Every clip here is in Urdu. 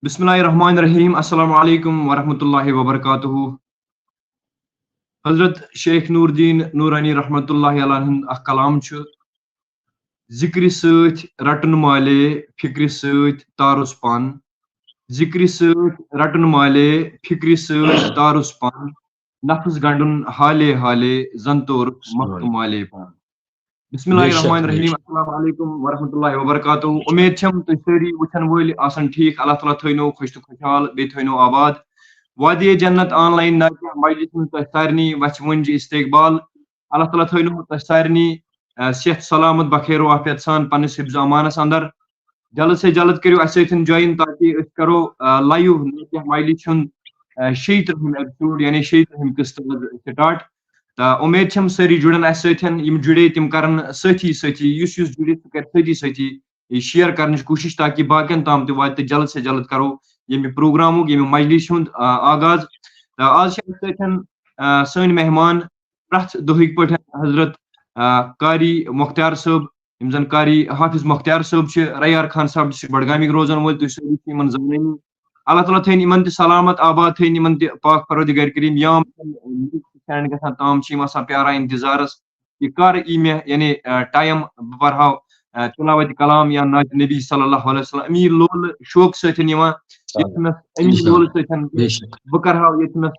بسم اللہ الرحمن الرحیم السلام علیکم ورحمۃ اللہ وبرکاتہ. حضرت شیخ نور الدین نورانی رحمۃ اللہ علیہ ہند اخ کلام چھُ ذکر ست رٹن مالے فکر ست تارس پن ذکر ست رٹن مالے فکر ست تارس پن نفس گنڈن حالے حالے زن تور مخت مالے پن. بسم اللہ بے الرحمن شک بے الرحیم شک السلام علیکم ورحمۃ اللہ وبرکاتہ. امید چھم تُہۍ سٲری وٕچھن وٲلۍ آسن ٹھیٖک. اللہ تعالیٰ تھٲینو خۄش تہٕ خۄشحال بیٚیہِ تھٲینو آباد. وادی جنت آن لائن ناطق مجلس منٛز تۄہہِ سارنٕے وَژھِ ونجہِ استقبال. اللہ تعالیٰ تھٲینو تۄہہِ سارنٕے صحت سلامت بخیر و عافیت سان پننِس حفظ امانس اندر. جلد سے جلد کٔرِو اَسہِ سۭتۍ جویِن تاکہِ أسۍ کرو لایِو ناطق مجلس ہُنٛد 30 ایپسوڈ یعنی 30 قسط سٹارٹ. تو امید چھم سٲری جُڑن اَسہِ سۭتۍ یِم جُڑے تِم کرن سۭتی سۭتی یُس جُڑِ سُہ کرِ سۭتی سۭتی شیئر کرنٕچ کوٗشش تاکہِ باقین تام تہِ واتہِ تہٕ جلد سے جلد کرو ییٚمہِ پروگرامُک ییٚمہِ مجلس ہُنٛد آغاز. تہٕ آز چھِ اَسہِ سۭتۍ سٲنۍ مہمان پرٛٮ۪تھ دۄہٕکۍ پٲٹھۍ حضرت قاری مختار صٲب یِم زن قاری حافظ مختار صٲب چھِ ریار خان صاحب ڈسٹرکٹ بڈگامِکۍ روزن وٲلۍ تُہۍ سٲری چھِ یِمن زانٲنی. اللہ تعالیٰ تھٲیِن یِمن تہِ سلامت آباد تھٲیِن یِمن تہِ پاک پروردگار کریم یام سینڈ گژھان تام چھِ یِم آسان پیاران انتظارس یہِ کر ای مےٚ یعنی ٹایم بہٕ پرہاو تلاوت کلام یا نعتِ نبی صلی اللہ علیہ وسلم امی لولہٕ شوقہٕ سۭتۍ یِوان ییٚتھنس امی لولہٕ بے سۭتۍ شک بہٕ کرہاو ییٚتھنس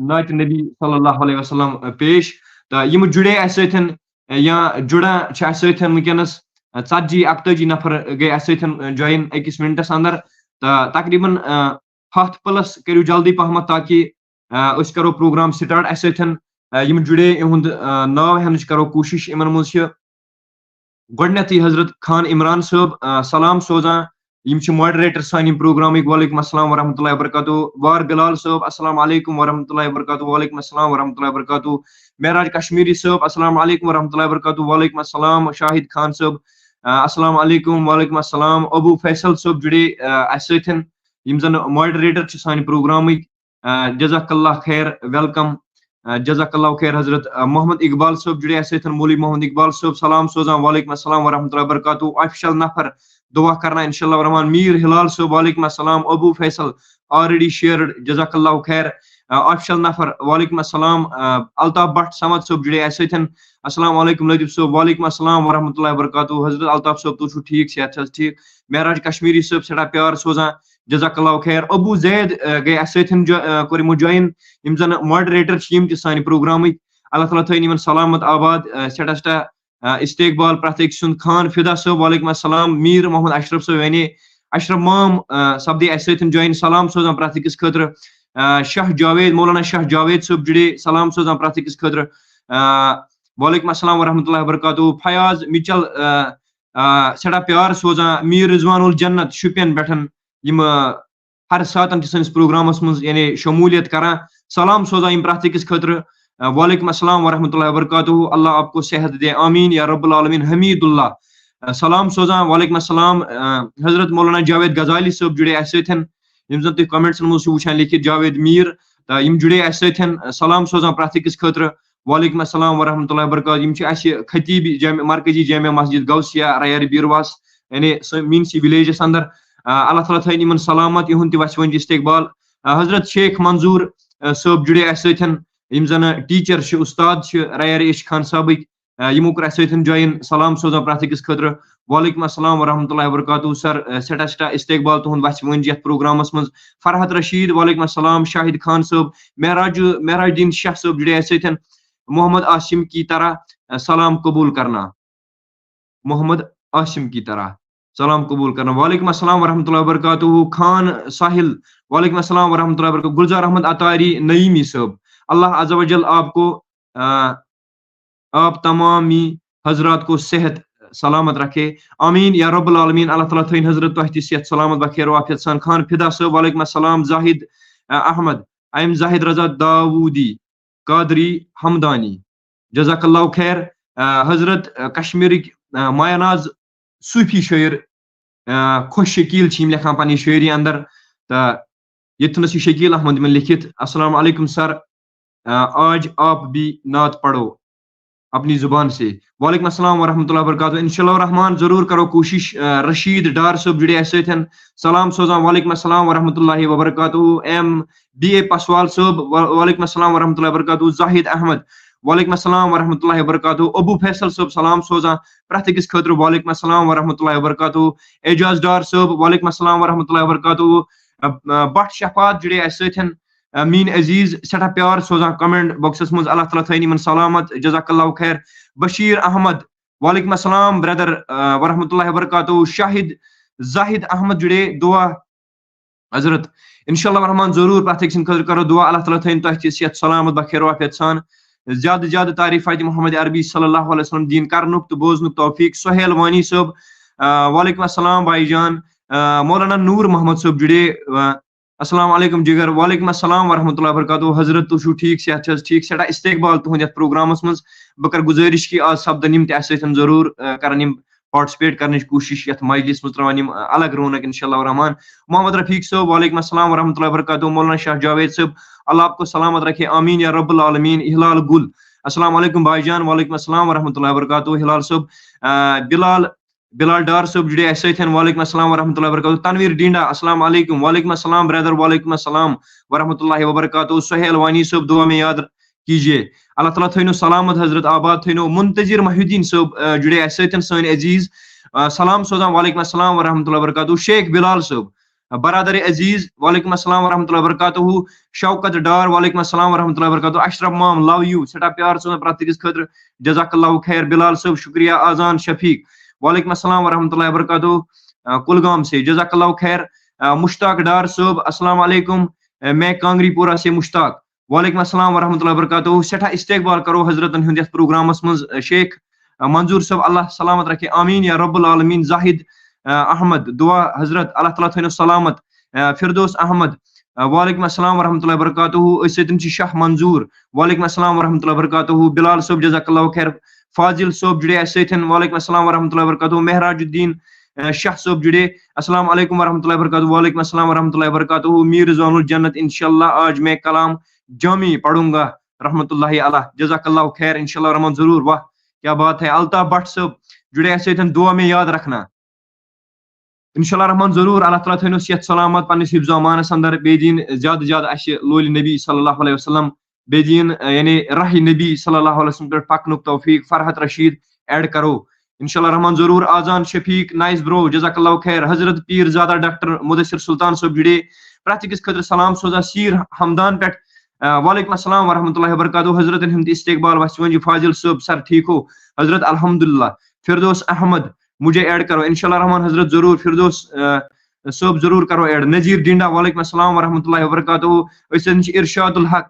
نعتِ نبی صلی اللہ علیہ وسلم پیش. تہٕ یِم جُڑے اَسہِ سۭتۍ یا جُڑان چھِ اَسہِ سۭتۍ وٕنکیٚنس 40-41 نفر گٔے اَسہِ سۭتۍ جویِن أکِس مِنٹس اندر. تہٕ تقریٖبن 100+ کٔرِو جلدی پہمتھ تاکہِ أسۍ کرو پروگرام سٹارٹ. اَسہِ سۭتۍ یِم جُڑے یِہُنٛد ناو ہٮ۪نٕچ کرو کوٗشش. یِمن منٛز چھِ گۄڈٕنیتھٕے حضرت خان عمران صٲب سلام سوزان. یِم چھِ ماڈریٹر سانہِ ییٚمہِ پروگرامٕکۍ. وعلیکم السلام ورحمۃ اللہ وبرکاتہ. وار بلال صٲب السلام علیکم ورحمۃ اللہ وبرکاتہ. وعلیکم السلام ورحمۃ اللہ وبرکاتہ. معراج کشمیری صٲب السلام علیکم ورحمۃ اللہ وبرکاتہ. وعلیکم السلام. شاہد خان صٲب السلام علیکم. وعلیکم السلام. ابو فیصل صٲب جُڑے اَسہِ سۭتۍ یِم زن ماڈریٹر چھِ سانہِ پروگرامٕکۍ. جزاک اللہ خیر ویلکم. جزاک اللہ خیر. حضرت محمد اقبال صٲب جُڑے اَسہِ سۭتۍ. مولوی محمد اقبال صٲب سلام سوزان. وعلیکم السلام ورحمۃ اللہ وبرکاتہ. آفیشل نفر دعا کرنا انشاء اللہ الرحمان. میر ہلال صٲب وعلیکم السلام. ابو فیصل آلریڈی شیئرڈ جزاک اللہ خیر. آفیشل نفر وعلیکم السلام. الطاف بٹ سمد صٲب جُڑے اَسہِ سۭتۍ. السلام علیکم لطیف صٲب. وعلیکم السلام ورحمۃ اللہ وبرکاتہ. حضرت الطاف صٲب تُہۍ چھِو ٹھیٖک صحت چھِ حظ ٹھیٖک. معراج کشمیری صٲب سٮ۪ٹھاہ پیار سوزان. جزاک اللہ خیر. ابو زید گٔے اَسہِ سۭتۍ کوٚر یِمو جویِن یِم زن ماڈریٹر چھِ یِم تہِ سانہِ پروگرامٕکۍ. اللہ تعالیٰ تھٲیِن یِمن سلامت آباد. سٮ۪ٹھاہ سٮ۪ٹھاہ استقبال پرٛٮ۪تھ أکۍ سُنٛد. خان فدا صٲب وعلیکم السلام. میٖر محمد اشرف صٲب یعنی اشرف مام سپدے اَسہِ سۭتۍ جویِن. سلام سوزان پرٛٮ۪تھ أکِس خٲطرٕ. شاہ جاوید مولانا شاہ جاوید صٲب جُڑے سلام سوزان پرٛٮ۪تھ أکِس خٲطرٕ. وعلیکم السلام ورحمۃ اللہ وبرکاتہ. فیاض مِچل سٮ۪ٹھاہ پیار سوزان. میٖر رضوان الجنت شُپین پٮ۪ٹھ یِم ہر ساتن چھِ سٲنِس پروگرامس منٛز یعنی شموٗلیت کران. سلام سوزان یِم پرٛٮ۪تھ أکِس خٲطرٕ. وعلیکم السلام ورحمۃ اللہ وبرکاتہ. اللہ آپ کو صحت دے آمین یا رب العالمین. حمید اللہ سلام سوزان. وعلیکم السلام. حضرت مولانا جاوید غزالی صٲب جُڑے اَسہِ سۭتۍ یِم زن تُہۍ کومنٹسن منٛز چھِو وٕچھان لیکھِتھ. جاوید میٖر تہٕ یِم جُڑے اَسہِ سۭتۍ سلام سوزان پرٛٮ۪تھ أکِس خٲطرٕ. وعلیکم السلام ورحمۃ اللہ وبرکاتہ. یِم چھِ اَسہِ خطیب مرکزی جامع مسجد غوثیہ ریار بیٖرواس یعنی میٖنسی ولیجس اندر. اللہ تعالیٰ تھٲیِن یِمن سلامت. یِہُنٛد تہِ وَژھِ ونجہِ استقبال. حضرت شیخ منظوٗر صٲب جُڑے اَسہِ سۭتۍ یِم زن ٹیٖچر چھِ اُستاد چھِ ریار ایش خان صٲبٕکۍ. یِمو کوٚر اَسہِ سۭتۍ جویِن. سلام سوزان پرٛٮ۪تھ أکِس خٲطرٕ. وعلیکم السلام ورحمۃ اللہ وبرکاتہ. سر سٮ۪ٹھاہ سٮ۪ٹھاہ استقبال تُہُنٛد وَژھِ ونجہِ یتھ پروگرامس منٛز. فرحت رشیٖد وعلیکم السلام. شاہد خان صٲب. معراج الدین شاہ صٲب جُڑے اَسہِ سۭتۍ. محمد عاصم کی طرح سلام قبول کرنا. محمد عاصم کی طرح سلام قبول کرنا. وعلیکم السلام ورحمۃ اللہ وبرکاتہ. خان ساحل وعلیکم السلام ورحمۃ اللہ وبرکاتہ. گلزار احمد اتاری نعیمی صٲب. اللہ عز و جل آپ کو آپ تمامی حضرات کو صحت سلامت رکھے آمین یا رب العالمین. اللہ تعالیٰ تھٲیِن حضرت تۄہہِ تہِ صحت سلامت بخیر و عافیت سان. خان فدا صٲب وعلیکم السلام. زاہد احمد آئی ایم زاہد رضا داوودی قادری ہمدانی جزاک اللہ خیر. حضرت کشمیرٕکۍ مایا ناز صوٗفی شٲعر خۄش شکیٖل چھِ یِم لیکھان پنٕنہِ شٲعری اندر. تہٕ ییٚتھنس چھُ شکیٖل احمد یِمن لیکھِتھ. السلام علیکم سر آج آپ بھی نعت پڑھو. اپنی زبان سے. وعلیکم السلام ورحمۃ اللہ وبرکاتہ. انشاءاللہ الرحمن ضرور کرو کوشش. رشید ڈار صاحب جڑے اس سۭتۍ سلام سوزان. وعلیکم السلام ورحمۃ اللہ وبرکاتہ. ایم بی اے پسوال صاحب وعلیکم السلام ورحمۃ اللہ وبرکاتہ. زاہد احمد وعلیکم السلام ورحمۃ اللہ وبرکاتہ. ابو فیصل صاحب سلام سوزان پرٛٮ۪تھ أکِس خٲطرٕ وعلیکم السلام ورحمۃ اللہ وبرکاتہ. اعجاز ڈار صاحب وعلیکم السلام ورحمۃ اللہ وبرکاتہ. بٹ شفاعت جڑے اس سۭتۍ مین عزیز سٹھا پیار سوزان کمنٹ باکسس مز. اللہ تعالیٰ تھٲیِن یِمن سلامت. جزاک اللہ خیر. بشیر احمد وعلیکم السلام بردر ورحمۃ اللہ وبرکاتہ. شاہد زاہد احمد جڑے دعا حضرت انشاءاللہ الرحمن ضرور پرٛٮ۪تھ أکۍ سٕنٛدِ خٲطرٕ کرو دعا. اللہ تعالیٰ تھٲیِن تۄہہِ تہِ صحت سلامت بخیر وافیت سان. زیادٕ زیادٕ تعریفات محمد عربی صلی اللہ علیہ وسلم دین کرنُک تہٕ بوزنُک توفیق. سہیل وانی صٲب وعلیکم السلام بھائی جان. مولانا نور محمد صٲب جڑے السلام علیکم جگر. وعلیکم السلام ورحمۃ اللہ وبرکاتہ. حضرت تُہۍ چھِو ٹھیک صحت چھِ حظ ٹھیک. سٮ۪ٹھاہ استقبال تُہُنٛد یتھ پروگرامس منٛز. بہٕ کرٕ گُزٲرِش کہِ آز سپدن یِم تہِ اَسہِ سۭتۍ ضروٗر کرن یِم پاٹسپیٹ کرنٕچ کوٗشش یتھ مجلس منٛز تراون یِم الگ رونق انشاء اللہ الرحمن. محمد رفیق صٲب وعلیکم السلام ورحمۃ اللہ وبرکاتہ. مولانا شاہ جاوید صٲب اللہ آپ کو سلامت رکھے آمین یا رب العالمین. ہلال گل السلام علیکم بھائی جان. وعلیکم السلام ورحمۃ اللہ وبرکاتہ. ہلال صٲب بلال ڈار صٲب جڑے اس سۭتۍ وعلیکم السلام ورحمۃ اللہ وبرکاتہ. تنویر ڈینڈا السلام علیکم. وعلیکم السلام بردر. وعلیکم السلام ورحمۃ اللہ وبرکاتہ. سہیل وانی صٲب دعا میں یاد کیجیے. اللہ تعالیٰ تھٲینو سلامت حضرت آباد تھٲینو. منتظر محی الدین صٲب جڑے اس سۭتۍ سٲنۍ عزیز سلام سوزان. وعلیکم السلام ورحمۃ اللہ وبرکاتہ. شیخ بلال صٲب برادر عزیز وعلیکم السلام ورحمۃ اللہ وبرکاتہ. شوکت ڈار وعلیکم السلام ورحمۃ اللہ وبرکاتہ. اشرف مام لو یو سٹھا پیار سوزان پرٛٮ۪تھ أکِس خٲطرٕ جزاک اللہ خیر. بلال صٲب شکریہ. آزان شفیق وعلیکم السلام ورحمۃ اللہ وبرکاتہ کلگام سے جزاک اللہ خیر. مشتاق ڈار صاحب السلام علیکم. میں کانگری پورہ سے مشتاق وعلیکم السلام ورحمۃ اللہ وبرکاتہ. سٹھا استقبال کرو حضرتن ہند یتھ پروگرامس مز. شیخ منظور صاحب اللہ سلامت رکھے آمین یا رب العالمین. زاہد احمد دعا حضرت اللہ تعالیٰ تھٲینو سلامت. فردوس احمد وعلیکم السلام ورحمۃ اللہ وبرکاتہ. اس سۭتۍ چھِ شاہ منظور وعلیکم السلام ورحمۃ اللہ وبرکاتہ. بلال صاحب جزاک اللہ خیر. فاضل صاحب جڑے اس سۭتۍ وعلیکم السلام ورحمۃ اللہ وبرکاتہ. مہراج الدین شاہ صاحب جڑے السلام علیکم ورحمۃ اللہ وبرکاتہ. وعلیکم السلام ورحمۃ اللہ وبرکاتہ. میر رضوان الجنت انشاءاللہ آج میں کلام جامع پڑھوں گا رحمۃ اللہ علیہ. جزاک اللہ خیر. انشاءاللہ الرحمن ضرور. واہ کیا بات ہے. الطاف بٹ صاحب جڑے اس سۭتۍ دعا میں یاد رکھنا انشاءاللہ الرحمن ضرور. اللہ تعالیٰ تھٲینو صحت سلامت پننِس حفظ و امانس اندر. بیٚیہِ دِیِن زیادٕ زیادٕ اَسہِ لولہِ نبی صلی اللہ علیہ وسلم. بیٚیہِ دِیِن یعنی راہ نبی صلی اللہ علیہ وسلم پٮ۪ٹھ پکنُک توفیق. فرحت رشید ایڈ کرو انشاءاللہ الرحمن ضرور. آزان شفیق نائس برو جزاک اللہ خیر. حضرت پیر زادہ ڈاکٹر مدثر سلطان صٲب جڑے پرٛٮ۪تھ أکِس خٲطرٕ سلام سوزان. سیٖر ہمدان پٮ۪ٹھ وعلیکم السلام ورحمۃ اللہ وبرکاتہ. حضرتن ہُنٛد استقبال وسہِ ونجہِ. فاضل صٲب سر ٹھیک ہو حضرت الحمدللہ. فردوس احمد مجھے ایڈ کرو انشاءاللہ الرحمن حضرت ضرور. فردوس صٲب ضرور کرو ایڈ. نذیر ڈینڈا وعلیکم السلام ورحمۃ اللہ وبرکاتہ. اس سۭتۍ چھِ ارشاد الحق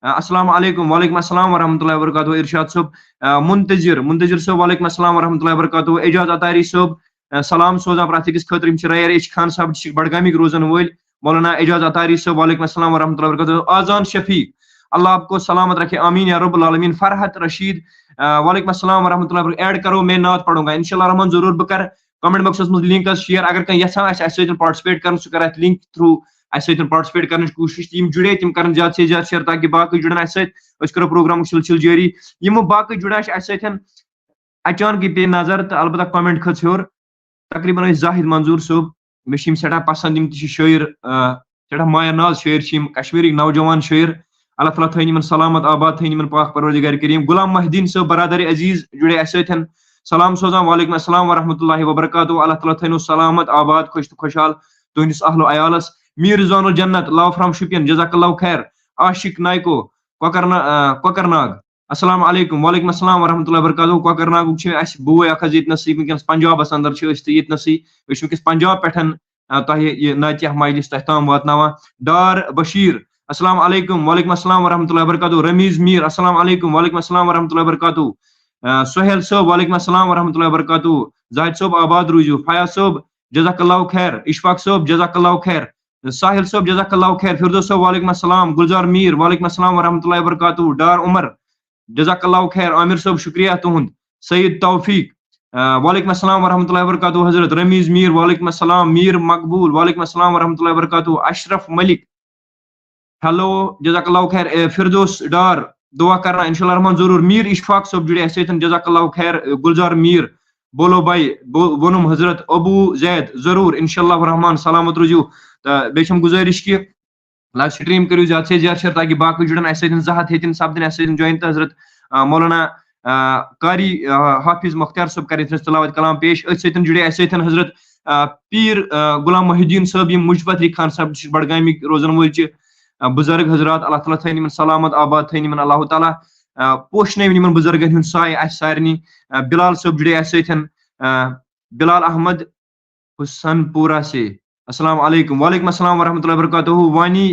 السلام علیکم. وعلیکم السلام ورحمۃ اللہ وبرکاتہ. ارشاد صٲب منتظر صٲب وعلیکم السلام ورحمۃ اللہ وبرکاتہ. اعجاز اتاری صٲب سلام سوزان پرٛٮ۪تھ أکِس خٲطرٕ. یِم چھِ ریر ایچ خان صاحب ڈسٹرک بڈگامِکۍ روزن وٲلۍ. مولانا اعجاز اتاری صٲب وعلیکم السلام ورحمۃ اللہ وبرکاتہ. آزان شفیق اللہ آپ کو سلامت رکھے آمین یا رب العالمین. فرحت رشید وعلیکم السلام ورحمۃ اللہ وبرکاتہ. ایڈ کرو میں نعت پڑھوں گا انشاءاللہ الرحمن ضرور. بہٕ کرٕ کمنٹ باکسس منٛز لنک شیئر. اگر کانٛہہ یژھان آسہِ اَسہِ سۭتۍ پاٹسپیٹ کرُن سُہ کرِ اتھ لنک تھروٗ اَسہِ سۭتۍ پاٹسپیٹ کرنٕچ کوٗشش. یِم جُڑے تِم کرن زیادٕ سے زیادٕ شیر تاکہِ باقٕے جُڑن اَسہِ سۭتۍ. أسۍ کرو پروگرامُک سلسلہٕ جٲری. یِم باقٕے جُڑان چھِ اَسہِ سۭتۍ اچانکٕے پیٚیہِ نظر تہٕ البتہ کمنٹ کھٔژ ہیوٚر. تقریٖبن ٲسۍ زاہد منظور صٲب. مےٚ چھِ یِم سٮ۪ٹھاہ پسنٛد. یِم تہِ چھِ شٲعر سٮ۪ٹھاہ مایا ناز شٲعر چھِ یِم کشمیٖرٕکۍ نوجوان شٲعر. اللہ تعالیٰ تھٲیِن یِمن سلامت آباد تھٲیِن یِمن پاک پروردگار کریم. غلام محی الدین صٲب برادر عزیز جُڑے اَسہِ سۭتۍ سلام سوزان. وعلیکم السلام ورحمۃ اللہ وبرکاتہ. اللہ تعالیٰ تھٲینو سلامت آباد خوش تہٕ خۄشحال تُہنٛدِس اہل و عیالس. میر رضوان الجنت لاو فرام شُپین جزاک اللہ خیر. عاشق نایکو کۄکر ناگ السلام علیکم. وعلیکم السلام ورحمۃ اللہ وبرکاتہ. کۄکر ناگُک چھُ اَسہِ بوے اکھ حظ ییٚتنسٕے ؤنکیٚنس پنجابس اندر چھِ أسۍ تہِ ییٚتنسٕے. أسۍ چھِ ؤنکیٚس پنجاب پٮ۪ٹھ تۄہہِ یہِ نعتیہ مجلس تۄہہِ تام واتناوان. ڈار بشیر السلام علیکم. وعلیکم السلام ورحمۃ اللہ وبرکاتہ. رمیز میر السلام علیکم. وعلیکم السلام ورحمۃ اللہ وبرکاتہ. سہیل صٲب وعلیکم السلام ورحمۃ اللہ وبرکاتہ. زاہد صٲب آباد روٗزِو. فیاض صٲب جزاک اللہ خیر. اشفاق صٲب جزاک اللہ خیر. ساحل صٲب جزاک اللہ خیر. فردوس صٲب وعلیکم السلام. گلزار میر وعلیکم السلام ورحمۃ اللہ وبرکاتہ. ڈار عمر جزاک اللہ خیر. عامر صٲب شکریہ تُہُنٛد. سعید توفیق وعلیکم السلام ورحمۃ اللہ وبرکاتہ. حضرت رمیز میر وعلیکم السلام. میر مقبول وعلیکم السلام ورحمۃ اللہ وبرکاتہ. اشرف ملک ہیلو جزاک اللہ خیر. فردوس ڈار دعا کرنا انشاءاللہ رحمان ضرور. میر اشفاق صاحب جڑے اس سۭتۍ جزاک اللہ خیر. گلزار میر بولو بھائی وونم حضرت ابو زید ضرور انشاءاللہ رحمان سلامت روزیو. تو بیچم گزارش کہ لائف سٹریم کرو زیادہ سے زیادہ شیئر تاکہ باقی جڑن اس سۭتۍ زہت ہیتن سپدن اس سۭتۍ جوائن. تو حضرت مولانا قاری حافظ مختار صاحب کرے تلاوت کلام پیش. اس سۭتۍ جڑے اس سۭتۍ حضرت پیر غلام محی الدین صاحب یم مجھ پتری خان صاحب بڑگامک روزن وول بزرگ حضرات اللہ تعالیٰ تھین سلامت آباد تھین اللہ تعالیٰ پوشن بزرگن ہند سائے اس سارنی. بلال صاحب جڑے اس سۭتۍ بلال احمد حسن پورہ سے السلام علیکم. وعلیکم السلام ورحمۃ اللہ وبرکاتہ. وانی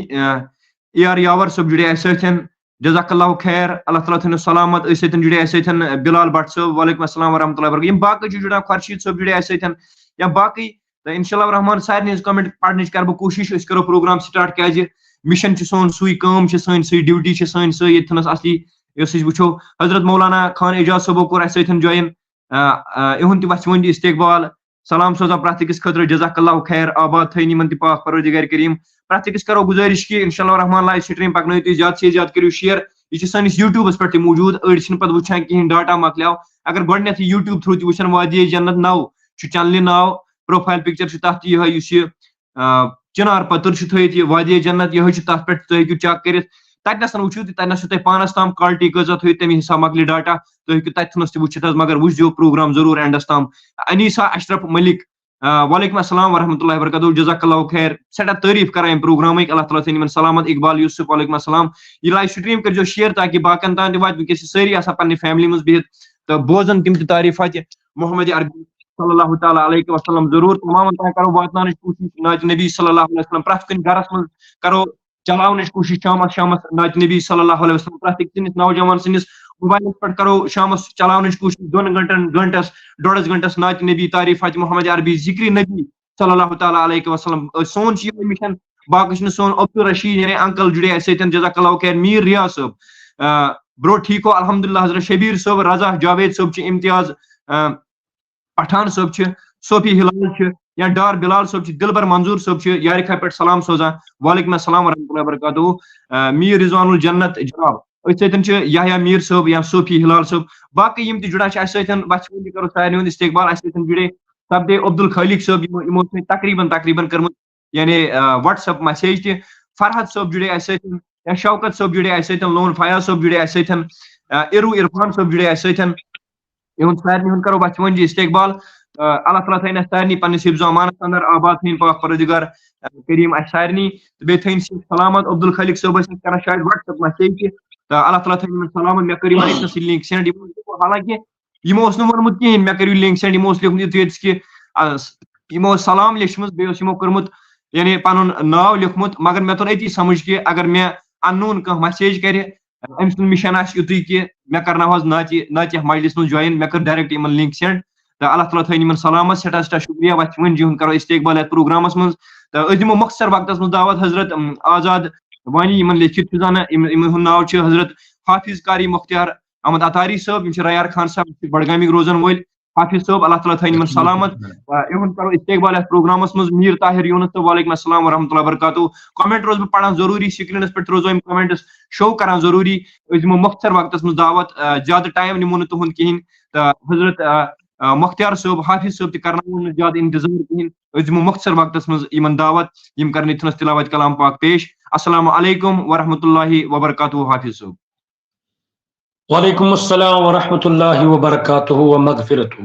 اے آر یاور صاحب جڑے اس سۭتۍ جزاک اللہ خیر اللہ تعالیٰ تھین سلامت. اس سۭتۍ جڑے اس سۭتۍ بلال بٹ صاحب وعلیکم السلام ورحمۃ اللہ وبرکاتہ. یم باقی جڑا خورشید صاحب جڑے اس سۭتۍ یا باقی تو انشاءاللہ رحمان سارنی ہز کمنٹ پڑھنچ کرو بہ کوشش. اس کرو پروگرام سٹارٹ کیازِ مشن سون سوئی کام سن سی ڈیوٹی سن سی یتنس اصلی اس وچو. حضرت مولانا خان اعجاز صاحب کور اس سۭتۍ جوائن. اہند تہ وچھ ونڈ استقبال سلام سوزان پرت أکس خاطر جزاک اللہ خیر آباد تھین یمن تہ پاک پروردگار کریم. پرت أکس کرو گزارش کہ انشاءاللہ رحمان لائف سٹریم پکنٲیِو تُہۍ زیادٕ سے زیادٕ کٔرِو شیئر. یہ سٲنِس یوٗٹیوٗبس پٮ۪ٹھ تہِ موٗجوٗد. أڑۍ چھِنہٕ پتہٕ وٕچھان کِہیٖنۍ ڈاٹا مۄکلیو. اگر گۄڈٕنیتھٕے یوٗٹیوٗب تھرٛوٗ تہِ وٕچھن وادی جنت نو چھُ چنلہِ ناو پروفائل پکچر چھُ تتھ یِہوٚے یُس یہِ چنار پتھر چھُ تھٲیِتھ یہِ وادی جنت یِہوٚے چھُ تتھ پٮ۪ٹھ تُہۍ ہیٚکِو چیک کٔرِتھ. تتنس وٕچھِو تہِ تتنس چھُو تۄہہِ پانس تام کالٹی کۭژاہ تھٲیِو تمہِ حساب مۄکلہِ ڈاٹا. تُہۍ ہیٚکِو تتنس تہِ وٕچھِتھ حظ مگر وٕچھزیو پروگرام ضروٗر اینڈس تام. انیسا اشرف ملک وعلیکم السلام ورحمۃ اللہ وبرکاتہ جزاک اللہ خیر. سٮ۪ٹھاہ تعریٖف کران امہِ پروگرامٕکۍ اللہ تعالیٰ تھٲیِن یِمن سلامت. اقبال یوسف وعلیکم السلام. یہ لائف سٹریم کٔرۍزیو شیئر تاکہ باقین تام تہِ واتہِ. وٕنکیٚس چھِ سٲری آسان پننہِ فیملی منٛز بِہِتھ تہٕ بوزان تِم تہِ تعریٖفاتہِ محمد عربی صلی اللہ تعالیٰ علیہ وسلم. ضروٗر تمامن تام کرو واتناونٕچ کوٗشش ناتِ نبی صلی اللہ علیہ وسلم. پرٛٮ۪تھ کُنہِ گرس منٛز کرو چلاونٕچ کوٗشش شامس شامس ناتِ نبی صلی اللہ علیہ وسلم. پرٛٮ۪تھ أکۍ سٕنٛدِس نوجوان سٕنٛدِس موبائلس پٮ۪ٹھ کرو شامس چلاونٕچ کوٗشش 2 گنٹس 1.5 گنٹس ناتِ نبی تعریٖفاتہِ محمد عربی ذکر نبی صلی اللہ تعالیٰ علیہ وسلم. سون چھُ یِہوٚے مشن. باقٕے چھُنہٕ سون عبدالرشید یعنی انکل جُڑے اَسہِ سۭتۍ جزاک اللہ خیر. میٖر ریاض صٲب برو ٹھیٖک ہو الحمدللہ. حضرت شبیٖر صٲب رضا جاوید صٲب چھِ امتیاز پٹھان صٲب چھِ صوفی ہلال چھِ یا ڈار بلال صٲب چھِ دلبر منظور صٲب چھِ یارِکھا پٮ۪ٹھ سلام سوزان. وعلیکم السلام ورحمۃ اللہ وبرکاتہ. میٖر رضوان الجنت جناب أتھۍ سۭتۍ چھِ یحیٰ میٖر صٲب یا صوفی ہلال صٲب. باقٕے یِم تہِ جُڑان چھِ اَسہِ سۭتۍ وَژھِ وٕنہِ کرو سارنٕے ہُنٛد استقبال. اَسہِ سۭتۍ جُڑے سبدے عبدل خالق صٲب یِمو تقریٖباً کٔرمٕژ یعنی واٹس ایپ میسیج تہِ. فرحت صٲب جُڑے اَسہِ سۭتۍ یا شوکت صٲب جُڑے اَسہِ سۭتۍ. لون فیاض صٲب جُڑے اَسہِ سۭتۍ. ارو عرفان صٲب جُڑے اَسہِ سۭتۍ. یِہُنٛد سارنٕے ہُنٛد کرو وَژھِ وٕنجہِ استقبال. اللہ تعالیٰ تھٲیِن اَسہِ سارنٕے پننِس حفظ و امانس اندر آباد تھٲیِن پاک پروردگار کریم اَسہِ سارنٕے. تہٕ بیٚیہِ تھٲیِن سلامت. عبدل خالق صٲب ٲسۍ کران شاید واٹس ایپ میسیج تہِ تہٕ اللہ تعالیٰ تھٲیِن یِمن سلامت. مےٚ کٔر یِمن أکِس لِنک سینڈ. حالانکہ یِمو اوس نہٕ ووٚنمُت کِہینۍ مےٚ کٔرِو لِنک سینڈ. یِمو اوس لیوٗکھمُت ییٚتِس کہِ یِمو اوس سلام لیچھمٕژ بیٚیہِ اوس یِمو کوٚرمُت یعنی پنُن ناو لیوٗکھمُت. مگر مےٚ توٚر أتی سمجھ کہِ اگر مےٚ ان نون کانٛہہ میسیج کرِ أمۍ سُنٛد مشن آسہِ یُتُے کہِ مےٚ کرناوہس ناتہِ مجلس منٛز جوین. مےٚ کٔر ڈایریکٹ یِمن لِنک سینڈ تہٕ اللہ تعالیٰ تھٲیِن یِمن سلامت. سٮ۪ٹھاہ شُکریہ. وَژھِ وٕنجہِ ہُنٛد کرو استقبال یتھ پروگرامس منٛز. تہٕ أسۍ دِمو مۄختصر وقتس منٛز دعوت. حضرت آزاد وانی یِمن لیکھِتھ چھُ زانان یِمن ہُنٛد ناو چھُ حضرت حافظ قاری مختار احمد اتاری صٲب. یِم چھِ رَیار خان صٲب بڈگامِکۍ روزن وٲلۍ. حافظ صٲب اللہ تعالیٰ تھٲیِن یِمن سلامت. یِہُنٛد کرو استقبال یتھ پروگرامس منٛز. میٖر طاہر یوٗنس صٲب وعلیکم السلام ورحمۃ اللہ وبرکاتہ. کومنٹ روزٕ بہٕ پران ضروٗری. سکریٖنس پٮ۪ٹھ روزو یِم کومنٹس شو کران ضروٗری. أسۍ دِمو مۄختصر وقتس منٛز دعوت. زیادٕ ٹایم نِمو نہٕ تُہُنٛد کِہینۍ. تہٕ حضرت مختار صٲب حافظ صٲب تہِ کرناوون نہٕ زیادٕ انتظار کِہینۍ. أسۍ دِمو مۄختصر وقتس منٛز یِمن دعوت. یِم کرن ییٚتھنس تلاوت کلام پاک پیش. السلام علیکم ورحمۃ اللہ وبرکاتہ. حافظ صٲب. وعلیکم السلام ورحمۃ اللہ وبرکاتہ ومغفرتہ.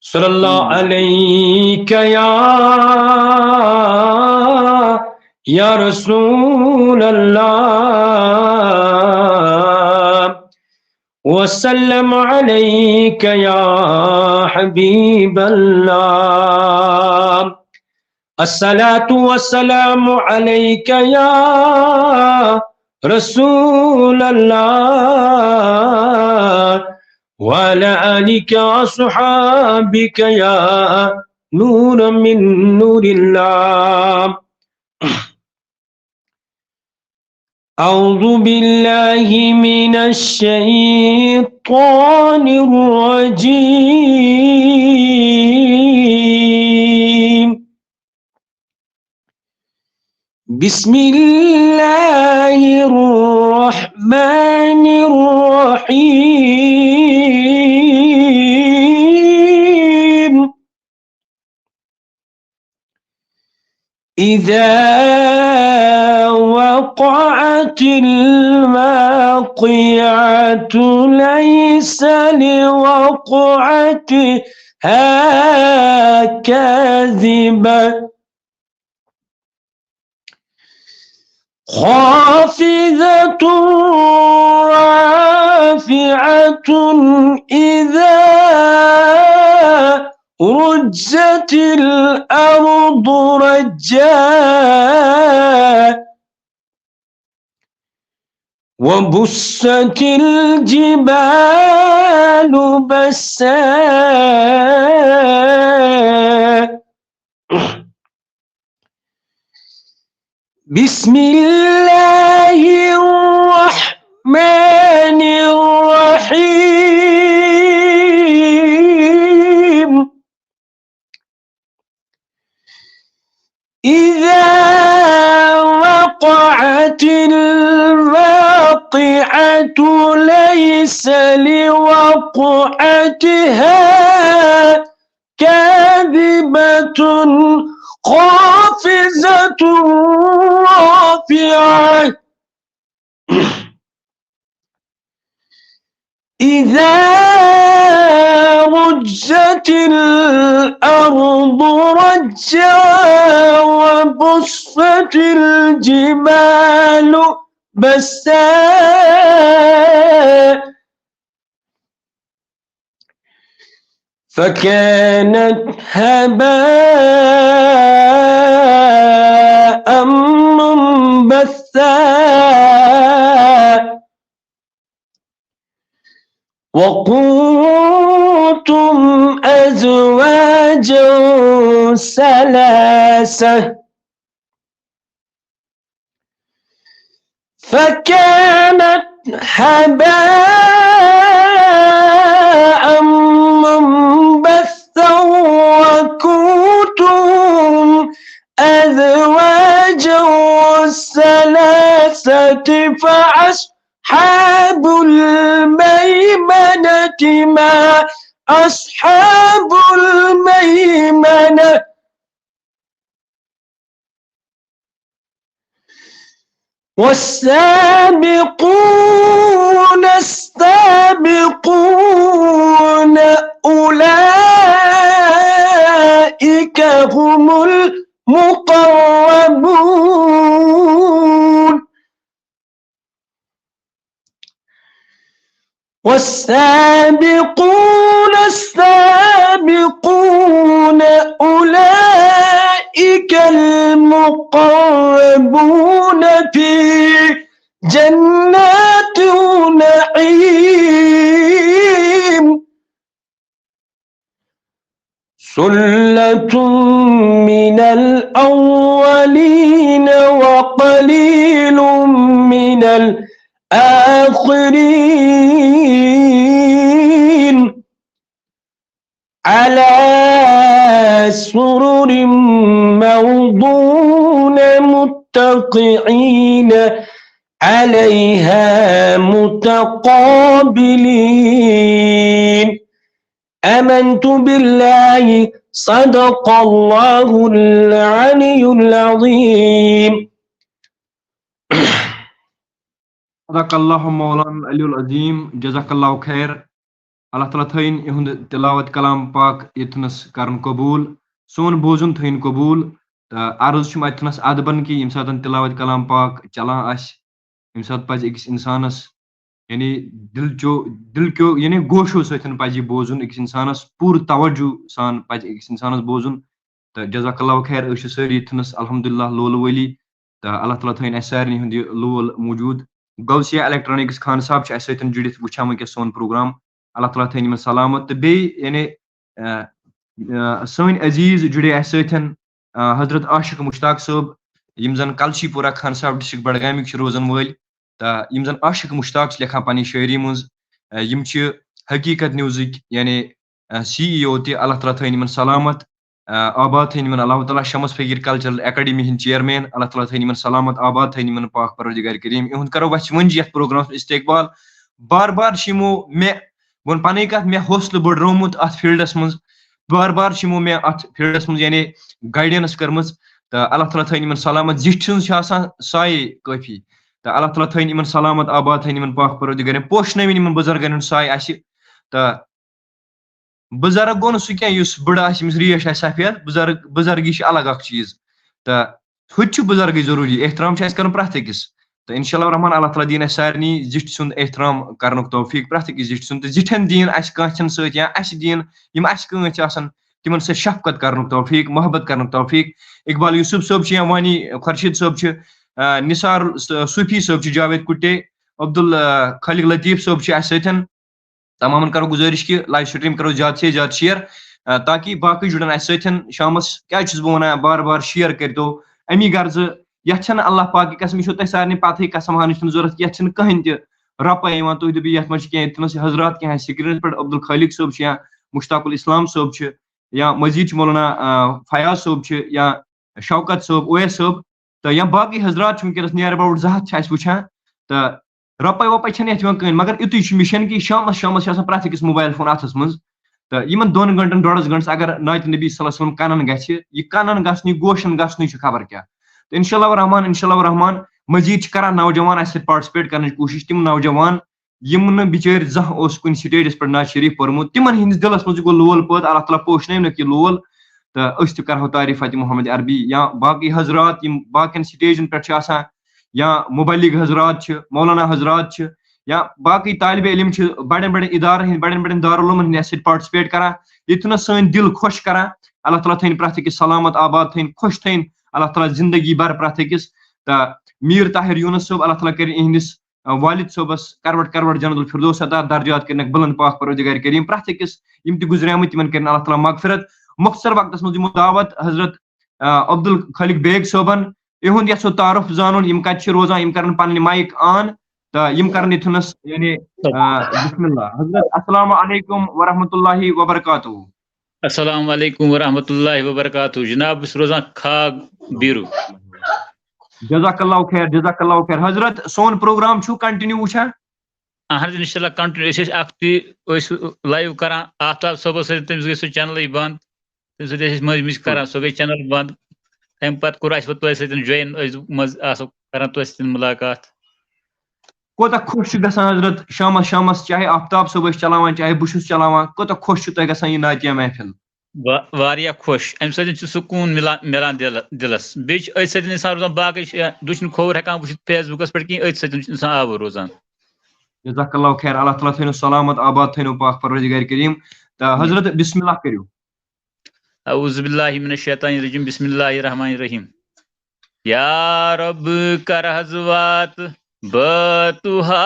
صلی اللہ علیکہ یا رسول اللہ وسلم علیکہ یا حبیب اللہ. الصلاۃ والسلام علیکہ یا رسول اللہ وعلى آلك وصحابك يا نور من نور الله. أعوذ بالله من الشيطان الرجيم. بسم الله الرحمن الرحمن الرحيم إذا وقعت الواقعة ليس لوقعتها كاذبة خافضة رافعة إذا رجت الأرض رجا وبست الجبال بسا بسم الله الرحمن الرحيم إذا وقعت الواقعة ليس لوقعتها كاذبة خافضة رافعة إذا رجت الأرض رجا وبست الجبال بسا فكانت هباء منبثا وكنتم أزواجا ثلاثة فكانت هباء منبثا وكنتم أزواجا ثلاثة فأصحاب الميمنة ما أصحاب الميمنة والسابقون السابقون أولئك هم المقربون والسابقون السابقون أولئك المقربون في جنات النعيم ثلة من الأولين وقليل من الآخرين على سرر موضونة متقعين عليها متقابلين آمنت بالله صدق الله العلي العظيم صدق الله مولانا العلي العظيم جزاك الله خير Allah Ta'ala thain ihund tilawat kalam pak itnas karan qabul son bozun thain qabul arz chum itnas adban ki imsatan tilawat kalam pak chalan as imsat paz ekis insanas yani dil kyo yani gosho satan paji bozun ekis insanas pur tawajju san paz ekis insanas bozun ta jazakallahu khair ash sari itnas alhamdulillah lol wali ta Allah Ta'ala thain asarni hundi lol mawjud Gausia Electronics Khan sahab ch asatan judith wucham ke son program Allah Ta'ala thain man salamat be yani son aziz jude asatan Hazrat Ashik Mushtaq sahab yimzan Kalshi Pura Khan sahab district Badgami ch rozan wal ta yimzan Ashik Mushtaq lekha pani shairi muz yim ch haqiqat music yani CEO te Allah Ta'ala thain man salamat آباد تھین اللہ تعالیٰ شمس فقیر کلچرل اکیڈمی ہند چیئرمین اللہ تعالیٰ تھین سلامت آباد تھین پاک پروردگار کریم اہد کرو وچ ونج یتھ پروگرامس استقبال بار بار یمو مے ون پن کت مے حوصلہ بڑرومت ات فیلڈس من بار بار یمو مے ات فیلڈس من یعنی گائیڈنس کرم تو اللہ تعالیٰ تھین سلامت زٹھ سن سائے کافی تو اللہ تعالیٰ تھین سلامت آباد تھین پاک پروردگار پوشن بزرگن ہند سائے اس تو بزرگ گو سہ اس بڑا آمس ریش آ سفید بزرگی الگ اخ چیز تو ہتھ بزرگی ضروری احترام کر پریت اکس تو انشاء اللہ رحمان اللہ تعالیٰ دین سارنی زٹھ سند احترام کرن توفیق پریت اکس زٹھ سند زٹھن دین کھان ست یا دین کھان تمن س شفقت کرن توفیق محبت کرن توفیق اقبال یوسف صٲب وانی خورشید صٲب نثار صوفی صٲب جاوید کٹے عبد الخالق لطیف صٲب اس ستن تمام کرو گزارش کہ لائف سٹریم کرو زیادہ سے زیادہ شیئر تاکہ باقی جڑن اس ستن شامس کیا بہ ونان بار بار شیئر کرتو امی غرض یتھ اللہ پاک کی قسم یہ تہ سارے پتہ کسم ہانچ ضرورت یتھ کہین تہ رپا تھی دپی یت من کی حضرات کی سکرین پہ عبد الخالق صٲب یا مشتاق الاسلام صٲب یا مزید مولانا فیاض صٲب یا شوکت صٲب اویس صٲب تو یا باقی حضرات ونکس نیر اباؤٹ 200 وچان تو رپے وپے کہیں مگر یتھ مشن کہ شامس پریت اکس موبائل فون اتھس من تو ان 2 گھنٹن 1.5 گھنٹس اگر نعت نبی صلی اللہ علیہ وسلم کنن گھِ کنن گھنی گوشن گھنی خبر کیا تو انشاء اللہ رحمان مزید کران نوجوان اس پارٹسپیٹ کرنے کوشش تم نوجوان یم بچر زہ کن سٹیجس پہ نعت شریف پورمت تمن ہندس دلس مز گو لول پت اللہ تعالیٰ پوشن کہ لول تو اس تہ کرو تعریفات محمد عربی یا باقی حضرات باقین سٹیجن پہ یا مبلغ حضرات مولانا حضرات یا باقی طالب علم بڑے بڑے ادارے بڑے بڑے دارالعلوم ہند پارٹسپیٹ کران یہ سن دل خوش کران اللہ تعالیٰ تھین پریت اکس سلامت آباد تھین خوش تھین اللہ تعالیٰ زندگی بھر پریت اکس تو میر طاہر یونس صٲب اللہ تعالیٰ کر اہندس والد صبس کروٹ جنت الفردوس عطا درجات کرنک بلند پاک پروردگار کریم پریت اکس یم تہ گزریمت تمن کرن اللہ تعالیٰ مغفرت مختصر وقتس مز دمو دعوت حضرت عبد الخالق بیگ صٲبن اہد یھو تعارف زانن یم کت روزان یم کرن پنن مائک آن تو یم کرن یتھنس یعنی بسم اللہ حضرت السلام علیکم ورحمۃ اللہ وبرکاتہ. السلام علیکم ورحمۃ اللہ وبرکاتہ. جناب بس روزان کھاگ بیرو. جزاک اللہ خیر حضرت سون پروگرام چھو کنٹینیو وچھان اہن انشاءاللہ کنٹینیو اخ لائیو کران آفتاب صبح تم گئی سو چینل بند تم مز کران سو گئی چینل بند تم پتہ کور اس تہ سن جوائن مز آسو کران تہ سن ملاقات کوتا خوش گژھان حضرت شامس چاہے آفتاب صبح چلاوان چاہے بہس چلاوان کوتا خوش تہ گژھان یہ نعتیہ محفل واریاہ خوش ام سۭتۍ سکوٗن مِلان دِلس بیٚیہِ چھِ أتھۍ سۭتۍ اِنسان روزان باقٕے دُچھِنۍ کھووُر ہٮ۪کان وٕچھِتھ فیس بُکس پٮ۪ٹھ کِہیٖنۍ أتھۍ سۭتۍ چھُ اِنسان آوُر روزان. جزاک اللہ خیر اللہ تعالیٰ تھٲینو سلامت آباد تھٲینو پاک پروردگار کریم تو حضرت بسم اللہ کٔرِو. اعوذ باللہ من الشیطان الرجیم بسم اللہ الرحمن الرحیم. یا رب کر حظ وات بتہا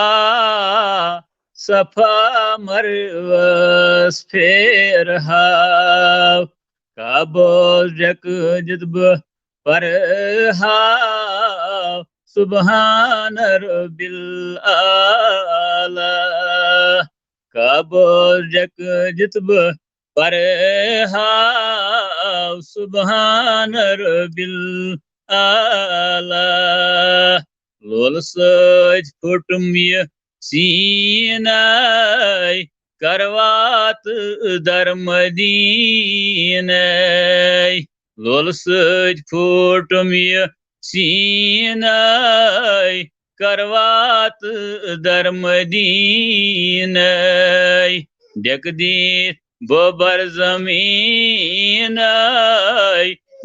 صفا مروس پھیر ہاو کعبہ جک جد بہ پر ہاو سبحان رب العالی کعبہ جک جد بہ پر ہاو سبحان رب العالی لول سۭتۍ پھُٹم یہ سیٖنَے کروات در مدیٖنَے لولہٕ سۭتۍ پھُٹم یہ سیٖنَے کروات در مدیٖنَے ڈیٚکہٕ دِتھ بوبر زمیٖنَے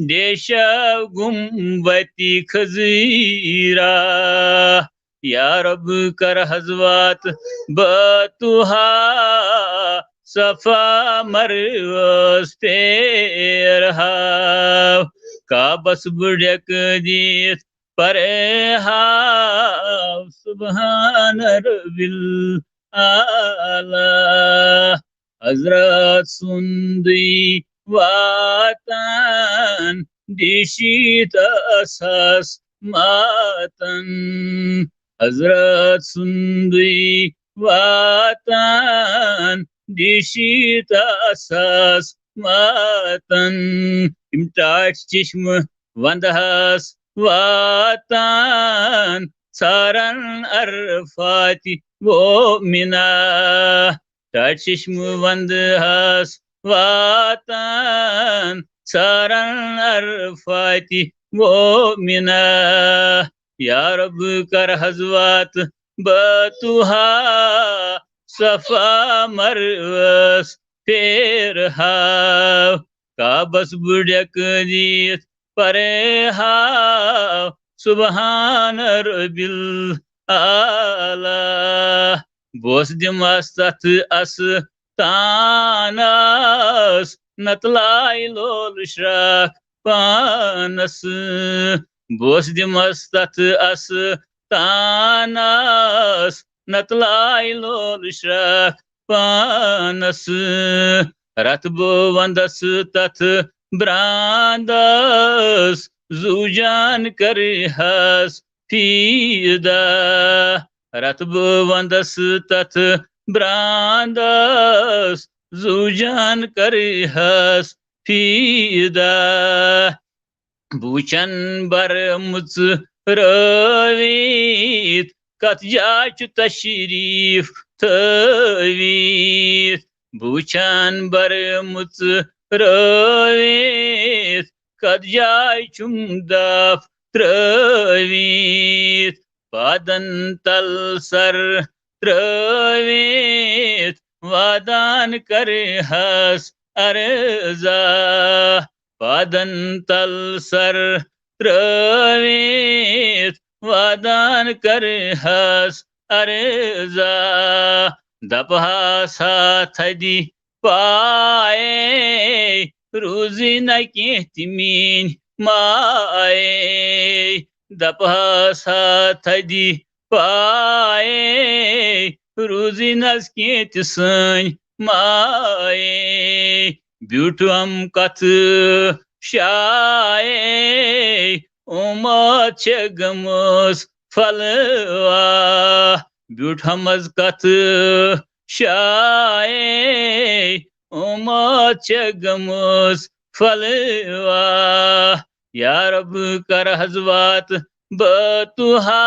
دیشو گُمبتی خزیرہ یا رب کر حظ وات بتہا صفا مروس پھیر ہاو کعبس بڈیک دِتھ پرے ہاو سبحان رب العالی حضرت سُنٛدٕے واتان دیشیت اساس ماتن حضرت سُنٛدٕے واتان دیشیت اساس واتن ٹاٹ چشم وندہس واتان سارن عرفات وہ منا ٹاٹ چشم وندہس واتان سارن عرفات وہ منا یا رب کر حضوات بتوہا صفا مروس پھر ہاو کعبس بڑک دیت پرے ہاو سبحان رب العالی بوس دمس تت اس تانس نتلائی لول شراک پانس بوس دمس تت اس تانس نتلائی لول شراک پانس رتبو وندس تت براندس زو جان کرہس فیدا رتبو وندس تت براندس زو جان کرہس فیدا بوچن برمز رویت کت جائے تشریف تھویت بوچن برمز رویت کت جائے دف ترویت پادن تل سر ترویت وادان کرہس ارزا پادن تل سر ترویت وادان کرہس ارزا دپہا ساتھدی پائے روزی نکی تمین مائے دپہا ساتھدی پائے روزی نزکی تسن مائے بیوٹم کت شائے امت گمس فلوا بیوٹمز کت شائے امت گمس فلوا یا رب کر حضوات بتوہا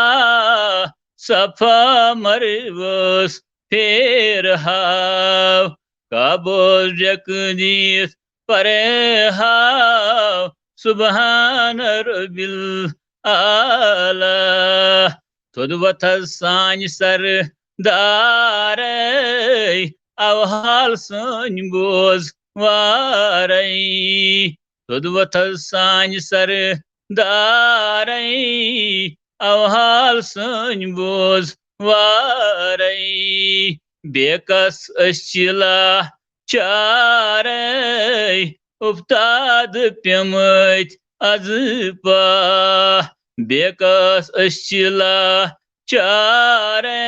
صفا مروس پھر ہاو کعبوس جک دیت پرے ہاو سبحان رب العالی تھودوت سان سر دارے اوحال سن بوز وارے تھودوت سان سر دارے اوحال سن بوز وارے بیکس اسچلا چارے افتاد پیمت از پا بیکس اسچلا چارے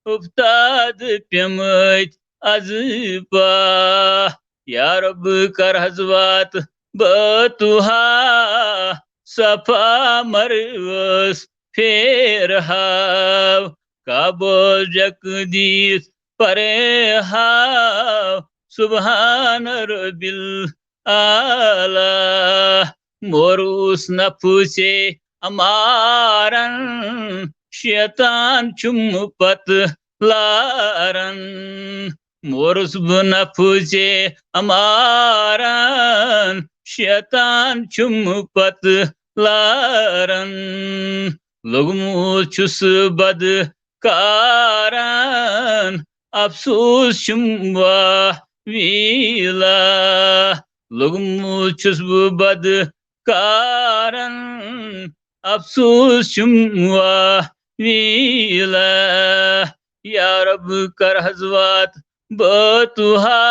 افتاد پیمت از پا یا رب کر حضوات بتوہا صفا مروس پھر ہاو کعبوس جک دیت پرے ہاو سبحان رب العالی موروس نفسے امارن شیطان چم پت لارن مورس بنفسے امارن شیطان چم پت لارن لوگمو چھس بد کارن افسوس چم ویلا لوگمو چھس بد کارن افسوس چم ویلا یا رب کر حضوات بتوہا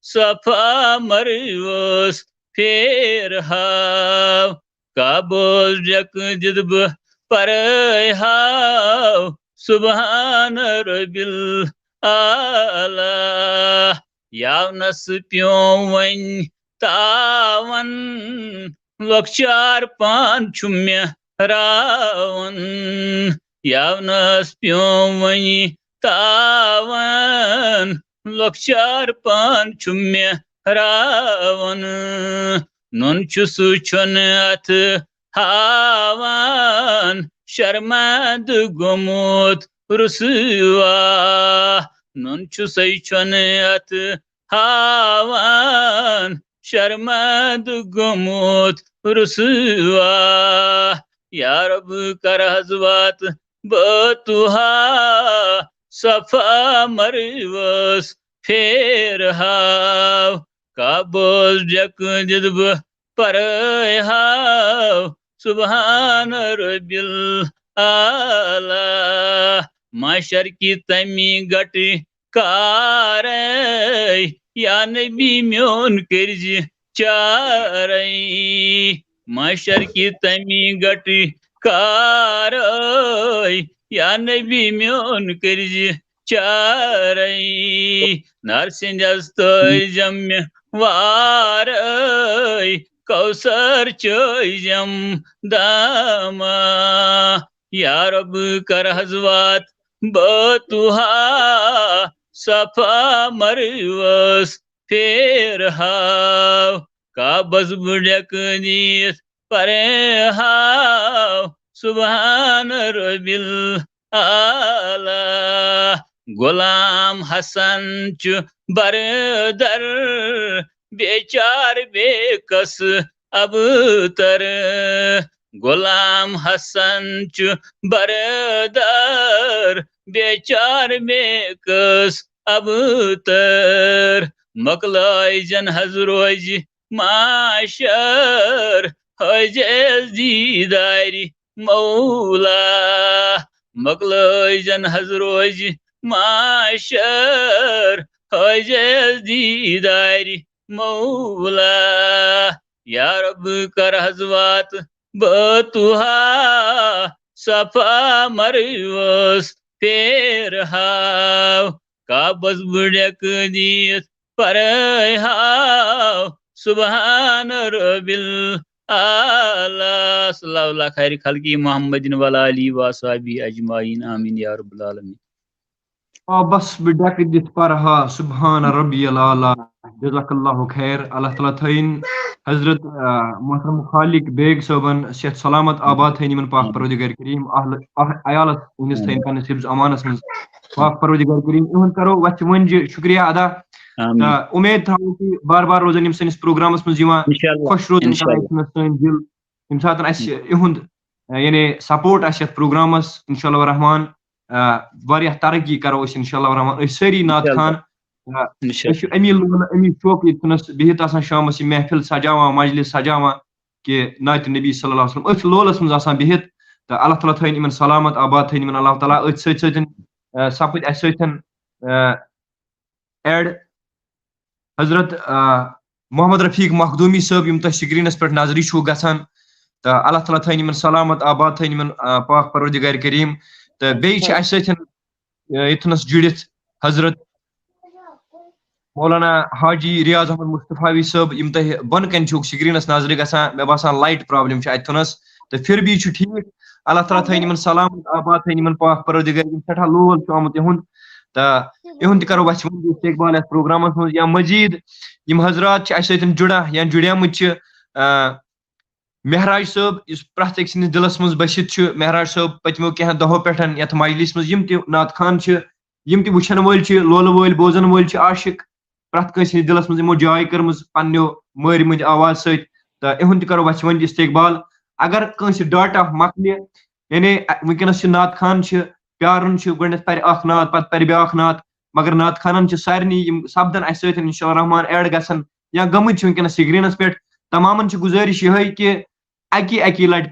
صفا مروس پھر ہاو کعبوس جک ددب پرے ہاو سبحان رب العالی یاونس پیوم ون تاون لۄکچار پان چھُ مےٚ راوُن یاونس پیوم ون تاون لۄکچار پان چھُ مےٚ راوُن نُن چھُ سُہ چھُنہٕ اَتھٕ ہاوان شرمنٛدٕ گوٚمُت رُسوا نُن چھُ سُے چھُنہٕ اَتھٕ ہاوان شرمنٛدٕ گوٚمُت رُسوا یا رب کر حظ واتہٕ بٲتُہا صفا مروس پھیرٕ ہاو کعبس ڈیٚکہٕ دِتھ بہٕ پرٲے ہاو سبحان ربی العالی معاشر کی تمی گٹہٕ کارے یا نبی میون کٔرزِ چارے معاشر کی تمی گٹہٕ کارے یا نبی میون کٔرزِ چارے نر سٕنٛدٮ۪س تٲرزٮ۪م مےٚ وارے کوثر چٲیزٮ۪م داما یا رب کر حظ وات بٲتُہا صفا مروس پھیرٕ ہاو کعبس بہٕ ڈیٚکہٕ دِتھ پرے ہاو سبحان ربی العالی غلام حسن چھُ برادر بیچار بیکس ابتر غلام حسن چھُ برادر بیچار بیکس ابتر مۄکلٲیزٮ۪ن حظ روزِ معاشر ہٲیزٮ۪س دیٖدارِ مولا مۄکلٲیزٮ۪ن حظ روزِ معاشر ہٲیزٮ۪س دیٖدارِ مولا یا رب کر حظ واتہٕ بٲتُہا صفا مروس پھیرٕ ہاو کعبس بہٕ ڈیٚکہٕ دِتھ پرٲے ہاو سبحان ربی العالی صلی اللہ علیہ خیر خلقی محمد وعلی آلہ وصحبہ اجمعین آمین یا رب العالمین بس بہٕ ڈیٚکہٕ دِتھ پرٕ ہا سبحان ربی العالی جزاک اللہ خیر اللہ تعالیٰ تھٲیِن حضرت محترم خالق بیگ صٲبن صحت سلامت آباد تھٲیِن یِمن پاک پروردگار کریم عیالس أنِس تھٲیِن پننِس حفظ امانس منٛز پاک پروردگار کریم یِہُنٛد کرو وَتھِ ؤنجہِ شُکریہ ادا تہٕ اُمید تھاوو کہِ بار بار روزن یِم سٲنِس پروگرامس منٛز یِوان خۄش روزن کران سٲنۍ دِل ییٚمہِ ساتہٕ اَسہِ یِہُنٛد یعنی سپورٹ آسہِ یتھ پروگرامس انشاء اللہ رحمان واریاہ ترقی کرو أسۍ انشاء اللہ رحمان أسۍ سٲری نعت خان أسۍ چھِ امی لونہٕ امی شوقہٕ ییٚتنس بِہِتھ آسان شامس یہِ محفل سجاوان مجلس سجاوان کہِ نعتِ نبی صلی اللہ علیہ وسلم أتھۍ لولس منٛز آسان بِہِتھ تہٕ اللہ تعالیٰ تھٲیِن یِمن سلامت آباد تھٲیِن یِمن اللہ تعالیٰ أتھۍ سۭتۍ سۭتۍ سپٕدۍ اَسہِ سۭتۍ ایڈ حضرت محمد رفیق مخدومی صٲب یِم تۄہہِ سکریٖنس پٮ۪ٹھ نظرِ چھُو گژھان تہٕ اللہ تعالیٰ تھٲیِن یِمن سلامت آباد تھٲیِن یِمن پاک پروردگار کریم تہٕ بیٚیہِ چھِ اَسہِ سۭتۍ ییٚتھنس جُڑِتھ حضرت مولانا حاجی ریاض احمد مصطفیٰ صٲب یِم تۄہہِ بۄنہٕ کَنۍ چھُو سکریٖنس نظرِ گژھان مےٚ باسان لایٹ پرابلم چھِ اَتہِ تہٕ پھر بھی چھُ ٹھیٖک اللہ تعالیٰ تھٲیِن یِمن سلامت آباد تھٲیِن یِمن پاک پروردگار یِم سٮ۪ٹھاہ لول چھُ آمُت یِہُنٛد تہٕ یِہُنٛد تہِ کرو وَتھِ ؤنجہِ استقبال یتھ پروگرامس منٛز یا مزیٖد یِم حضرات چھِ اَسہِ سۭتۍ جُڑان یا جُڑیمٕتۍ چھِ مہراج صٲب یُس پرٛٮ۪تھ أکۍ سٕنٛدِس دِلس منٛز بٔسِتھ چھُ مہراج صٲب پٔتمیو کینٛہہ دۄہو پٮ۪ٹھ یتھ مجلس منٛز یِم تہِ نعت خان چھِ یِم تہِ وٕچھن وٲلۍ چھِ لولہٕ وٲلۍ بوزن وٲلۍ چھِ عاشق پرٛٮ۪تھ کٲنٛسہِ ہٕنٛدِس دِلس منٛز یِمو جاے کٔرمٕژ پننیو مٲرۍ مٔنٛدۍ آواز سۭتۍ تہٕ یِہُنٛد تہِ کرو وَتھِ ؤنجہِ استقبال اگر کٲنٛسہِ ڈاٹا مۄکلہِ یعنی وٕنکیٚنس چھِ نعت خان چھِ پیارُن چھُ گۄڈٕنیتھ پرِ اکھ نعت پتہٕ پرِ بیاکھ نعت مگر نعت خانن چھِ سارنٕے یِم سپدن اَسہِ سۭتۍ انشاء اللہ رحمان ایڈ گژھن یا گٔمٕتۍ چھِ وٕنکیٚنس سکریٖنس پٮ۪ٹھ تمامن چھِ گُزٲرِش یِہے کہِ اکی لٹہِ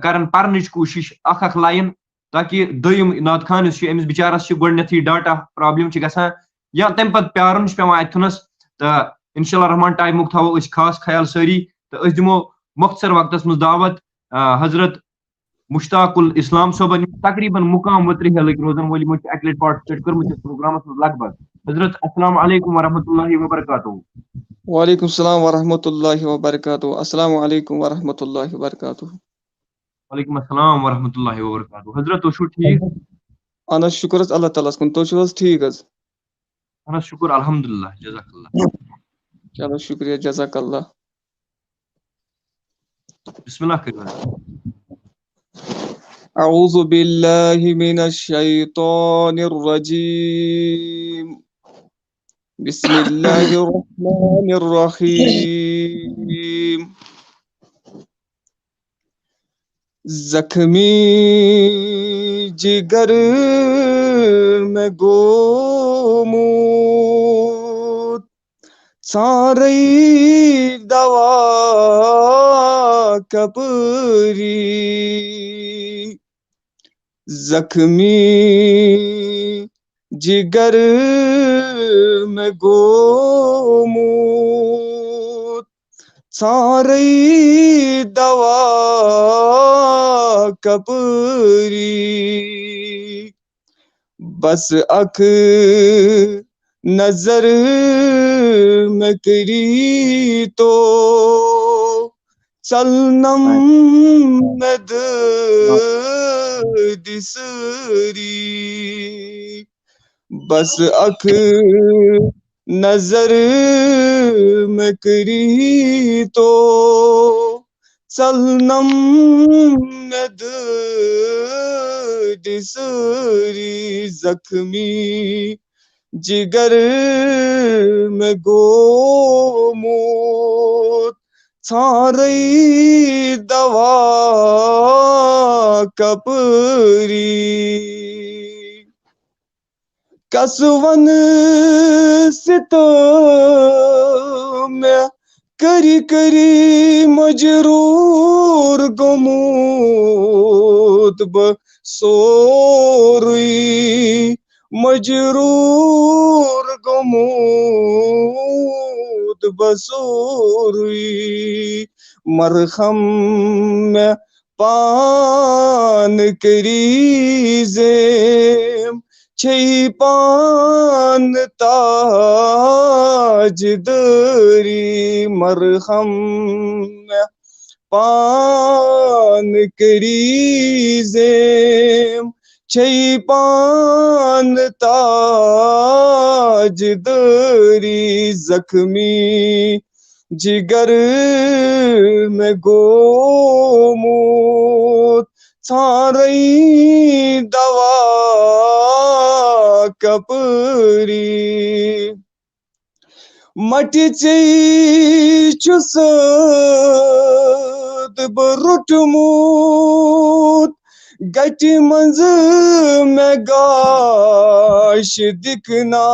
کرن پرنٕچ کوٗشش اکھ لایِن تاکہِ دوٚیِم نعت خان یُس چھُ أمِس بِچارس چھِ گۄڈٕنیتھٕے ڈاٹا پرابلم چھِ گژھان یا تمہِ پتہٕ پیارُن چھُ پیوان اتھنس تہٕ انشاء اللہ رحمان ٹایمُک تھاوو أسۍ خاص خیال سٲری تہٕ أسۍ دِمو مۄختصر وقتس منٛز دعوت حضرت مشتاق الاسلام صٲبن یِم تقریٖباً مُقام وترِحلٕکۍ روزن وٲلۍ یِمو چھِ اکہِ لٹہِ پاٹسِپیٹ کٔرمٕژ یتھ پروگرامس منٛز لگ بگ حضرت السلام علیکم ورحمۃ اللہ وبرکاتہ وعلیکم السلام ورحمۃ اللہ وبرکاتہ السلام علیکم ورحمۃ اللہ وبرکاتہ وعلیکم السلام ورحمۃ اللہ وبرکاتہ حضرت تُہۍ چھُو ٹھیٖک اہن حظ شُکر حظ اللہ تعالیٰ ہس کُن تُہۍ چھِو حظ ٹھیٖک حظ اہن حظ شکر الحمدللہ جزاک اللہ. چلو شکریہ جزاک اللہ. بسم اللہ کٔرِو حظ. اعوذ باللہ من الشیطان الرجیم. بسم اللہ الرحمن الرحیم. زخمی جگر میں گومود ساری دوا کپری. زخمی جگر میں گومود ساری دوا کپری. بس اک نظر میں کری تو چلنم میں دسری. بس اک نظر میں کری تو چلنم میں دسری. زخمی جگر میں گومود ساری دوا کپری. کسون ستم میں کری کری مجرور گمود بسوری. مجرور گمود بسوری. مرہم میں پان کری زیم چھ پان تاج دری. مرہم میں پان کری زیم چھ پان تاج دری. زخمی جگر میں گومود ساری دوا کپری. مٹی چسد برٹمود گٹی منز میں گاش دکھنا.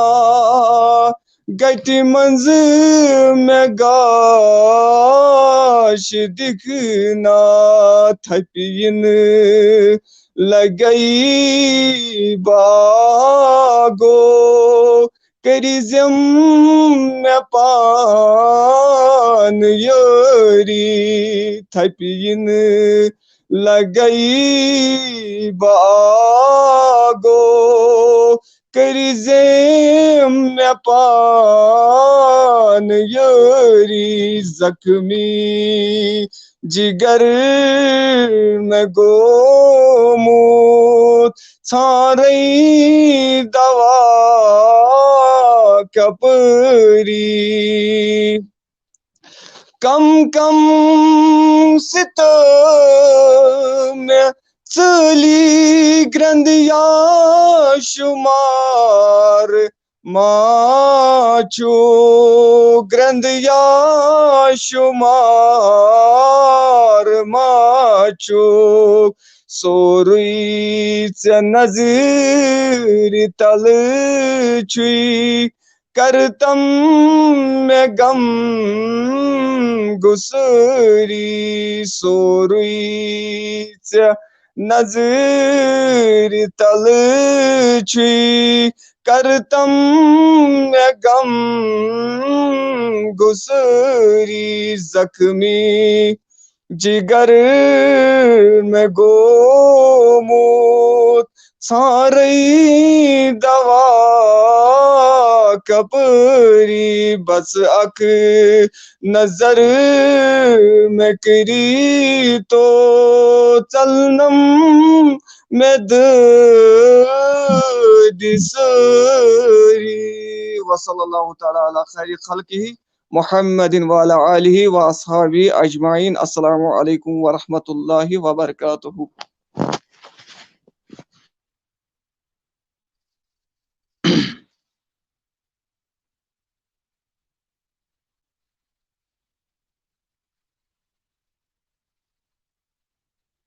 گٹی منز میں گاش دکھنا. تھپین لگئی باغو کریزم میں پان یری. تھپین لگئی باغو کریزم میں پان یری. زخمی جگر میں گومود ساری دوا کپری. کم کم ستم میں چلی گرندیا شمار ماچو. گرندیا شمار ماچو. سوری ژے نظر تل چھُی کرتم میں غم گسری. سوری ژے نظر تل چھُی کرتم میں غم گسری. زخمی جگر میں گومود ساری دوا کپری. بس اک نظر میں کری تو چلنم میں داد ساری وصلی اللہ تعالی علی خیر خلقہ محمد وعلی آلہ واصحابہ اجمعین. السلام علیکم ورحمۃ اللہ وبرکاتہ.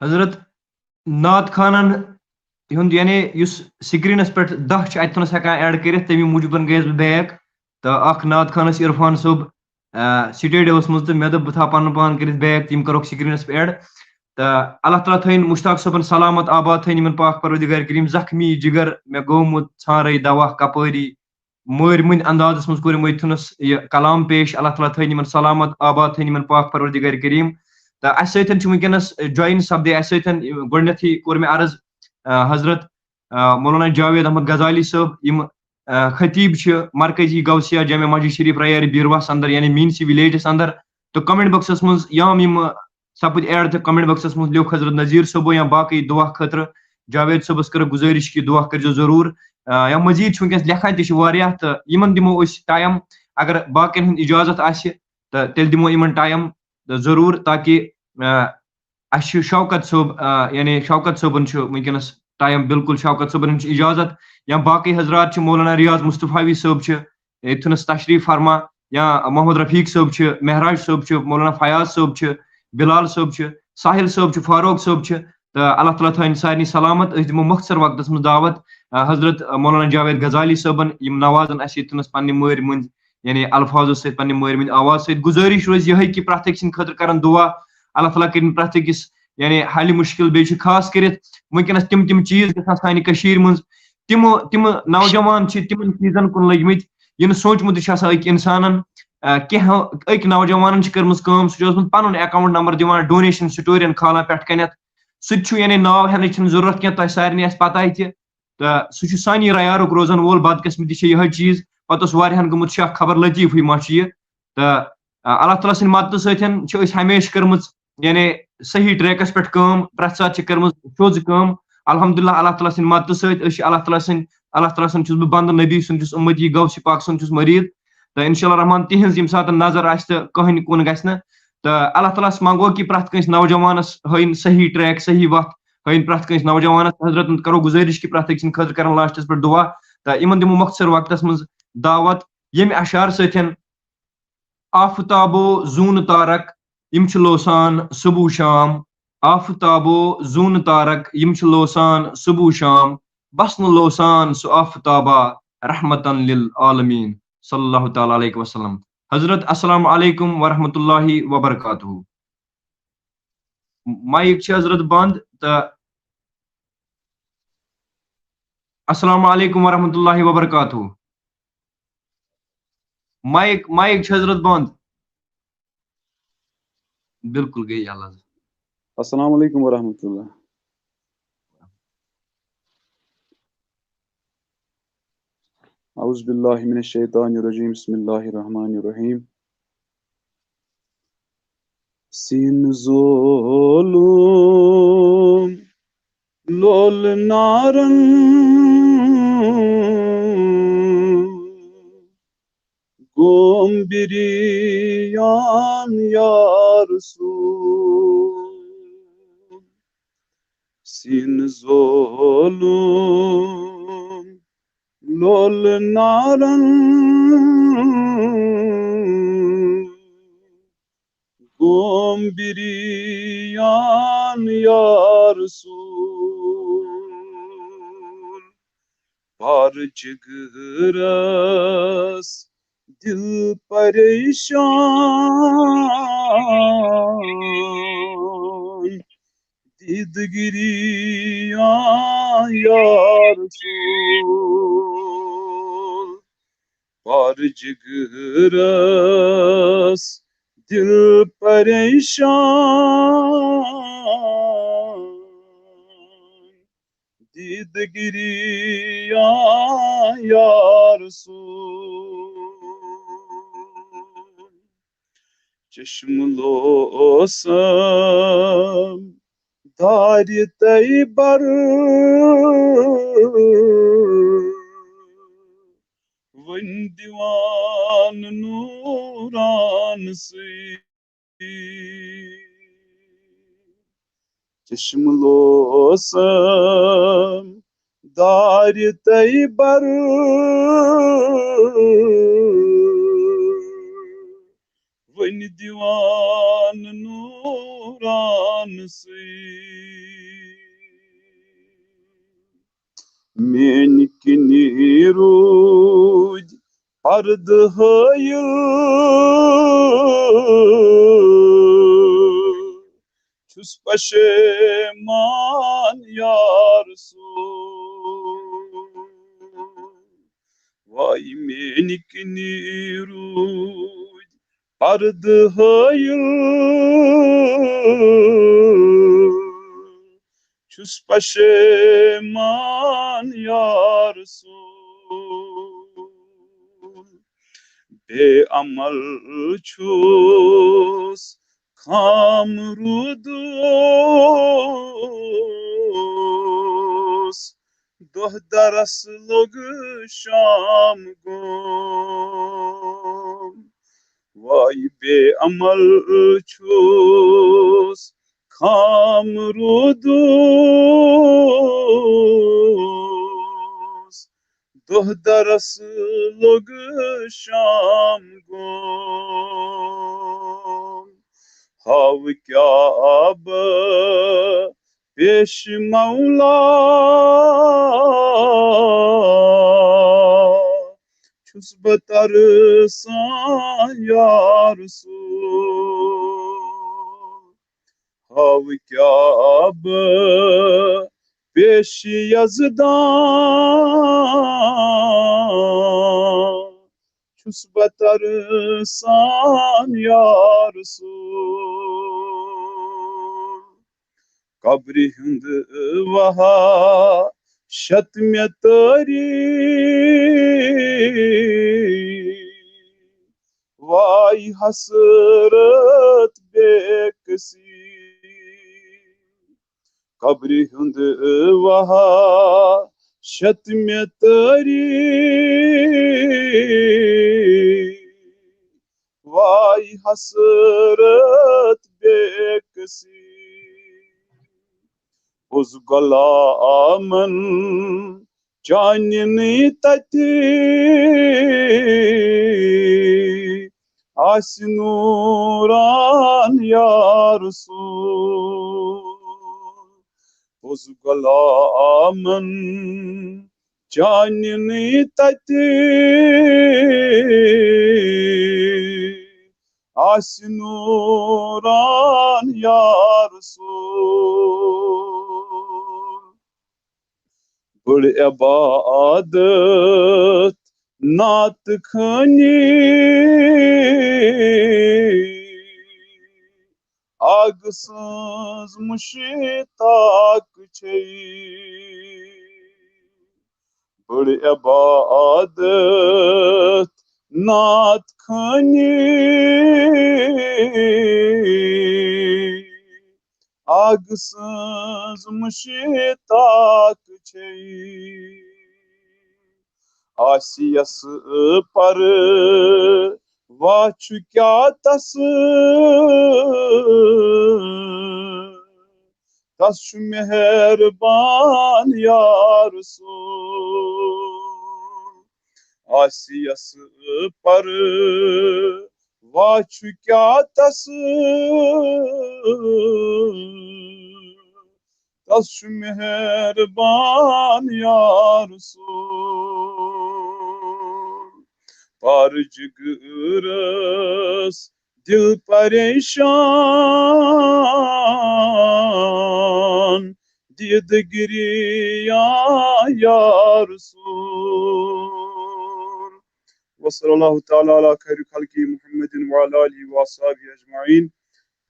حضرت نعت خانن ہند یعنی اس سکرینس پہ 10 اتنس ہکان ایڈ کرت تمی موجود گیس بہ بیک تو اخ نعت خانس عرفان صوب سٹیڈیوس مز تو مے دب بہ تھا پن پان کرت بیک تم کرو سکرینس پہ ایڈ تو اللہ تعالیٰ تھین مشتاق صبن سلامت آباد تھین یمن پاک پروردگار کریم زخمی جگر مے گومت ژھانرے دوا کپاری مر مند اندازس مز کور متھنس یہ کلام پیش. اللہ تعالیٰ تھین یمن سلامت آباد تھین یمن پاک پروردگار کریم. تو اس ستن ونکس جوائن سپدے اس ستن گۄڈنیتھٕے کوٚر مےٚ عرض حضرت مولانا جاوید احمد غزالی صٲب یم خطیب مرکزی غوثیہ جامع مسجد شریف رایار بیرواس اندر یعنی مینسی ولیجس اندر. تو کمنٹ بکسس مز یم سپد ایڈ تو کمنٹ بکسس مز لیوکھ حضرت نذیر صٲبو یا باقی دعا خاطر جاوید صٲبس کر گزارش کہ دعا کرزو ضرور. یا مزید ونکس لکھان تہ واریاہ تو یمن دمو أسۍ ٹائم اگر باقین ہند اجازت آسہ تو تیل دمو یمن ٹائم ضرور تاکہ شوکت صٲب یعنی شوکت صٲبن ونکس ٹائم بالکل شوکت صٲبن اجازت یا باقی حضرات مولانا ریاض مصطفیٰ صٲب یتھنس تشریف فرما یا محمد رفیق صٲب مہراج صٲب مولانا فیاض صٲب بلال صٲب ساحل صٲب فاروق صٲب تو اللہ تعالیٰ تھین سارے سلامت. أسۍ دمو مختصر وقتس مز دعوت حضرت مولانا جاوید غزالی صٲبن یم نوازن اس یتھنس پنہ مر مند یعنی الفاظو ست پنہ مر مند آواز ست. گزارش روز یہ کہ پرت أکۍ سٕنٛدِ خٲطرٕ کرن دعا اللہ تعالیٰ کرن پرت أکِس یعنی حل مشکل بیٚیہِ چھُ خاص کٔرِتھ ونکس تم چیز گژھان سانہِ کٔشیٖرِ منٛز تم نوجوان تمن چیزن کُن لٔگمٕتۍ یہِ نہٕ سوٗنٛچمُتٕے چھُ آسان أکۍ انسانن. کینٛہہ أکۍ نوجوانن چھِ کٔرمٕژ کٲم سُہ چھُ اوسمُت پنُن اکاؤنٹ نمبر دِوان ڈونیشن سٹورین کھالان پٮ۪ٹھ کَنٮ۪تھ سُہ تہِ چھُ یعنی ناو ہٮ۪نٕچ چھنہٕ ضروٗرت کینٛہہ تۄہہِ سارنٕے آسہِ پتہ تہِ تہٕ سُہ چھُ سانی رَیارُک روزن وول بدقٕسمتی چھِ یِہوٚے چیٖز. پتہٕ اوس واریاہن گوٚمُت شک خبر لطیفٕے ما چھُ یہِ تہٕ اللہ تعالیٰ سٕنٛدِ مدتہٕ سۭتۍ چھِ أسۍ ہمیشہِ کٔرمٕژ یعنی صحیح ٹریکس پٮ۪ٹھ کٲم پرٛٮ۪تھ ساتہٕ چھِ کٔرمٕژ تھوٚز کٲم الحمدللہ اللہ تعالیٰ سٕنٛدِ مدتہٕ سۭتۍ أسۍ چھِ اللہ تعالیٰ سُنٛد چھُس بہٕ بنٛدٕ نبی سُنٛد چھُس اُمتی غوثِ پاک سُنٛد چھُس مریٖد تہٕ انشاء اللہ رحمان تِہنٛز ییٚمہِ ساتہٕ نظر آسہِ تہٕ کٕہٕنۍ کُن گژھِ نہٕ تہٕ اللہ تعالیٰ ہس منگو کہ پرٛٮ۪تھ کٲنٛسہِ نوجوانس ہٲیِن صحیح ٹریک صحیح وتھ ہٲیِن پرٛٮ۪تھ کٲنٛسہِ نوجوانس. حضرت کرو گزٲرش کہ پرٛٮ۪تھ أکۍ سٕنٛدِ خٲطرٕ کرن لاسٹس پٮ۪ٹھ دعا تہٕ یِمن دِمو مختصر وقتس منٛز دعوت ییٚمہِ اشعار سۭتۍ آفتابو زوٗنہٕ تارک یم چھِ لوسان صبح شام آفتابو زوٗنہٕ تارک یم چھِ لوسان صبح شام بس نہٕ لوسان سُہ آفتابا رحمتن للعالمین صلی اللہ تعالیٰ علیہ وسلم. حضرت السلام علیکم ورحمۃ اللہ وبرکاتہ. مائک چھِ حضرت بند تہٕ السلام علیکم ورحمۃ اللہ وبرکاتہ. مائک چھِ حضرت بند بالکل گئی اللہ. السلام علیکم ورحمۃ اللہ. اعوذ باللہ من الشیطان الرجیم بسم اللہ الرحمن الرحیم. سین زولوم لول نارن گوم بریان یا رسول. سین زولوم لول نارن گوم بریان یا رسول. پار جگرس دل پریشان دیدگیری یا رسول. پار جگرس دل پریشان دیدگیری یا رسول. چشم لوسم داری طیبر ون دیوان نوران سی چشم لوسم داری طیبر ون دیوان نوران سی مین کنی رود پرد ہائل چھس پشیمان یا رسول وائی مین کنی رود پرد ہائل چھس پشیمان یا رسول بے عمل چھس خام رودوس دہ درس لوگ شام گوم وائی بے عمل چھس خام رودوس دہ درس لوگ شام گوم ہاو کیا اب پیش مولا چھس بترسان یا رسول ہاو کیا اب پیش یزدان چھس بترسان یا رسول قبر ہند وہا شت میں تاری وائی حسرت بے کسی قبر ہند وہا شت میں تاری وائی حسرت بے کسی اس غلامن چاننی تتی آس نوران یا رسول اس غلامن چاننی تتی آس نوران یا رسول بڑ عبادت نعت خانی آگ سنز مشتاق چھئی بڑ عبادت نعت خانی آگ سنز مشتاق چھئی آسیس پر واچ کیا تس تس مہربان یا رسول آسیس پر واچ کیا تس تس مہربان یا رسول پار جگرس دل پریشان دید گری یا رسول وصلی اللہ تعالی علی خیر خلقی محمد وعلی آلہ وصحبہ اجمعین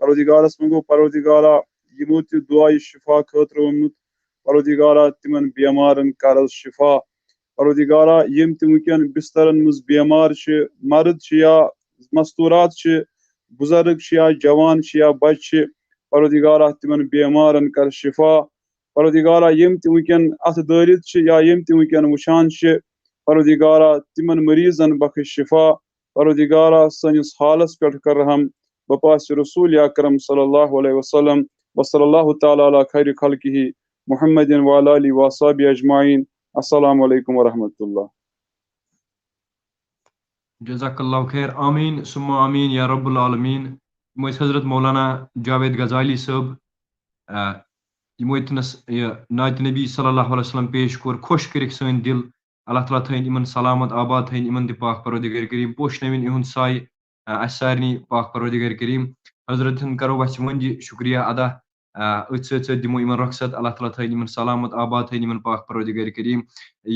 پروردگارس منگو پروردگارا یمو تہ دعائے شفا خاطر ومت پروردگارا تمن بیمارن کرل شفا پروردگارا یم تہ ونکن بسترن مز بیمار چھ مرد چھ یا مستورات چھ بزرگ چھ یا جوان چھ یا بچہ پروردگارہ تمن بیمارن کر شفا پروردگارہ یم تہ ونکن ات دٲرِتھ چھِ یا یم تہ ونکن وٕچھان چھِ پروردگارہ تمن مریضن بخش شفا پروردگارہ سٲنِس حالس پٮ۪ٹھ کر رحم بپاس رسول اکرم صلی اللہ علیہ وسلم وصلی اللہ تعالیٰ علی خیر خلقہ محمد وعلی آلہ وصحبہ اجمعین السلام علیکم ورحمۃ اللہ جزاک اللہ خیر آمین ثم آمین یا رب العالمین یِم ٲسۍ حضرت مولانا جاوید غزالی صٲب یِمو ییٚتنَس یہِ نعتِ نبی صلی اللہ علیہ وسلم پیش کوٚر خۄش کٔرِکھ سٲنۍ دِل اللہ تعالیٰ تھٲیِن یِمن سلامت آباد تھٲیِن یِمن تہِ پاک پروردگار کریم پوشنٲوِن یِہُنٛد سایہِ اَسہِ سارنٕے پاک پروردگار کریم حضرتن کرو اَسہِ وۄنۍ یہِ شُکریہ ادا أتھۍ سۭتۍ سۭتۍ دِمو یِمن رۄخصت اللہ تعالیٰ تھٲیِن یِمن سلامت آباد تھٲیِن یِمن پاک پروردگار کریم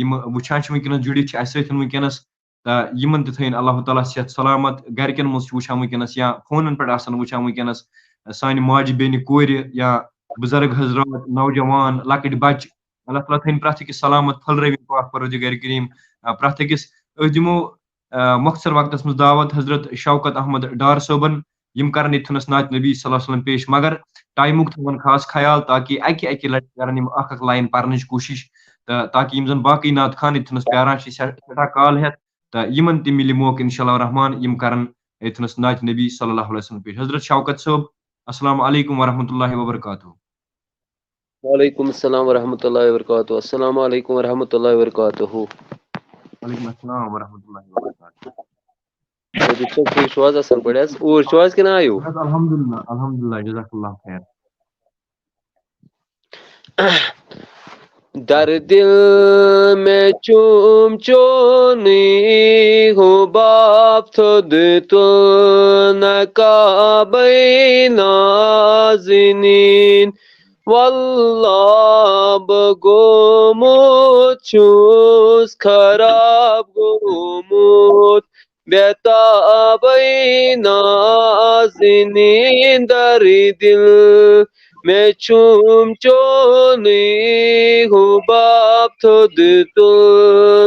یِم وٕچھان چھِ وٕنکیٚنس جُڑِتھ چھِ اَسہِ سۭتۍ وٕنکیٚنس تہٕ یِمن تہِ تھٲیِن اللہ تعالیٰ صحت سلامت گرِکٮ۪ن منٛز چھِ وٕچھان وٕنکیٚنس یا فونن پٮ۪ٹھ آسان وٕچھان وٕنکیٚنس سانہِ ماجہِ بیٚنہِ کورِ یا بُزرگ حضرات نوجوان لۄکٕٹۍ بچہِ اللہ تعالیٰ تھٲیِن پرٛٮ۪تھ أکِس سلامت پھٔلرٲوِن پاک پروردگار کریم پرٛٮ۪تھ أکِس أسۍ دِمو مۄختصر وقتس منٛز دعوت حضرت شوکت احمد ڈار صٲبن یِم کرن ییٚتھنس نعتِ نبی صلی اللہ علیہ وسلم پیش مگر ٹایمُک تھاوان خاص خیال تاکہِ اکہِ لٹہِ کرن یِم اکھ لایِن پرنٕچ کوٗشش تہٕ تاکہِ یِم زن باقٕے نعت خان ییٚتھنس پیاران چھِ سٮ۪ٹھاہ کال ہٮ۪تھ تہٕ یِمن تہِ مِلہِ موقعہٕ انشاء اللہ رحمان یِم کرن ییٚتھنس نعتِ نبی صلی اللہ علیہ وسلم پیش حضرت شوکت صٲب السلام علیکم ورحمۃ اللہ وبرکاتہ وعلیکم السلام ورحمۃ اللہ وبرکاتہ السلام علیکم ورحمۃ اللہ وبرکاتہ وعلیکم السلام ورحمۃ اللہ وبرکاتہ تُہۍ چھِو حظ اصل پٲٹھۍ حظ اوٗرۍ چھِو حظ کِنہٕ آیِو الحمدللہ جزاک اللہ خیر در دل میں چوم چونی ہو باپ تھود تو نکابئی نازنین واللہ بگومت چھوس خراب گومت بیتابئی نازنین در دل میں چوم چونی ہوں باپ تھود تو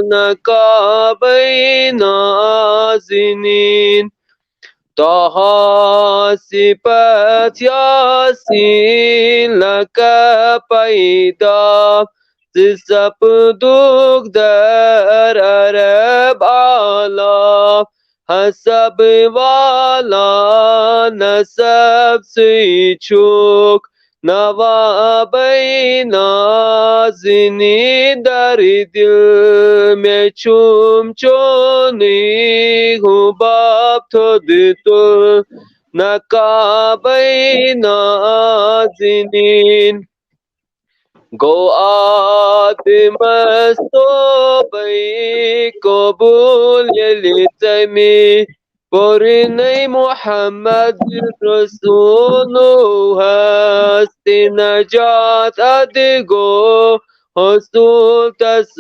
نکابئی نازنین طه صفت یاسین لک پیدا سپدوک در عرب علا حسب والا نسب سے چھوک نوابئی نازنین در دل میں چوم چونی ہوں باپ تھود تو نکابئی نازنین گو آدمس توبئی قبول یلی تمی پرنی محمد رسول ہستی نجات ادگو حصول تس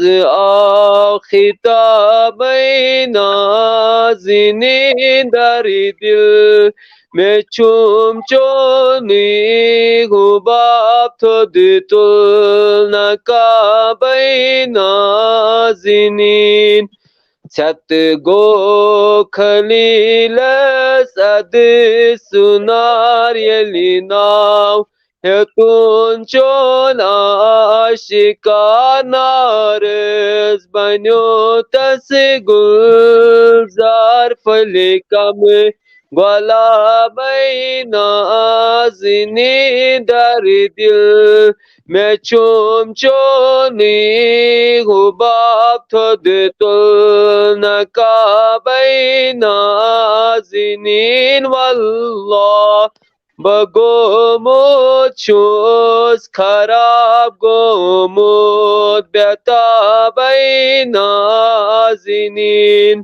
خطابئی نازنین در دل میں چوم چونی ہوں باپ تھود تو نکابئی نازنین ست گو خلیل صد سنار یلی ناو ہیتون چون آشکار نارز بنیو تس گلزار فلکم گلابئی نازنین در دل میں چوم چونی ہوں باپ تھود تو نکابئی نازنین واللہ بگومت چھوس خراب گومت بیتابئی نازنین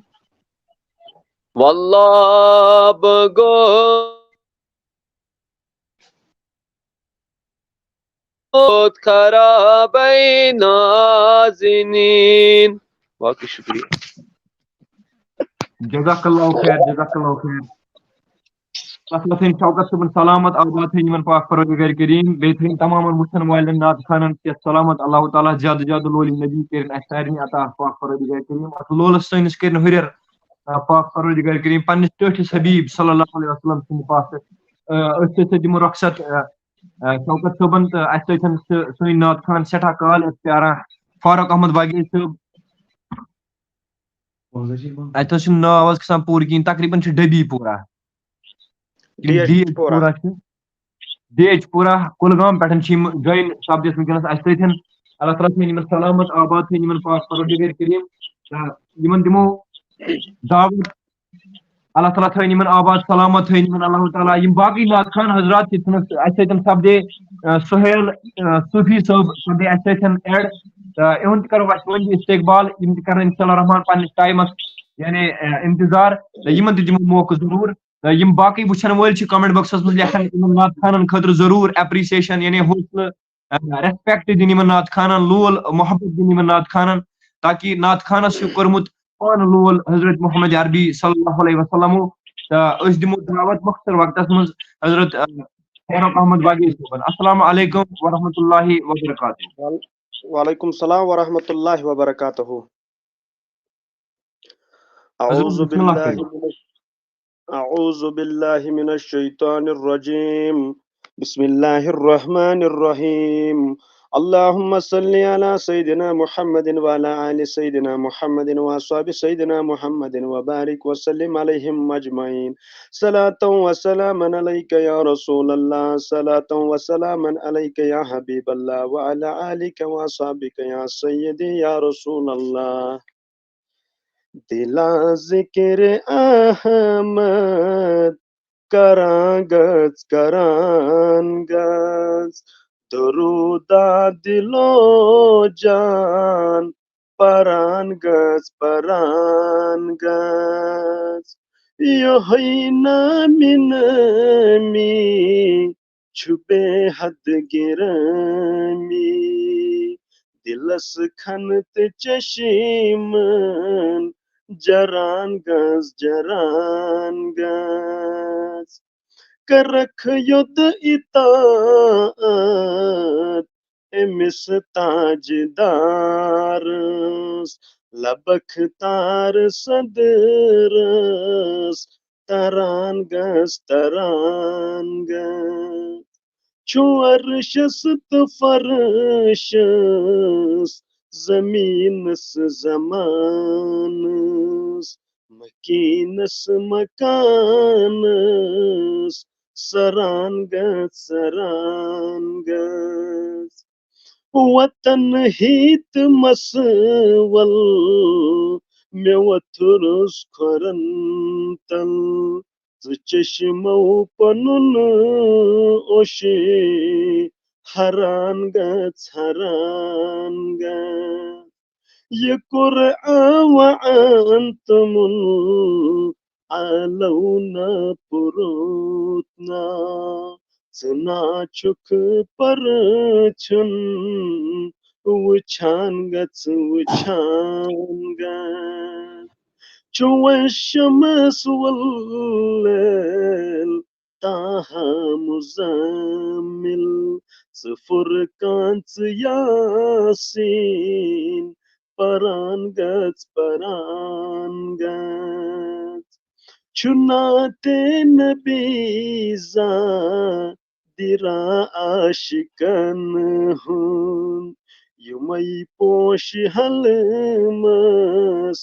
واللہ بگومت خرابئی نازنین باقی شکریہ جزاک اللہ خیر جزاک اللہ خیر اللہ تھٲیِن شوکت صٲبن سلامت آباد تھٲیِن یِمن پاک پروردگار کریم بیٚیہِ تھٲیِن تمامن وٕچھن والٮ۪ن نعت خانن صحت سلامت اللہ تعالیٰ زیادٕ زیادٕ لولہِ نبی کٔرِنۍ اَسہِ سارنٕے عطا پاک پروردگار کریم اتھ لولس سٲنِس کٔرِنۍ ہُرٮ۪ر پاک پروردگار کریم پننِس ٹٲٹھِس حبیٖب صلی اللہ علیہ وسلم سٕنٛدِ پاسہٕ أتھۍ سۭتۍ سۭتۍ دِمو رۄخصت شوکت صٲبن تہٕ اَسہِ سۭتۍ سٲنۍ نعت خان سٮ۪ٹھاہ کال ٲسۍ پیاران فاروق احمد باغی صٲب اَتہِ چھُنہٕ ناو حظ کھسان پوٗرٕ کِہیٖنۍ تقریٖباً چھِ ڈبی پورہ یِم ڈی ایچ پورہ چھِ ڈی ایچ پورہ کُلگام پٮ۪ٹھ چھِ یِم جویِن سپدِتھ وٕنکٮ۪نس اَسہِ سۭتۍ اللہ تعالیٰ تھٲیِن یِمن سلامت آباد تھٲیِن یِمن پاک پروردگار کریم تہٕ یِمن دِمو دعوت اللہ تعالیٰ تھٲیِن یِمن آباد سلامت تھٲیِن یِمن اللہ تعالیٰ یِم باقٕے نعت خان حضرات چھِ اَسہِ سۭتۍ سپدے سہیل صوفی صٲب سپدے اَسہِ سۭتۍ ایڈ تہٕ یِہُنٛد تہِ کرو اَسہِ وۄنۍ استقبال یِم تہِ کرن انشاء اللہ رحمان پننِس ٹایمس یعنی انتظار تہٕ یِمن تہِ دِمو موقعہٕ ضروٗر تہٕ یِم باقٕے وٕچھن وٲلۍ چھِ کمنٹ باکسس منٛز لیکھان یِمن نعت خانن خٲطرٕ ضروٗر ایپرِسیشن یعنی حوصلہٕ ریسپیکٹ دِنۍ یِمن نعت خانن لول محبت دِنۍ یِمن نعت خانن تاکہِ نعت خانس چھُ کوٚرمُت پانہٕ لول حضرت محمد عربی صلی اللہ علیہ وسلمو تہٕ أسۍ دِمو دعوت مۄخصر وقتس منٛز حضرت فاروق احمد باغی صٲبن السلام علیکم ورحمۃ اللہ وبرکاتہ. وعلیکم السلام ورحمۃ اللہ وبرکاتہ. اعوذ باللہ من الشیطان الرجیم. بسم اللہ الرحمن الرحیم. اللہم صلی علی سیدنا محمد وعلی آل سیدنا محمد واصحاب سیدنا محمد وبارک وسلم علیہم اجمعین. صلاۃ و سلاما علیک یا رسول اللہ. صلاۃ و سلاما علیک یا حبیب اللہ وعلی آلک واصحابک یا سیدی یا رسول اللہ. دلا ذکر احمد کران گز درودہ دلو جان پران گز یہی نامی نامی چھپے حد گرامی دلس کھنت چشیمن جران گز کرکھ یود اطاعت امس تاج دارس لبک تار صدرس تران گز چھو عرشس تہٕ فرشس زمینس زمانس مکینس مکانس سران گز وطن ہیت مسول مے وتھرس کھۄرن تل ژٕ چشمو پنُن اوشے حران گز یہ قرآن تمن علون پروتنا ژنا چھُکھ پرچھن وچھان گژھ چون شمس واللیل تاہا مزمل ژٕ فرقان ژٕ یاسین پران گژھ چھُ نعتِ نبی زادِرا عاشقن ہُنٛد یِمے پوش حلمس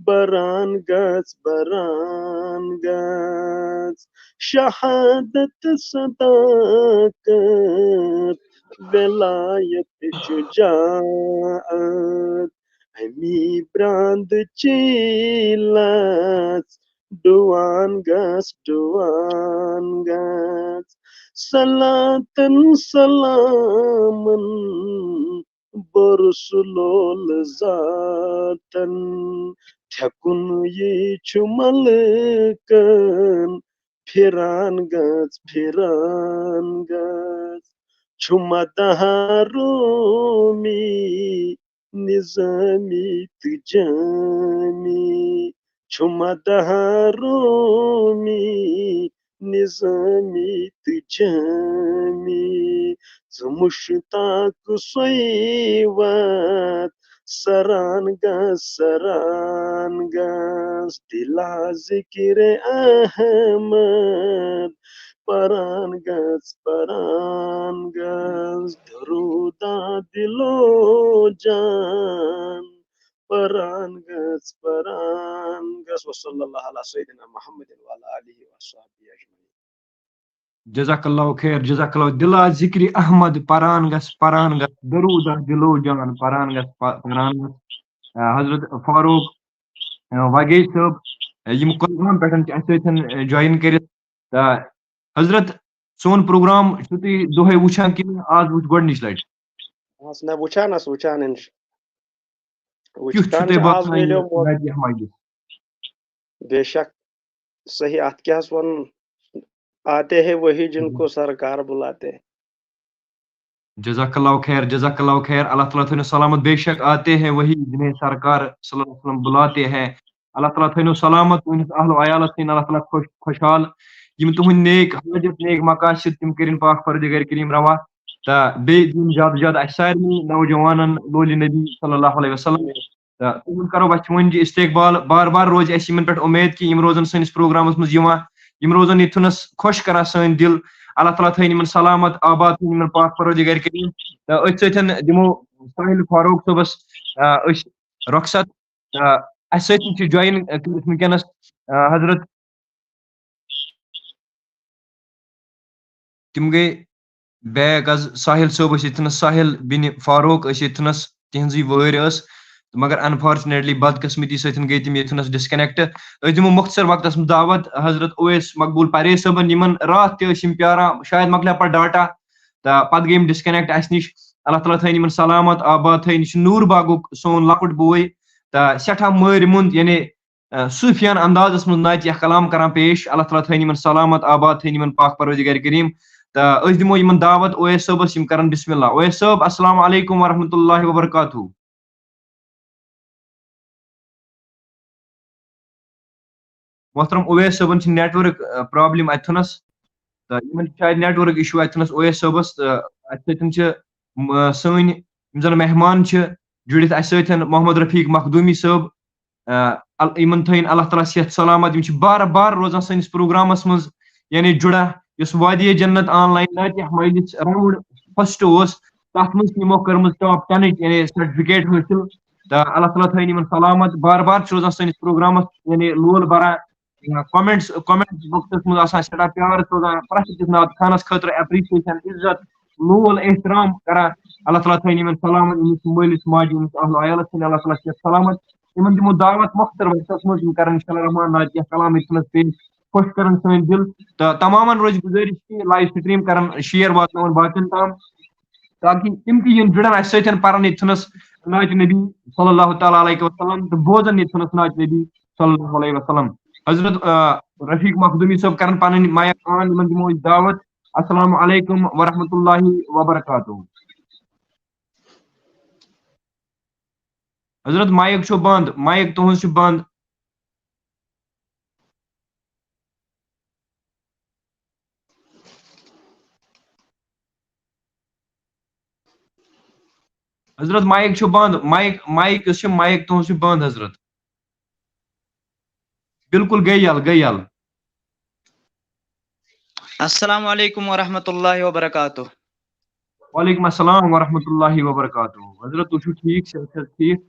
بران گژھ شہادت صداقت ولایت شجاعت امی براند چیلس ڈوان گژھ صلاتن سلامن برسلول ذاتن تھیکُن یہِ چھُ ملکن پھران گژھ چھُ مدح رومی نظامی تہٕ جامی چھُ مدح رومی نظامی تہٕ جامی ژٕ مشتاق صیوت سران گژھ دلا ذکر احمد پران على سيدنا محمد وعلى آله وصحبه أجمعين. جزاک اللہ خیر جزاک اللہ دلا ذکر احمد پران گس درود دلو جان پران گس حضرت فاروق وگے صٲب یم کۄلگام پٮ۪ٹھ اَسہِ سۭتۍ جوین کٔرِتھ حضرت سون پروگرام چھُو تُہۍ دۄہے وٕچھان کِنہٕ آز وٕچھ گۄڈنِچ لٹہِ نہ وٕچھان کیُتھ چھُو تۄہہِ باسان یہِ ناتہِ مجلس بے شک صحیح ات کیا ون آتے ہیں وہی جن کو سرکار بلاتے ہیں. جزاک اللہ خیر اللہ تعالیٰ تھٲینو سلامت بے شک آتے ہیں وہی جنہیں سرکار صلی اللہ علیہ وسلم بلاتے ہیں اللہ تعالیٰ تھٲینو سلامت تُہنٛدِس اہل و عیالس تھٲیِن اللہ تعالیٰ خوشحال یم تُہنٛدۍ نیک حاجت نیک مقاصد تِم کٔرِنۍ پاک پروردگار کریم روا تہٕ بیٚیہِ دِیِن زیادٕ زیادٕ اَسہِ سارنٕے نوجوانن لولہِ نبی صلی اللہ علیہ وسلم تہٕ تُہُنٛد کرو اَسہِ وۄنۍ یہِ استقبال بار بار روزِ اَسہِ یِمن پٮ۪ٹھ اُمید کہِ یِم روزن سٲنِس پروگرامس منٛز یِوان یم روزن ییٚتھنس خۄش کران سٲنۍ دِل اللہ تعالیٰ تھٲیِن یِمن سلامت آباد تھٲیِن یِمن پاک پروردگار کریم تہٕ أتھۍ سۭتۍ دِمو ساحل فاروق صٲبس أسۍ رۄخصت تہٕ اَسہِ سۭتۍ چھِ جوین کٔرِتھ وٕنکیٚنس حضرت تِم گٔے بیک حظ ساحل صٲب ٲسۍ ییٚتھنس ساحل بِنہِ فاروق ٲسۍ ییٚتھنس تِہنٛزٕے وٲرۍ ٲس مگر انفارچُنیٹلی بدقسمتی سۭتۍ گٔے تِم ییٚتھنس ڈسکنیکٹ أسۍ دِمو مۄختصر وقتس منٛز دعوت حضرت اویس مقبوٗل پریز صٲبن یِمن راتھ تہِ ٲسۍ یِم پیاران شاید مۄکلیو پتہٕ ڈاٹا تہٕ پتہٕ گٔے یِم ڈسکنیکٹ اَسہِ نِش اللہ تعالیٰ تھٲیِن یِمن سلامت آباد تھٲیِن یہِ چھُ نوٗر باغُک سون لۄکُٹ بوے تہٕ سٮ۪ٹھاہ مٲرۍ مُنٛد یعنی صوٗفیان اندازس منٛز نعتِ کلام کران پیش اللہ تعالیٰ تھٲیِن یِمن سلامت آباد تھٲیِن یِمن پاک پروردگار کریم تہٕ أسۍ دِمو یِمن دعوت اویس صٲبس یِم کرن بسم اللہ اویس صٲب السلام علیکم ورحمۃ اللہ وبرکاتہ. محترم اویس صٲبن چھِ نیٹ ؤرک پرابلم اتھنس تہٕ یِمن چھِ شاید نیٹ ؤرک اِشوٗ اتھنس اویس صٲبس تہٕ اَسہِ سۭتۍ چھِ سٲنۍ یِم زن مہمان چھِ جُڑِتھ اَسہِ سۭتۍ محمد رفیق مخدوٗمی صٲب یِمن تھٲیِن اللہ تعالیٰ صحت سلامت یِم چھِ بار بار روزان سٲنِس پروگرامس منٛز یعنی جُڑا یُس وادی جنت آن لاین ناتہِ مجلس راوُنڈ فسٹ اوس تتھ منٛز چھِ یِمو کٔرمٕژ ٹاپ 10 یعنی سرٹِفکیٹ حٲصِل تہٕ اللہ تعالیٰ تھٲیِن یِمن سلامت بار بار چھِ روزان سٲنِس پروگرامس یعنی لول بران کومنٹ بۄکسس منٛز آسان سٮ۪ٹھاہ پیار سوزان پرٛٮ۪تھ أکِس نات خانس خٲطرٕ ایپرِشیشن عزت لول احترام کران اللہ تعالیٰ تھٲیِن یِمن سلامت أمِس مٲلِس ماجہِ أمِس اہل و عیالس تھٲیِن اللہ تعالیٰ صحت سلامت یِمن دِمو دعوت مۄختصر وقتس منٛز یِم کرن انشاء اللہ رحمان ناتہِ کلام ییٚتھنس پیش خۄش کرن سٲنۍ دِل تہٕ تمامن روزِ گُزٲرِش کہِ لایو سٹریٖم کرن شِیر واتناوُن باقین تام تاکہِ تِم تہِ یِن جُڑن اَسہِ سۭتۍ پرن ییٚتھنس ناتہِ نبی صلی اللہ تعالیٰ علیہ وسلم تہٕ بوزن ییٚتھنس ناتہِ نبی صلی اللہ علیہ وسلم. حضرت رفیق مخدوٗمی صٲب کرن پنٕنۍ مایک آن یِمن دِمو أسۍ دعوت السلام علیکم ورحمۃ اللہ وبرکاتہ. حضرت مایک چھُ بنٛد مایک تُہنٛز چھِ بنٛد. حضرت مایک چھُ بنٛد مایک یۄس چھِ مایک تُہنٛز چھِ بنٛد حضرت بالکل گٔے یَلہٕ. السلام علیکم ورحمۃ اللہ وبرکاتہ. وعلیکم السلام ورحمۃ اللہ وبرکاتہ. حضرت تُہۍ چھِو ٹھیٖک صحت ٹھیٖک؟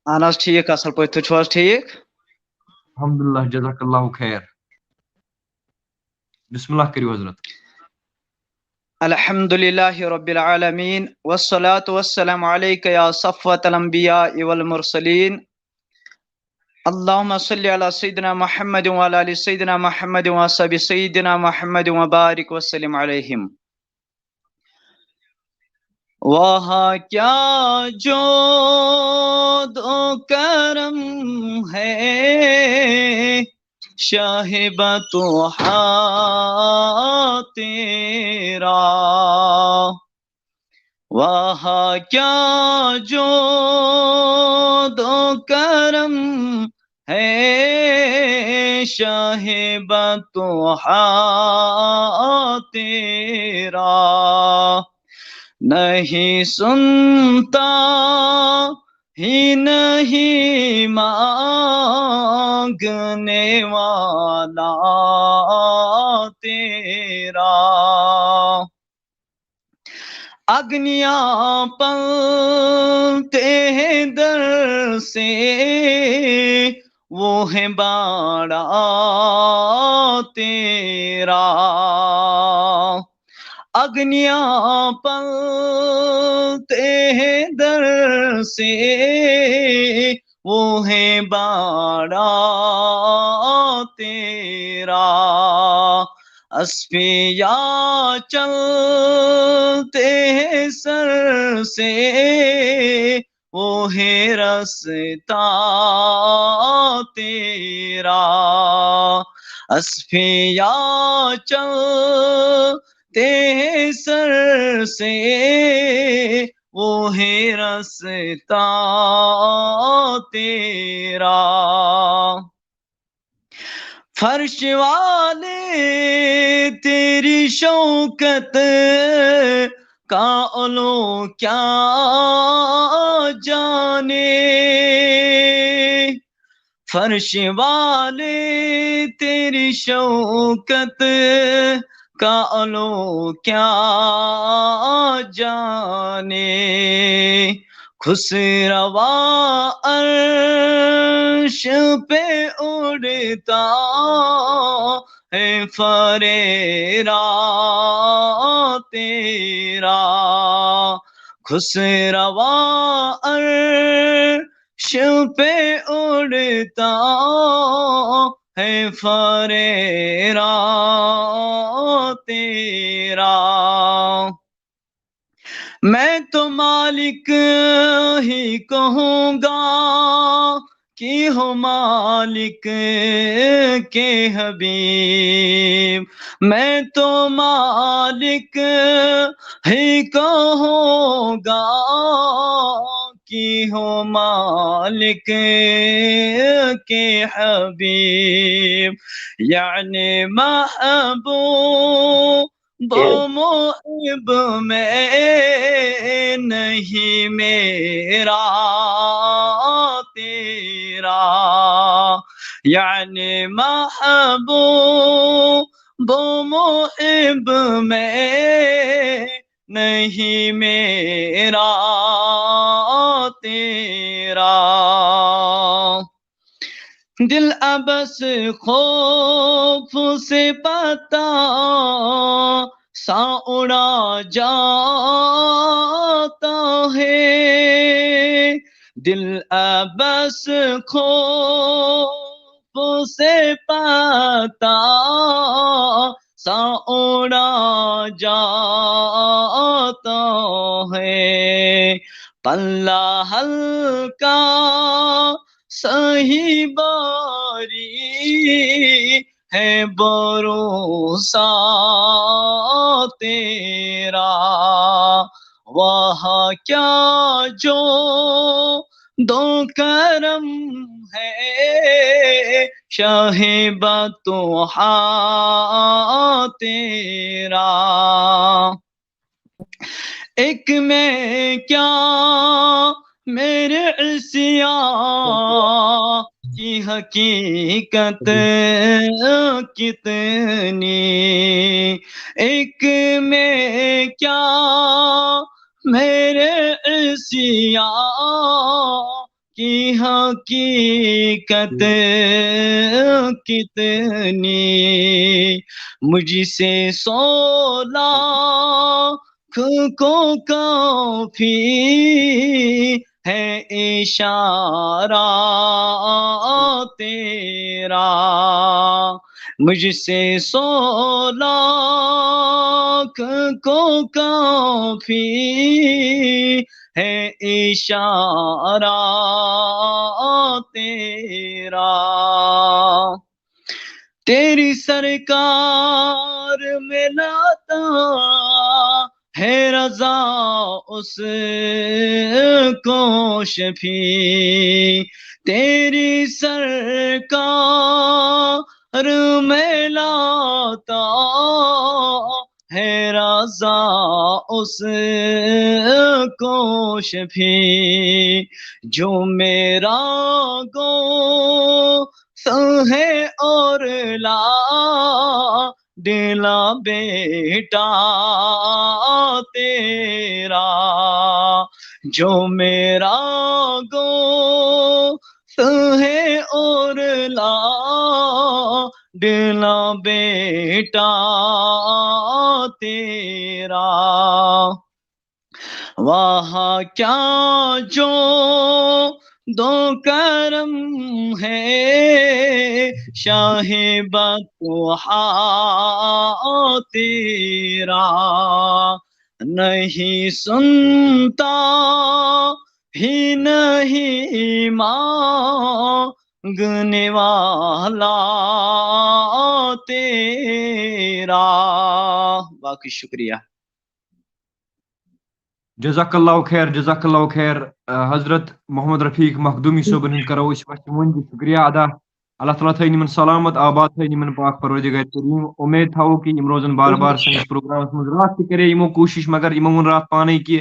اہن حظ ٹھیٖک اصل پٲٹھۍ تُہۍ چھِو حظ ٹھیٖک؟ الحمدللہ جزاک اللہ خیر. بسم اللہ کٔرِو حضرت. الحمد للہ رب العالمین والصلاة والسلام علیک یا صفوۃ الانبیاء والمرسلین. اللہم صلی علی سیدنا محمد وعلی آل سیدنا محمد واصحاب سیدنا محمد وبارک وسلم علیہم. وہاں کیا جود و کرم ہے شاہبۃ تیرا. وہاں کیا جود و کرم ہے شاہبۃ تیرا. نہیں سنتا ہی نہیں مانگنے والا تیرا. اگنیا پلتے ہیں در سے وہ ہے باڑا تیرا، اگنیا پلتے ہیں در سے، وہ ہے باڑا تیرا، اسفیا چلتے ہیں سر سے، وہ ہے رستہ تیرا، اسفیا چلتے ہیں سر سے، وہ ہے رستہ تیرا، فرش والے تیری شوکت کا علو کیا جانے، فرش والے تیری شوکت کا علو کیا جانے، خسروا عرش پہ اڑتا ہے فریرا تیرا، خسروا عرش پہ اڑتا ہے فریرا تیرا، میں تو مالک ہی کہوں گا کہ ہو مالک کے حبیب، میں تو مالک ہی کہوں گا کہ ہو مالک کے حبیب، یعنی محبوب محب میں نہیں میرا تیرا، یعنی محبوب محب میں نہیں میرا تیرا، دل ابس خوف سے پتا سا اڑا جاتا ہے، دل ابس خوف سے پتا سا اڑا جاتا ہے، پلہ ہلکا سہی باری ہے بھروسہ تیرا، وہاں کیا جو دو کرم ہے شاہ بطحا تیرا، ایک میں کیا میرے عصیاں کی حقیقت کتنی، ایک میں کیا میرے عصیاں کی حقیقت کتنی، مجھ سے 16 کو کافی ہے اشارہ تیرا، مجھ سے 16 کو کافی ہے اشارہ تیرا، تیری سرکار میں لاتا ہے رضا اس کو شفیع، تیری سرکار میں لاتا ہے رضا اس کو شفیع، جو میرا گو ہے اور لا دلا بیٹا تیرا، جو میرا گو ہے اور ڈلا بیٹا تیرا، وہاں کیا جو دو کرم ہے، شاہ بطحا تیرا، نہیں سنتا ہی نہیں مانگنے والا تیرا۔ باقی شکریہ۔ جزاک اللہ خیر، جزاک اللہ خیر۔ حضرت محمد رفیق مخدومی صٲبن ہند کرو اس وقت شکریہ ادا۔ اللہ تعالیٰ تھٲیِن یِمن سلامت آباد، تھٲیِن یِمن پاک پروردگار کریم۔ امید تھاوو کہ یِم روزن بار بار سٲنِس پروگرامس منٛز۔ راتھ تہِ کرے یِمو کوٗشش، مگر یِمو ووٚن راتھ پانے کہ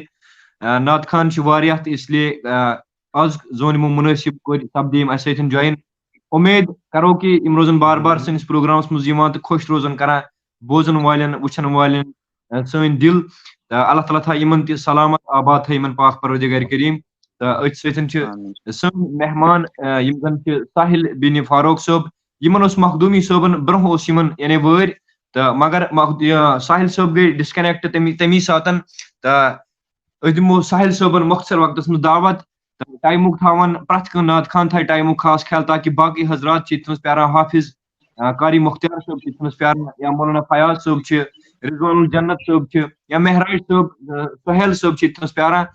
نعت خان چھِ واریاہ تہٕ اس لیے آز زون یِمو منٲسِب کوٚر سپدے یِم اَسہِ سۭتۍ جویِن۔ امید کرو کہ یِم روزن بار بار سٲنِس پروگرامس منٛز یِوان تہٕ خۄش روزن کران بوزن والٮ۪ن وٕچھن والٮ۪ن سٲنۍ دِل۔ اللہ تعالیٰ تھا یِمن تہِ سلامت آباد، تھٲے یِمن پاک پروردگار کریم۔ تہٕ أتھۍ سۭتۍ چھِ سٲنۍ مہمان یِم زن چھِ ساحل بن فاروق صٲب، یِمن اوس مخدومی صٲبن برونٛہہ اوس یِمن یعنی وٲرۍ تہٕ مگر ساحل صٲب گٔے ڈسکنیکٹ تمی ساتن، تہٕ أسۍ دِمو ساحل صٲبن مۄختصر وقتس منٛز دعوت تہٕ ٹایمُک تھاوان پرٛٮ۪تھ کانٛہہ نعت خان تھایہِ ٹایمُک خاص خیال تاکہِ باقٕے حضرات چھِ یِتھ منٛز پیاران حافظ قاری مختار صٲب چھِ یِتھ منٛز پیاران، یا مولانا فیاض صٲب چھِ، رضوان الجنت صٲب چھِ، یا مہراج صٲب سہیل صٲب چھِ یِتھ منٛز پیاران۔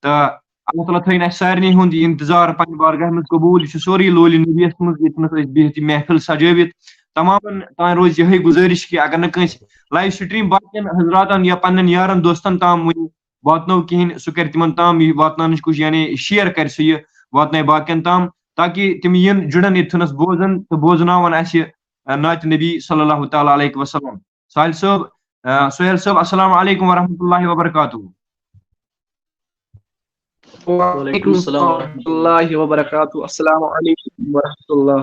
تہٕ اللہ تعالیٰ تھٲیِن اَسہِ سارنٕے ہُنٛد یہِ انتظار پننہِ بارگاہ منٛز قبوٗل۔ یہِ چھُ سورُے لولہِ نبیَس منٛز ییٚتہِ نَس أسۍ بِہِتھ یہِ محفل سجٲوِتھ۔ تمامن تام روزِ یِہے گُزٲرِش کہِ اگر نہٕ کٲنٛسہِ لایو سٹریٖم باقین حضراتن یا پننٮ۪ن یارن دوستن تام وٕنہِ واتنو کِہینۍ، سُہ کرِ تِمن تام یہِ واتناونٕچ کوٗشش، یعنی شیر کرِ سُہ یہِ واتنایہِ باقین تام تاکہِ تِم یِن جُڑن ییٚتھنس بوزن تہٕ بوزناون اَسہِ نعتِ نبی صلی اللہ تعالیٰ علیہ وسلم۔ ساحل صٲب، سہیل صٲب، السلام علیکم ورحمۃ اللہ وبرکاتہ۔ وعلیکم السلام ورحمۃ اللہ وبرکاتہ۔ السلام علیکم ورحمۃ اللہ۔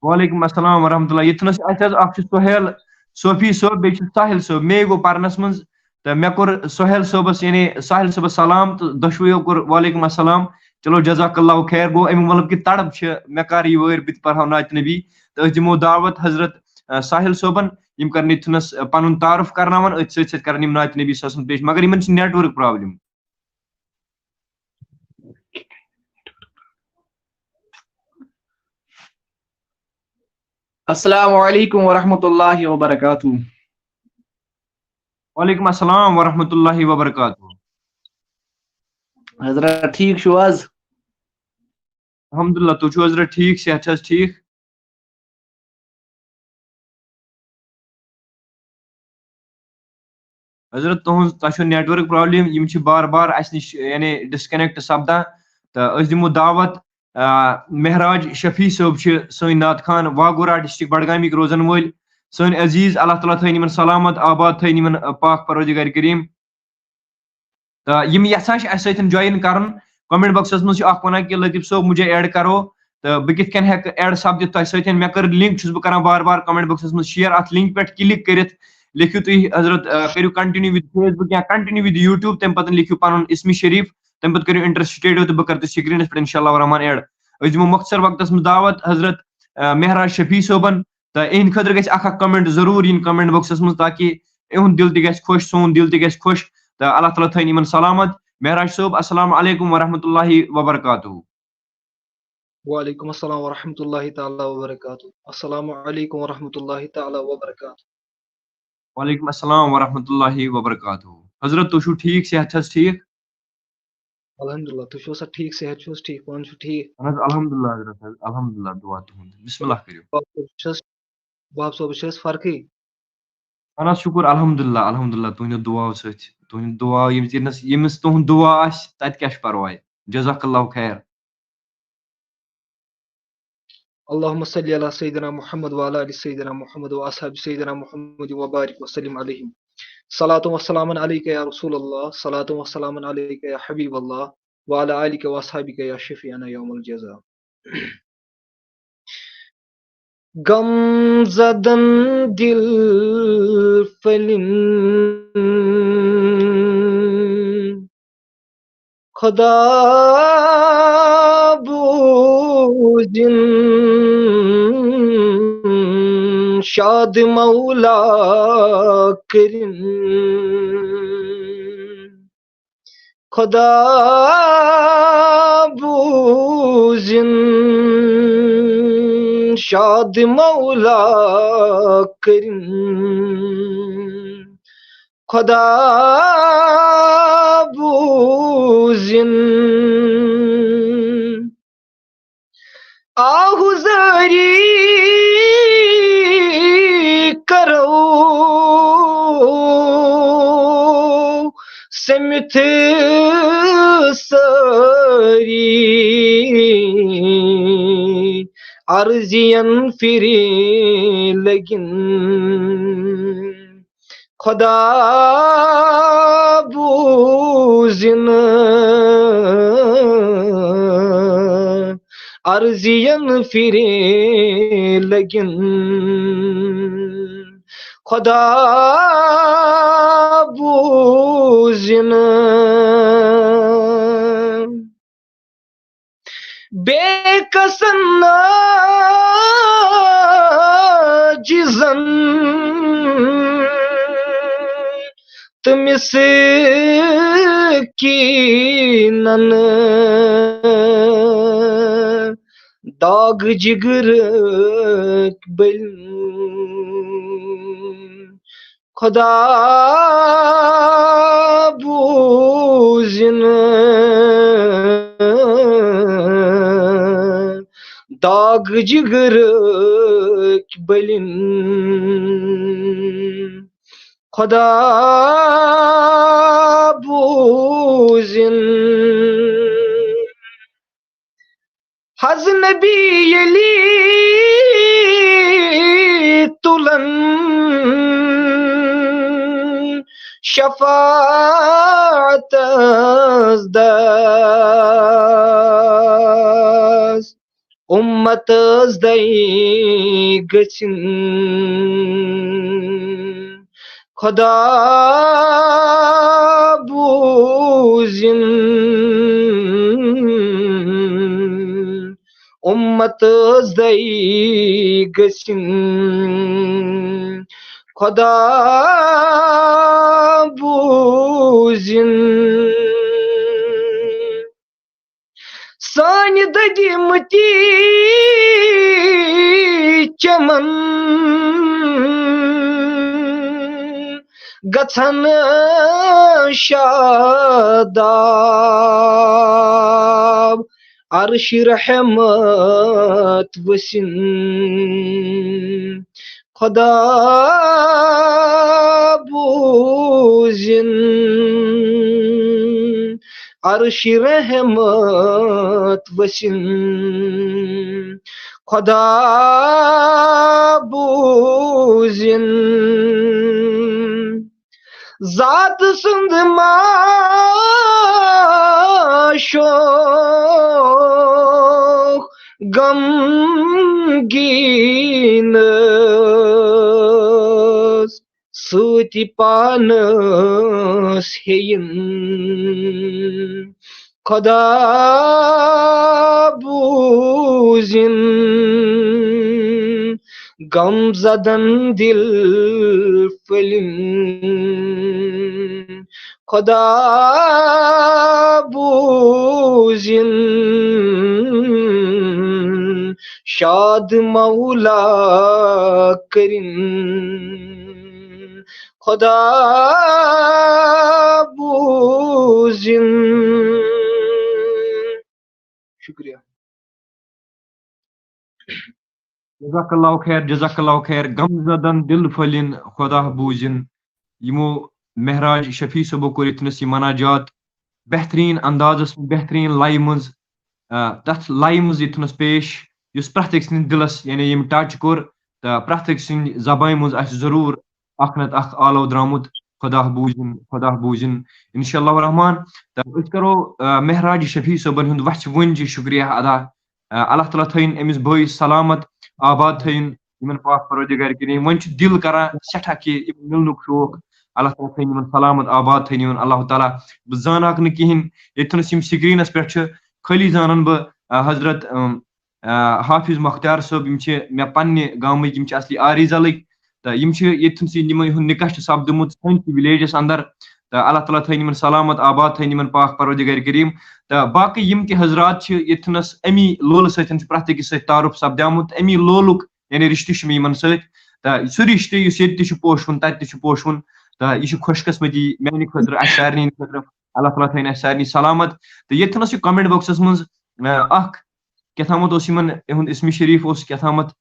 وعلیکم السلام ورحمۃ اللہ۔ ییٚتھنس اَسہِ حظ اکھ چھُ سہیل صوفی صٲب، بیٚیہِ چھُ ساحل صٲب، مے گوٚو پرنس منٛز تہٕ مےٚ کوٚر سہیل صٲبس یعنی ساحل صٲبس سلام تہٕ دۄشوٕیو کوٚر وعلیکم السلام۔ چلو جزاک اللہ خیر۔ گوٚو امیُک مطلب کہ تڑپ چھِ مےٚ کر یہِ وٲرۍ بہٕ تہِ پرہاو نعتِ نبی، تہٕ أسۍ دِمو دعوت حضرت ساحل صٲبن، یِم کرن ییٚتھنس پنُن تعارُف کرناون، أتھۍ سۭتۍ سۭتۍ کرن یِم نعتِ نبی صلی اللہ علیہ وسلم پیش، مگر یِمن چھِ نیٹ ؤرک پرابلم۔ السلام علیکم ورحمۃ اللہ وبرکاتہ۔ وعلیکم السلام ورحمۃ اللہ وبرکاتہ۔ حضرت ٹھیک چھو حظ؟ الحمدللہ، تُہۍ چھِو حضرت ٹھیک؟ صحت چھِ حظ ٹھیک؟ حضرت تُہنٛز تۄہہِ چھو نیٹ ؤرک پرابلم، یِم چھِ بار بار اَسہِ نِش یعنی ڈسکنیکٹ سپدان، تہٕ أسۍ دِمو دعوت مہراج شفیع صٲب چھِ سٲنۍ نعت خان واگورہ ڈسٹرک بڈگامِکۍ روزن وٲلۍ، سٲنۍ عزیز۔ اللہ تعالیٰ تھٲیِن یِمن سلامت آباد، تھٲیِن یِمن پاک پروردگار کریم۔ تہٕ یِم یژھان چھِ اَسہِ سۭتۍ جویِن کرُن، کومنٹ باکسس منٛز چھُ اکھ ونان کہ لطیف صٲب مجھے ایڈ کرو، تہٕ بہٕ کِتھ کٔنۍ ہٮ۪کہٕ ایڈ سپدِتھ تۄہہِ سۭتۍ؟ مےٚ کٔر لِنک، چھُس بہٕ کران بار بار کومنٹ باکسس منٛز شیر، اتھ لِنک پٮ۪ٹھ کلک کٔرِتھ لیکھِو تُہۍ حضرت کٔرِو کنٹِنیو وِد فیس بُک یا کنٹِنیو وِد یوٗٹیوب، تَمہِ پتہٕ لیکھِو پنُن اسمِ شریٖف، تَمہِ پتہٕ کٔرِو انٹر سٹیڈیو تہٕ بہٕ کرٕ تُہۍ سکریٖنس پٮ۪ٹھ انشاء اللہ رحمان ایڈ۔ أسۍ دِمو مۄختصر وقتس منٛز دعوت حضرت مہراج شفیع صٲبن، تہٕ اِہنٛدِ خٲطرٕ گژھِ اکھ اکھ کمنٹ ضروٗر یِنۍ کومنٹ باکسس منٛز تاکہِ اِہُنٛد دل تہِ گژھِ خۄش، سون دل تہِ گژھِ خۄش، تہٕ اللہ تعالیٰ تھٲیِن یِمن سلامت۔ مہراج صٲب، السلام علیکم ورحمۃ اللہ وبرکاتہ۔ وعلیکم السلام ورحمۃ اللہ تعالیٰ وبرکاتہ۔ السلام علیکم ورحمۃ اللہ تعالیٰ وبرکاتہ۔ وعلیکم السلام ورحمۃ اللہ وبرکاتہ۔ حضرت تُہۍ چھِو ٹھیک؟ صحت چھِ حظ ٹھیک؟ الحمدللہ، تُہۍ چھِو سا ٹھیک؟ صحت چھُو حظ ٹھیک؟ پانہٕ چھُو ٹھیک؟ اہن حظ الحمدللہ حضرت، الحمدللہ، دعا تُہُنٛد، بسم اللہ کٔرِو۔ باب صٲب چھِ حظ فرقٕے؟ اہن حظ شُکُر الحمدللہ، الحمدللہ تُہنٛدیو دُعاو سۭتۍ، تُہنٛد دُعا ییٚمِس تُہُنٛد دُعا آسہِ تَتہِ کیٛاہ چھُ پرواے۔ جزاک اللہ خیر۔ اللہم صلی علی سیدنا محمد وعلی آل سیدنا محمد واصحاب سیدنا محمد وبارک وسلم علیہم۔ صلاۃ و سلام علیک یا رسول اللہ، صلاۃ و سلام علیک یا حبیب اللہ، وعلی آلک واصحابک یا شفیعنا یوم الجزا۔ غم زدن دل فلن خدا بوجن شاد مولا کرن خدا بوزن شاد مولا کرن خدا بوزن آہوزاری کرو سمت سری عرضین فری لگن خدا بوزن عرضین فری لگن خدا بوزن بے کسن جزن تمس کینن داغ جگر بل خدا بوزن داغ جگر بلن خدا بوزن حض نبی یلی تلن شفاعت از دست امت از دی گچن خدا بوزن امت از دی گچن خدا بوزن سانہِ دٔدیمٕتی چمن گژھن شاداب عرش رحمت وسن خدا بوزن عرش رحمت وسن خدا بوزن ذات سند معشوق غمگین سۭتی پانس ہیٚین خدا بوزن غم زدن دل پھلن خدا بوزن شاد مولا کرن خدا بوزن. شکریہ. جزاک اللہ خیر جزاک اللہ خیر. غم زدن دل پھلن خدا بوزن. یمو مہراج شفیع صبح کور یتنس یہ مناجات بہترین اندازس بہترین لائی مز تتھ لائی مز یتنس پیش یس پرت أکۍ سٕنٛدِس دلس یعنی یم ٹچ کور تو پرت أکۍ سٕنٛدِ زبانہِ مز آسہِ ضروٗر اکھ نتہٕ اکھ آلو درامُت خدا بوزن انشاء اللہ الرحمان. تو أسۍ کرو مہراج شفیع صٲبن ہُنٛد وچھِ ونجہِ شکریہ ادا. اللہ تعالیٰ تھٲیِن أمِس بٲیِس سلامت آباد تھٲیِن یمن پاک پروردگار کریم. وۄنۍ چھُ دل کران سٮ۪ٹھاہ کہِ مِلنُک شوق. اللہ تعالیٰ تھٲیِن یمن سلامت آباد تھٲیِن یمن اللہ تعالیٰ. بہٕ زانکھ نہٕ کِہیٖنۍ ییٚتنس یِم سکریٖنس پٮ۪ٹھ چھِ خٲلی زانن بہٕ حضرت حافظ مختار صٲب یِم چھِ مےٚ پننہِ گامٕکۍ یِم چھِ اصلی آری ضلٕکۍ تہٕ یِم چھِ ییٚتھَن یِمن ہُنٛد نِکاح چھُ سپدومُت سٲنِسٕے وِلیجَس اندر تہٕ اللہ تعالیٰ تھٲیِن یِمن سلامت آباد تھٲیِن یِمن پاک پروردگار کریم تہٕ باقٕے یِم تہِ حضرات چھِ ییٚتھنَس امی لولہٕ سۭتۍ چھُ پرٛٮ۪تھ أکِس سۭتۍ تعارُف سپدیومُت امی لولُک یعنی رِشتہٕ چھُ مےٚ یِمن سۭتۍ تہٕ سُہ رِشتہٕ یُس ییٚتہِ تہِ چھُ پوشوُن تَتہِ تہِ چھُ پوشوُن تہٕ یہِ چھُ خۄش قٕسمتی میانہِ خٲطرٕ اَسہِ سارنٕے ہِنٛدِ خٲطرٕ اللہ تعالیٰ تھٲیِن اَسہِ سارنٕے سلامت تہٕ ییٚتھنَس چھُ کمنٹ باکسس منٛز اکھ کیٛاہ تھامَتھ اوس یِمن یِہُنٛد اسمِ شریٖف اوس کیٛاہ تھامَتھ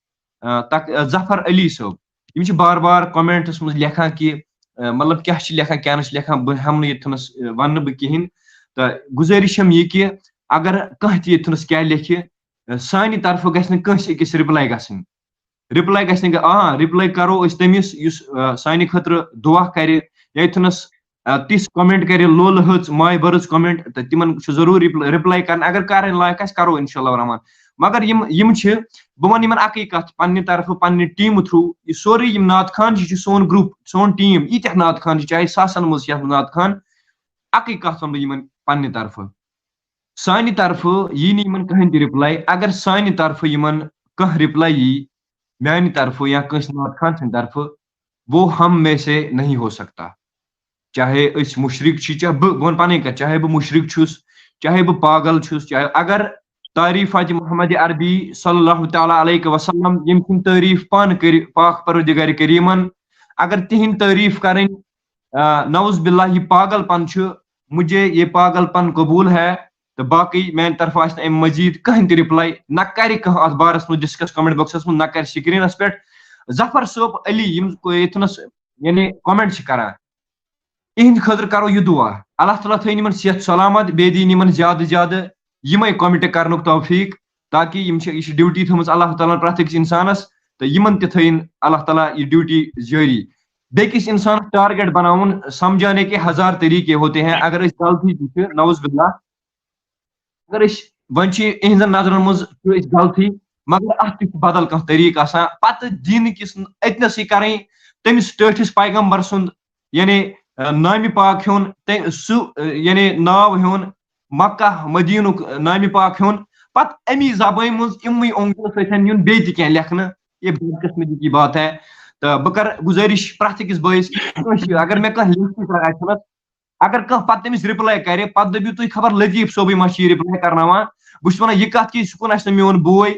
ظفر علی صٲب یِم چھِ بار بار کومنٹس منٛز لیکھان کہِ مطلب کیٛاہ چھِ لیکھان کیٛاہ نہٕ چھِ لیکھان بہٕ ہٮ۪مہٕ نہٕ ییٚتھنَس وَننہٕ بہٕ کِہیٖنۍ تہٕ گُزٲرِش چھَم یہِ کہِ اگر کانٛہہ تہِ ییٚتھنَس کیٛاہ لیکھِ سانہِ طرفہٕ گژھِ نہٕ کٲنٛسہِ أکِس رِپلاے گژھٕنۍ رِپلاے گژھِ نہٕ رِپلاے کرو أسۍ تٔمِس یُس سانہِ خٲطرٕ دُعا کرِ ییٚتھنَس تِژھ کومنٹ کرِ لولہٕ ہٕژ ماے بٔرٕژ کومنٹ تہٕ تِمن چھُ ضروٗری رِپلاے کرٕنۍ اگر کَرٕنۍ لایق آسہِ کرو انشاء اللہ رحمان مگر یِم چھِ بہٕ وَنہٕ یِمن اکٕے کتھ پننہِ طرفہٕ پننہِ ٹیٖمہٕ تھروٗ یہِ سورُے یِم نعت خان چھِ یہِ چھُ سون گرُپ سون ٹیٖم ییٖتیاہ نعت خان چھِ چاہے ساسن منٛز چھِ یتھ منٛز نعت خان اکٕے کتھ وَنہٕ بہٕ یِمن پننہِ طرفہٕ سانہِ طرفہٕ یی نہٕ یِمن کٕہٕنۍ تہِ رِپلاے اگر سانہِ طرفہٕ یِمن کانٛہہ رِپلاے یی میانہِ طرفہٕ یا کٲنٛسہِ نعت خان سٕنٛدِ طرفہٕ وہ ہم میں سے نہیں ہو سکتا چاہے أسۍ مُشرِق چھِ چاہے بہٕ وَنہٕ پنٕنۍ کتھ چاہے بہٕ مُشرِق چھُس چاہے بہٕ پاگل چھُس چاہے اگر تعریٖفاتِ محمد عربی صلی اللہ تعالیٰ علیہ وسلم ییٚمہِ سٕنٛدۍ تعریٖف پانہٕ کٔرِ پاک پروردگارِ کریٖمن اگر تِہنٛدۍ تعریٖف کرٕنۍ نعوذ باللہ یہِ پاگل پن چھُ مجھے یہ پاگل پن قبوٗل ہے تہٕ باقٕے میانہِ طرفہٕ آسہِ نہٕ اَمہِ مزیٖد کٕہٕنۍ تہِ رِپلاے نہ کرِ کانٛہہ اتھ بارس منٛز ڈسکس کمنٹ باکسس منٛز نہ کرِ سکریٖنس پٮ۪ٹھ ظفر صٲب علی یِم ییٚتھنَس یعنی کومنٹ چھِ کران یِہنٛدِ خٲطرٕ کرو یہِ دُعا اللہ تعالیٰ تھٲیِن یِمن صحت سلامت بیٚیہِ دِیِن یِمن زیادٕ زیادٕ یِمے کومنٹ کرنُک توفیٖق تاکہِ یہِ چھِ ڈیوٹی تھٲومٕژ اللہ تعالیٰ پرٛٮ۪تھ أکِس انسانس تہٕ یِمن تہِ تھٲیِن اللہ تعالیٰ یہِ ڈیوٹی جٲری بیٚکِس انسانس ٹارگیٹ بناوُن سمجھانے کے ہزار طریقے ہوتے ہیں اگر أسۍ غلطی تہِ چھِ نعوذ باللہ اگر أسۍ وۄنۍ چھِ یِہنٛزن نظرن منٛز چھِ أسۍ غلطی مگر اتھ تہِ چھُ بدل کانٛہہ طریٖقہٕ آسان پتہٕ دیٖنٕکِس أتنَسٕے کرٕنۍ تٔمِس ٹٲٹھِس پیغمبر سُنٛد یعنی نامہِ پاک ہیوٚن سُہ یعنی ناو ہیوٚن مکہ مدیٖنُک نامہِ پاک ہیوٚن پتہٕ امی زبٲنۍ منٛز یِموٕے اونٛگجو سۭتۍ یُن بیٚیہِ تہِ کینٛہہ لیکھنہٕ یہ بد قسمتی کی بات ہے تہٕ بہٕ کرٕ گُزٲرِش پرٛٮ۪تھ أکِس بٲیِس اگر مےٚ کانٛہہ لیکھِتھ آسہِ اگر کانٛہہ پتہٕ تٔمِس رِپلاے کرِ پتہٕ دٔپِو تُہۍ خبر لطیٖف صٲبٕے ما چھِ یہِ رِپلاے کرناوان بہٕ چھُس ونان یہِ کتھ کہِ سُہ کُن آسہِ نہٕ میون بوے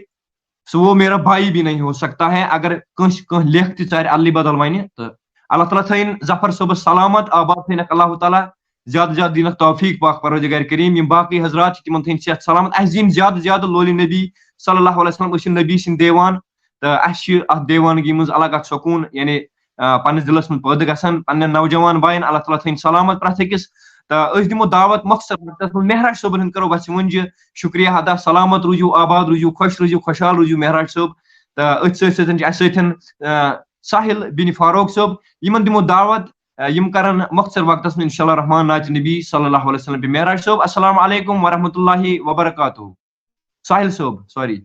سُہ وہ میرا بھائی بھی نہیں ہو سکتا ہے اگر کٲنٛسہِ کانٛہہ لیکھ تہِ ژارِ ادلہِ بدل وَنہِ تہٕ اللہ تعالیٰ تھٲیِن ظفر صٲبس سلامت آباد تھٲینکھ اللہ تعالیٰ زیادٕ زیادٕ دِنکھ توفیٖق پاک پروردگار کریم یِم باقٕے حضرات چھِ تِمن تھٲیِن صحت سلامت اَسہِ دِیِن زیادٕ زیادٕ لولہِ نبی صلی اللہ علیہ وسلم أسۍ چھِ نبی سٕنٛدۍ دیوان تہٕ اَسہِ چھِ اتھ دیوانگی منٛز الگ اکھ سکوٗن یعنی پننِس دِلس منٛز پٲدٕ گژھان پننٮ۪ن نوجوان باین اللہ تعالیٰ تھٲیِن سلامت پرٛٮ۪تھ أکِس تہٕ أسۍ دِمو دعوت مۄخصر وقتس منٛز مہراج صٲبن ہُنٛد کرو وَژھِ وُنجہِ شُکریہ ادا سلامت روٗزِو آباد روٗزِو خۄش روٗزِو خۄشحال روٗزِو مہراج صٲب تہٕ أتھۍ سۭتۍ سۭتۍ چھِ اَسہِ سۭتۍ ساحل بِن فاروق صٲب یِمن دِمو دعوت یِم کرن مۄخصر وقتس منٛز انشاء اللہ رحمان ناتہِ نبی صلی اللہ علیہ وسلم پہ مہراج صٲب السلام علیکم ورحمۃ اللہ وبرکاتہ ساحل صٲب سوری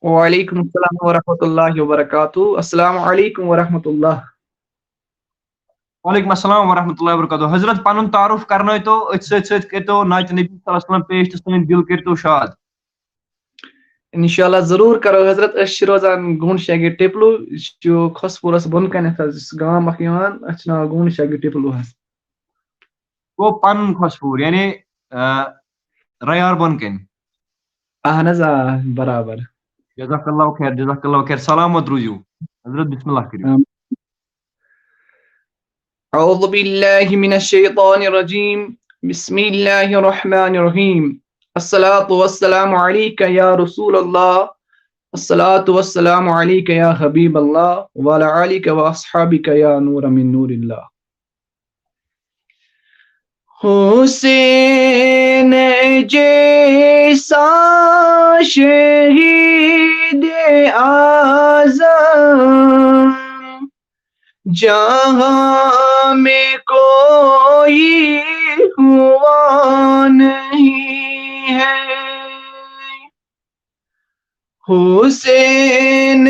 وعلیکم السلام ورحمۃ اللہ وبرکاتہ السلام علیکم ورحمۃ اللہ وعلیکم السلام ورحمۃ اللہ وبرکاتہ حضرت پنُن تعارُف کرنٲیتو أتھۍ سۭتۍ سۭتۍ کٔرتو ناتہِ نبی صلی اللہ علیہ وسلم پیش تہٕ سٲنۍ دِل کٔرتو شاد انشاءاللہ ضروٗر کرو حضرت أسۍ چھِ روزان گونڈ شاگے ٹِپلوٗ یہِ چھُ خۄسپوٗرس بۄن کنٮ۪تھ حظ یُس گام اکھ یِوان اَتھ چھُ ناو گونڈ شاگے ٹِپلوٗ حظ گوٚو پنُن خۄسپوٗر یعنی رَیار بۄن کَنہِ اہن حظ آ برابر جزاک اللہ خیر سلامت روٗزِو حضرت بسم اللہ کٔرِو اعوذ باللہ من الشیطان الرجیم بسم اللہ الرحمن الرحیم الصلاۃ والسلام علیک یا رسول اللہ الصلاۃ والسلام علیک یا حبیب اللہ وعلی آلک واصحابک یا نور من نور اللہ حسین جیسا شہید اعظم جہاں میں کوئی ہوا نہیں ہے حسین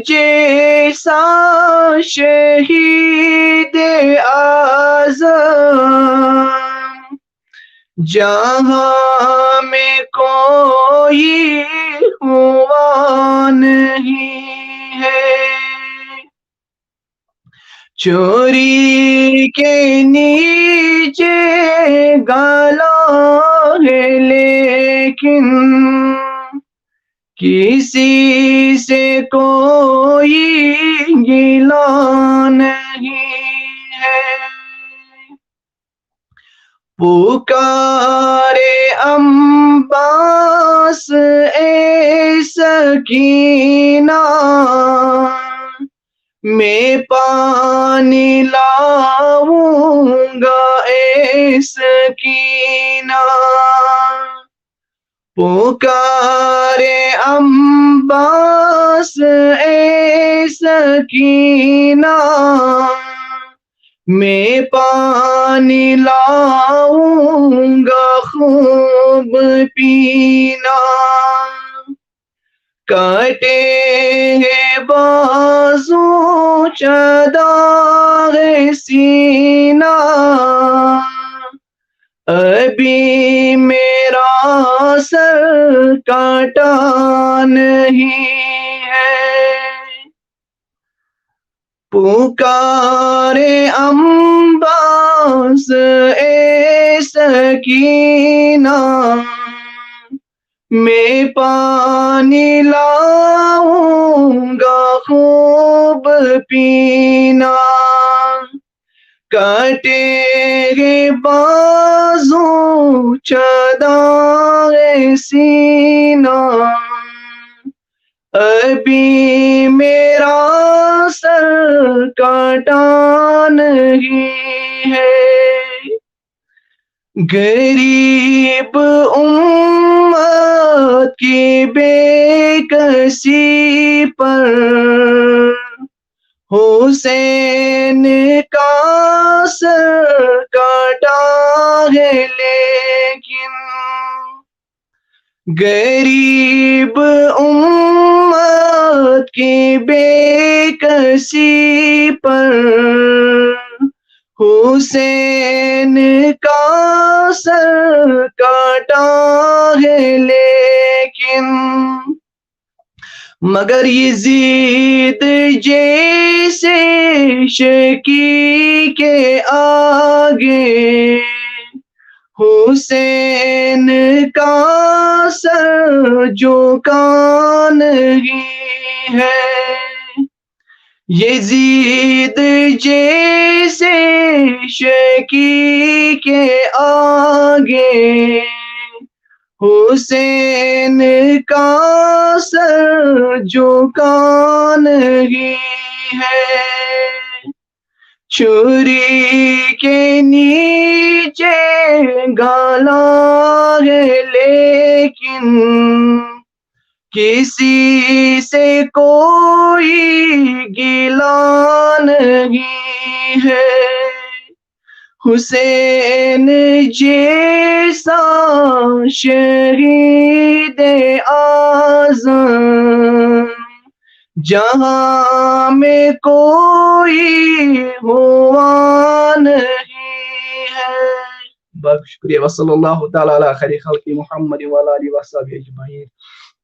جیسا شہید اعظم جہاں میں کوئی ہوا چوری کے نیچے گالا ہے لیکن کسی سے کوئی گلا نہیں ہے، پکارے عباس اے سکینہ، میں پانی لاؤں گا اے سکینہ، پکارے عباس اے سکینہ، میں پانی لاؤں گا خوب پینا، کٹے ہیں بازو چادر سینہ، ابھی میرا سر کاٹا نہیں ہے، پکارے عباس اے سکینہ، میں پانی لاؤں گا خوب پینا، کٹے گے بازو چادر سینہ، ابھی میرا سر کاٹا نہیں ہے، غریب امت کی بے کسی پر حسین کا سر کاٹا ہے لیکن، غریب امت کی بے کسی پر حسین کا سر کاٹا ہے لیکن، مگر یزید جیسے شکی کے آگے حسین کا سر جھکا نہیں ہے، یزید جیسے شکی کے آگے حسین کا سر جھکا نہیں ہے، چھری کے نیچے گالا ہے لیکن کسی سے کوئی گلا نہیں ہے، حسین جیسا شہید اعظم جہاں میں کوئی ہوا نہیں ہے۔ بہت شکریہ، وصلی اللہ تعالیٰ علی خیر خلق محمد وعلی آلہ وصحبہ اجمعین۔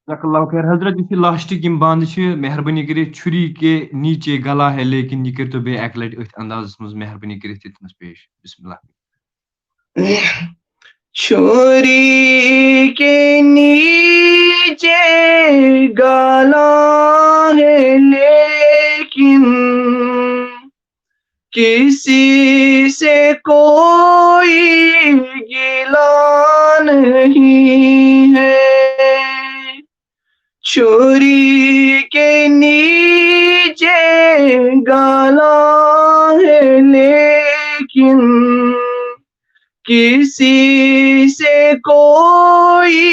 جزاک اللہ خیر حضرت، یُس یہِ لاسٹِک یِم بانہٕ چھِ مہربٲنی کٔرِتھ چھُری کے نیچے گلا ہے لیکن یہِ کٔرۍتو بیٚیہِ اَکہِ لٹہِ أتھۍ اندازس منٛز مہربٲنی کٔرِتھ ییٚتنَس پیش، بسم اللہ۔ چھری کے نیچے گالا ہے لیکن کسی سے کوئی گلا نہیں ہے، چھری کے نیچے گالا ہے لیکن کسی سے کوئی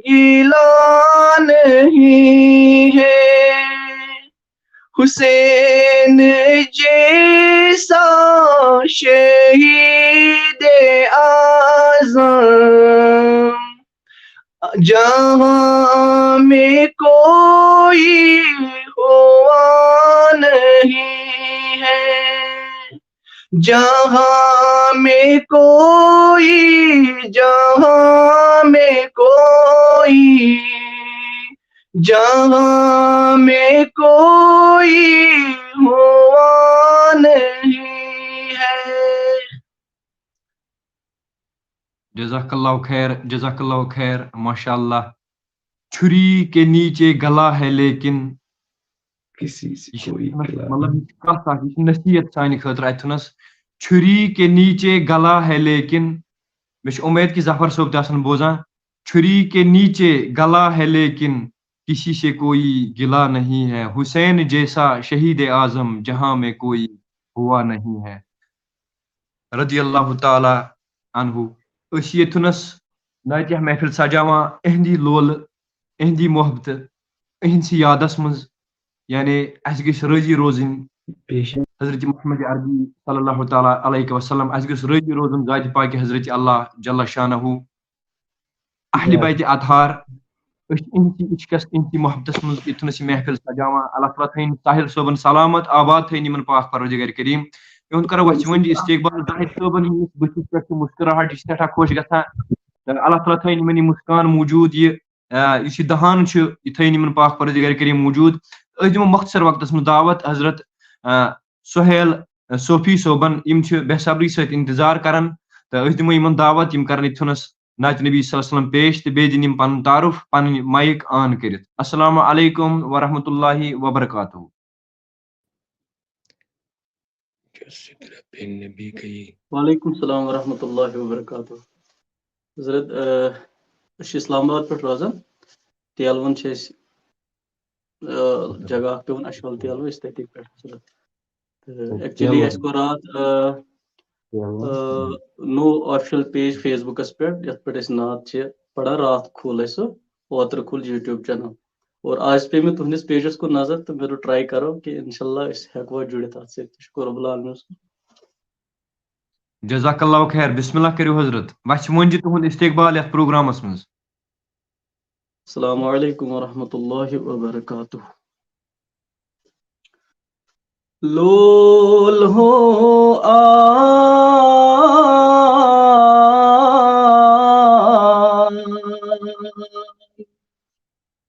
گلا نہیں ہے، حسین جیسا شہید اعظم جہاں میں کوئی ہوا نہیں ہے، جہاں میں کوئی جہاں میں کوئی ہوا نہیں جزاک اللہ خیر ماشاء اللہ. چھری کے نیچے گلا ہے لیکن مطلب کت اکھ یہ نصیحت سانہ خاطر اتنس. چھری کے نیچے گلا ہے لیکن میں امید کہ ظفر صوب تن بوزان. چھری کے نیچے گلا ہے لیکن کسی سے کوئی گلا نہیں ہے. حسین جیسا شہید اعظم جہاں میں کوئی ہوا نہیں ہے. رضی اللہ تعالی عنہ. اس یتنس ناتیہ محفل سجاوان اہندی لول اہندی محبت اہندسی یادس مز یعنی اس گژھِ راضی روزن حضرت محمد عربی صلی اللہ تعالیٰ علیہ وسلم. اس گژھِ راضی روزن ذات پاک حضرت اللہ جل شانہ اہل بیت اطہار. اہندی عشقس اہندی محبتس مز یتنس محفل سجاوان. اللہ تعالیٰ تھین طاہر صوبن سلامت آباد تھین یمن پاک پروردگار کریم. یہد کرو وچ استقبال طاہر صوبن ہندس بتس پہ مسکراہٹ یہ سٹھا خوش گژھان. اللہ تعالیٰ تھین یمن یہ مسکان موجود یہ دہان یہ تھین یمن پاک پروردگار کریم موجود. اس دمو مختصر وقتس من دعوت حضرت سہیل صوفی صوبن یم بے صبری ست انتظار کران. تو اس دمو یمن دعوت یم کرن اتھنس نعت نبی صلی اللہ علیہ وسلم پیش تو بیٚیہِ دِنۍ یِم پنُن تعارف پنٕنۍ مایک آن کٔرِتھ. السلام علیکم ورحمۃ اللہ وبرکاتہ. وعلیکم السلام ورحمۃ اللہ وبرکاتہ. حضرت اسلام آباد پہ روزان تیلون جگہ پیون اشول تیلو اس تتی پہ ایکچولی اس کو رات نو آفیشل پیج فیس بکس پہ یت پہ نعت پڑا رات کھول سو اوتر کھول یوٹیوب چینل اور آج پہ میں تہندس پیجس کو نظر تو میرے ٹرائی کرو کہ انشاءاللہ اس ہیکو جڑت ات سے. شکر رب العالمین. جزاک اللہ خیر. بسم اللہ کرو حضرت. وچ ون تہند استقبال یتھ پروگرامس مز. السلام علیکم ورحمۃ اللہ وبرکاتہ. لول ہو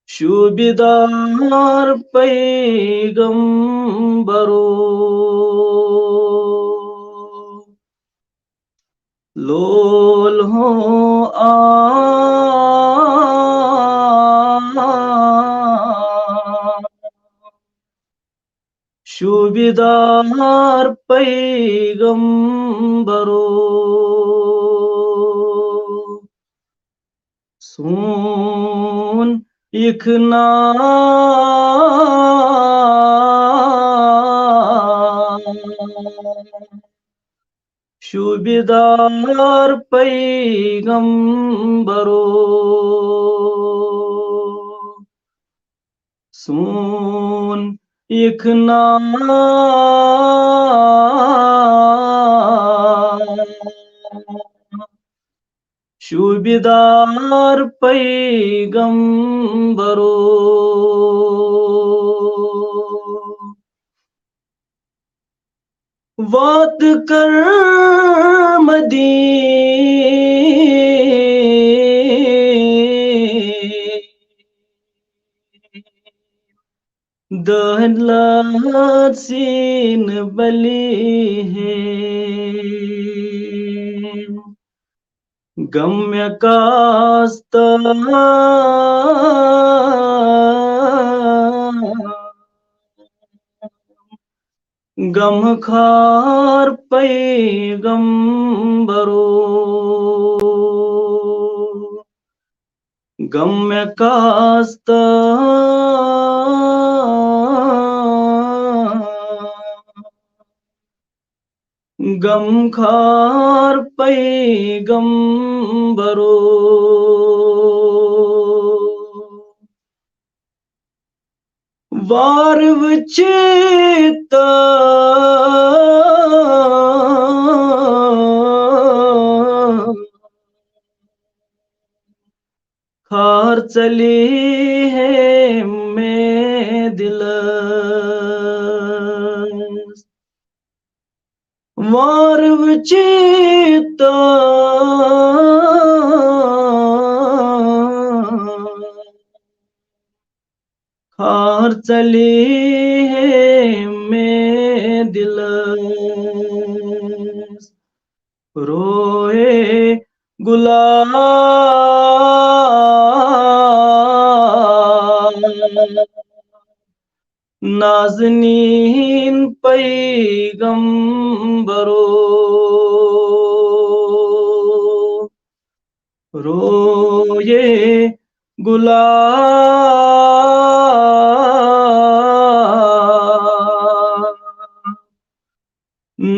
شوبیدار پیغمبرو لول ہو شوبیدار پیغمبرو سون ایک شوبیدار پیغمبرو سون ایک شوبیدار پیغمبرو وات کر دہلات سین بلی ہے غم کاست غم خار پیغمبرو غم کاست غم خار پیغمبرو وار وچیت خار چلی ہے میں دل وار وچیت خار چلی ہے میں دل روئے گل نازنین پیغمبرو روئے گلاب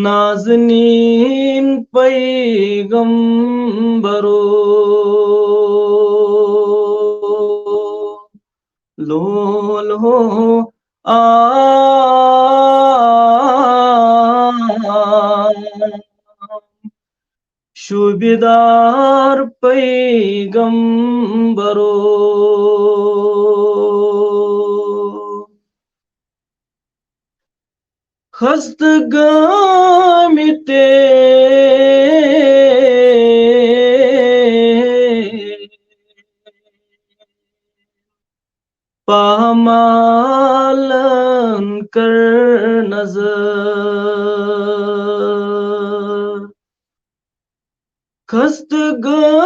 نازنین پیغمبرو لول ہو شوبیدار پیغمبرو خستگامتے پامالن کر نظر خستگامتے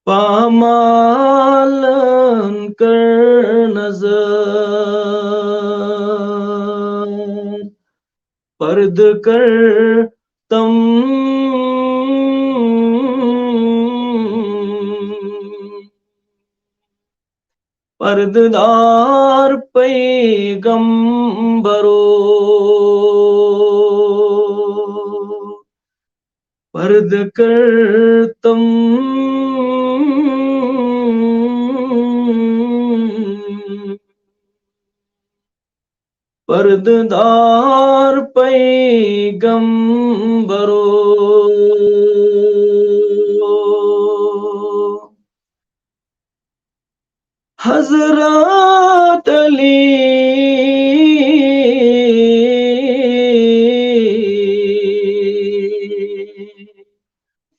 پامالن کر نظر پرد کر تم پرددار پیغمبرو پرد کر تم پرددار پیغمبرو حضرت علی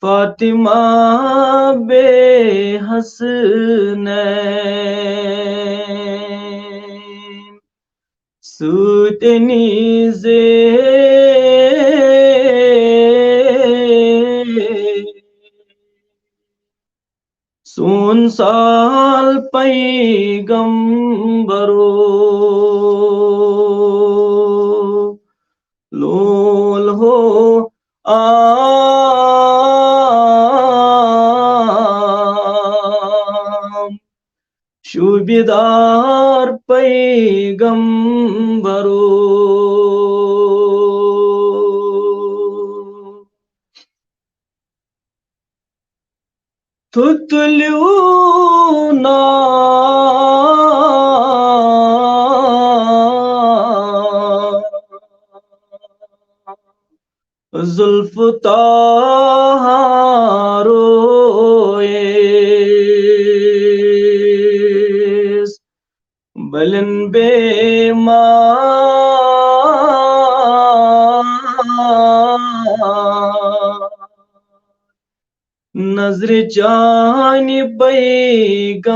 فاطمہ بے حسنین سوتنی سون سال پیغمبرو لول ہو شوبیدار پیغمبرو تتلونا زلف طه رویس بلن بے نظر جان پیغمبرو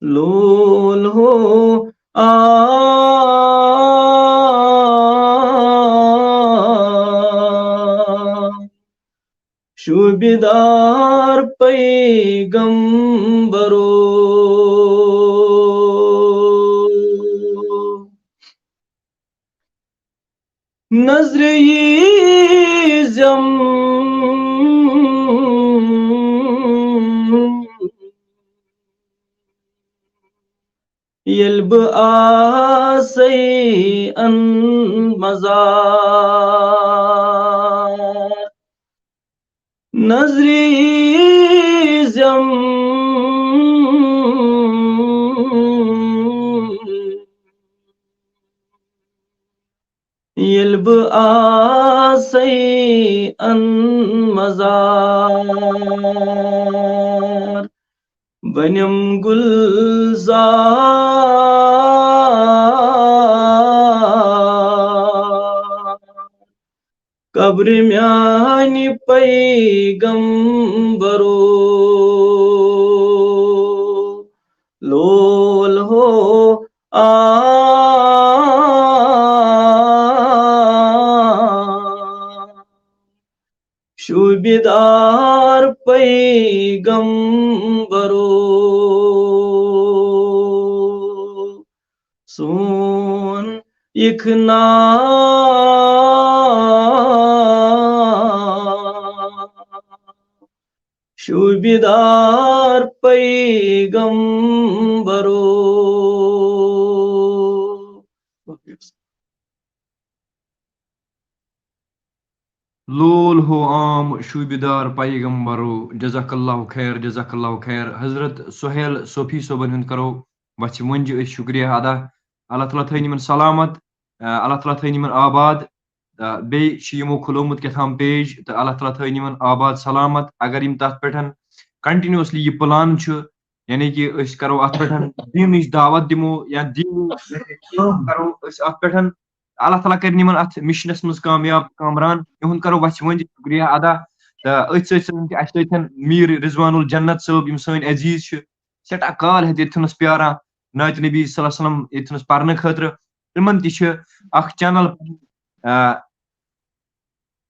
لول ہو شوبیدار پیغمبرو نظر یہ زم یلب آسی ان مزار نظر یہ زم یلب آسی ان مزار بنم گلزار قبر میانی پیغمبرو شوبیدار پیغمبرو سون ایک شوبیدار پیغمبرو. لول ہو عام شوبیدار پیغمبرو. جزاک اللہ خیر جزاک اللہ خیر. حضرت سہیل صوفی صوبن ہند کرو وچ منج شکریہ ادا. اللہ تعالیٰ تھٲیِن یِمن سلامت, اللہ تعالیٰ تھٲیِن یِمن آباد. بیٚیہِ چھِ یِمو کھُلومُت کیٛاہتام پیج تہٕ اللہ تعالیٰ تھٲیِن یِمن آباد سلامت. اگر یِم تتھ پٮ۪ٹھ کنٹِنیوسلی یہِ پلان چھُ یعنی کہِ أسۍ کرو اتھ پٮ۪ٹھ دیٖنٕچ دعوت دِمو یا دیٖنی کٲم کرو أسۍ اتھ پٮ۪ٹھ, اللہ تعالیٰ کرِ یِمن اتھ مشنس منٛز کامیاب کامران. یِہُنٛد کرو وچھِ ؤنٛدۍ شُکریہ ادا. تہٕ أتھۍ سۭتۍ سۭتۍ چھِ اَسہِ سۭتۍ میٖر رضوان الجنت صٲب یِم سٲنۍ عزیٖز چھِ سٮ۪ٹھاہ کال ہٮ۪تھ ییٚتھنس پیاران نعتِ نبی صلی اللہ علیہ وسلم ییٚتھنس پرنہٕ خٲطرٕ. تِمن تہِ چھِ اکھ چینل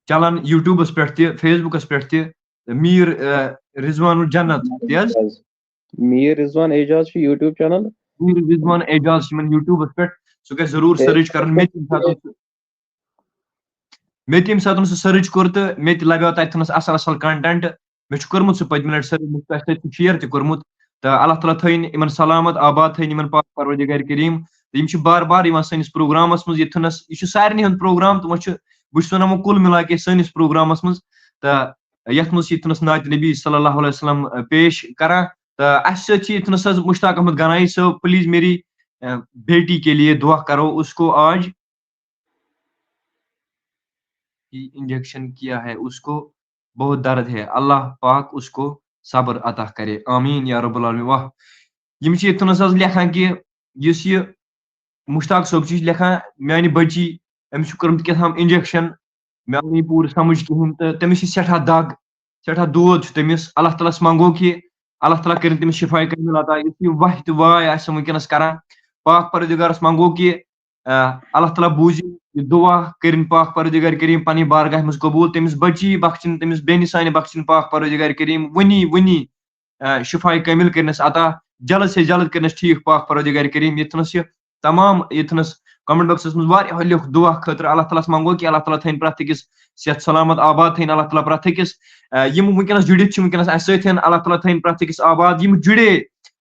چلان یوٗٹیوٗبس پٮ۪ٹھ تہِ فیس بُکس پٮ۪ٹھ تہِ میٖر رضوان الجنت تی حظ میٖر رضوان اعجاز چھُ یوٗٹیوٗب چینل. میٖر رضوان اعجاز چھِ یِمن یوٗٹیوٗبس پٮ۪ٹھ. سُہ گژھِ ضروٗر سٔرٕچ کرُن. مےٚ تہِ ییٚمہِ ساتہٕ سُہ سٔرٕچ کوٚر تہٕ مےٚ تہِ لبیو تتھنس اصل اصل کنٹینٹ. مےٚ چھُ کوٚرمُت سُہ پٔتمہِ لٹہِ سٔرٕچ, مےٚ چھُ تۄہہِ سۭتۍ شِیر تہِ کوٚرمُت. تہٕ اللہ تعالیٰ تھٲیِن یِمن سلامت آباد تھٲیِن یِمن پاک پروردگار کریم. تہٕ یِم چھِ بار بار یِوان سٲنِس پروگرامس منٛز ییٚتھنس. یہِ چھُ سارنٕے ہُنٛد پروگرام تہٕ وۄنۍ چھُ بہٕ چھُس ونان وۄنۍ کُل مِلا کے سٲنِس پروگرامس منٛز. تہٕ یتھ منٛز چھِ ییٚتھنس نعتِ نبی صلی اللہ علیہ وسلم پیش کران. تہٕ اَسہِ سۭتۍ چھِ ییٚتھنس حظ مشتاق احمد گنایی صٲب. پلیز میری بیٹی کے لیے دعا کرو. اس کو آج انجیکشن کیا ہے, اس کو بہت درد ہے, اللہ پاک اس کو صبر عطا کرے, آمین یا رب العالمین. واہ, یم چھِ ییٚتھنس حظ لیکھان کہِ یُس یہِ مشتاق صٲب چھِ لیکھان میانہِ بچی أمِس چھُ کوٚرمُت کیٛاہتام انجیکشن, مےٚ آو نہٕ یہِ پوٗرٕ سمجھ کِہینۍ تہٕ تٔمِس چھِ سٮ۪ٹھاہ دگ سٮ۪ٹھاہ دود چھُ تٔمِس. اللہ تعالیٰ ہس منگو کہِ اللہ تعالیٰ کٔرِنۍ تٔمِس شِفاے کٲمِل عطا. یُس یہِ وَہہِ تہٕ واے آسہِ وٕنکیٚنس کران, پاک پروردگارس منگو کہِ اللہ تعالیٰ بوٗزِنۍ یہِ دُعا, کٔرِنۍ پاک پروردگار کریم پننہِ بارگاہ منٛز قبوٗل. تٔمِس بچی بخشِنۍ, تٔمِس بیٚنہِ سانہِ بخشِنۍ پاک پروردگار کریم. ؤنی شِفاے کٲمِل کٔرنَس عطا, جلد سے جلد کٔرنَس ٹھیٖک پاک پروردگار کریم. ییٚتھنس چھِ تمام ییٚتھنس کمنٹ باکسس منٛز واریاہو لیوٚکھ دُعا خٲطرٕ. اللہ تعالیٰ ہس منگو کہِ اللہ تعالیٰ تھٲیِن پرٛٮ۪تھ أکِس صحت سلامت آباد تھٲیِن اللہ تعالیٰ پرٛٮ۪تھ أکِس. یِم وٕنکیٚنس جُڑِتھ چھِ وٕنکیٚنس اَسہِ سۭتۍ اللہ تعالیٰ تھٲیِن پرٛٮ۪تھ أکِس آباد. یِم جُڑے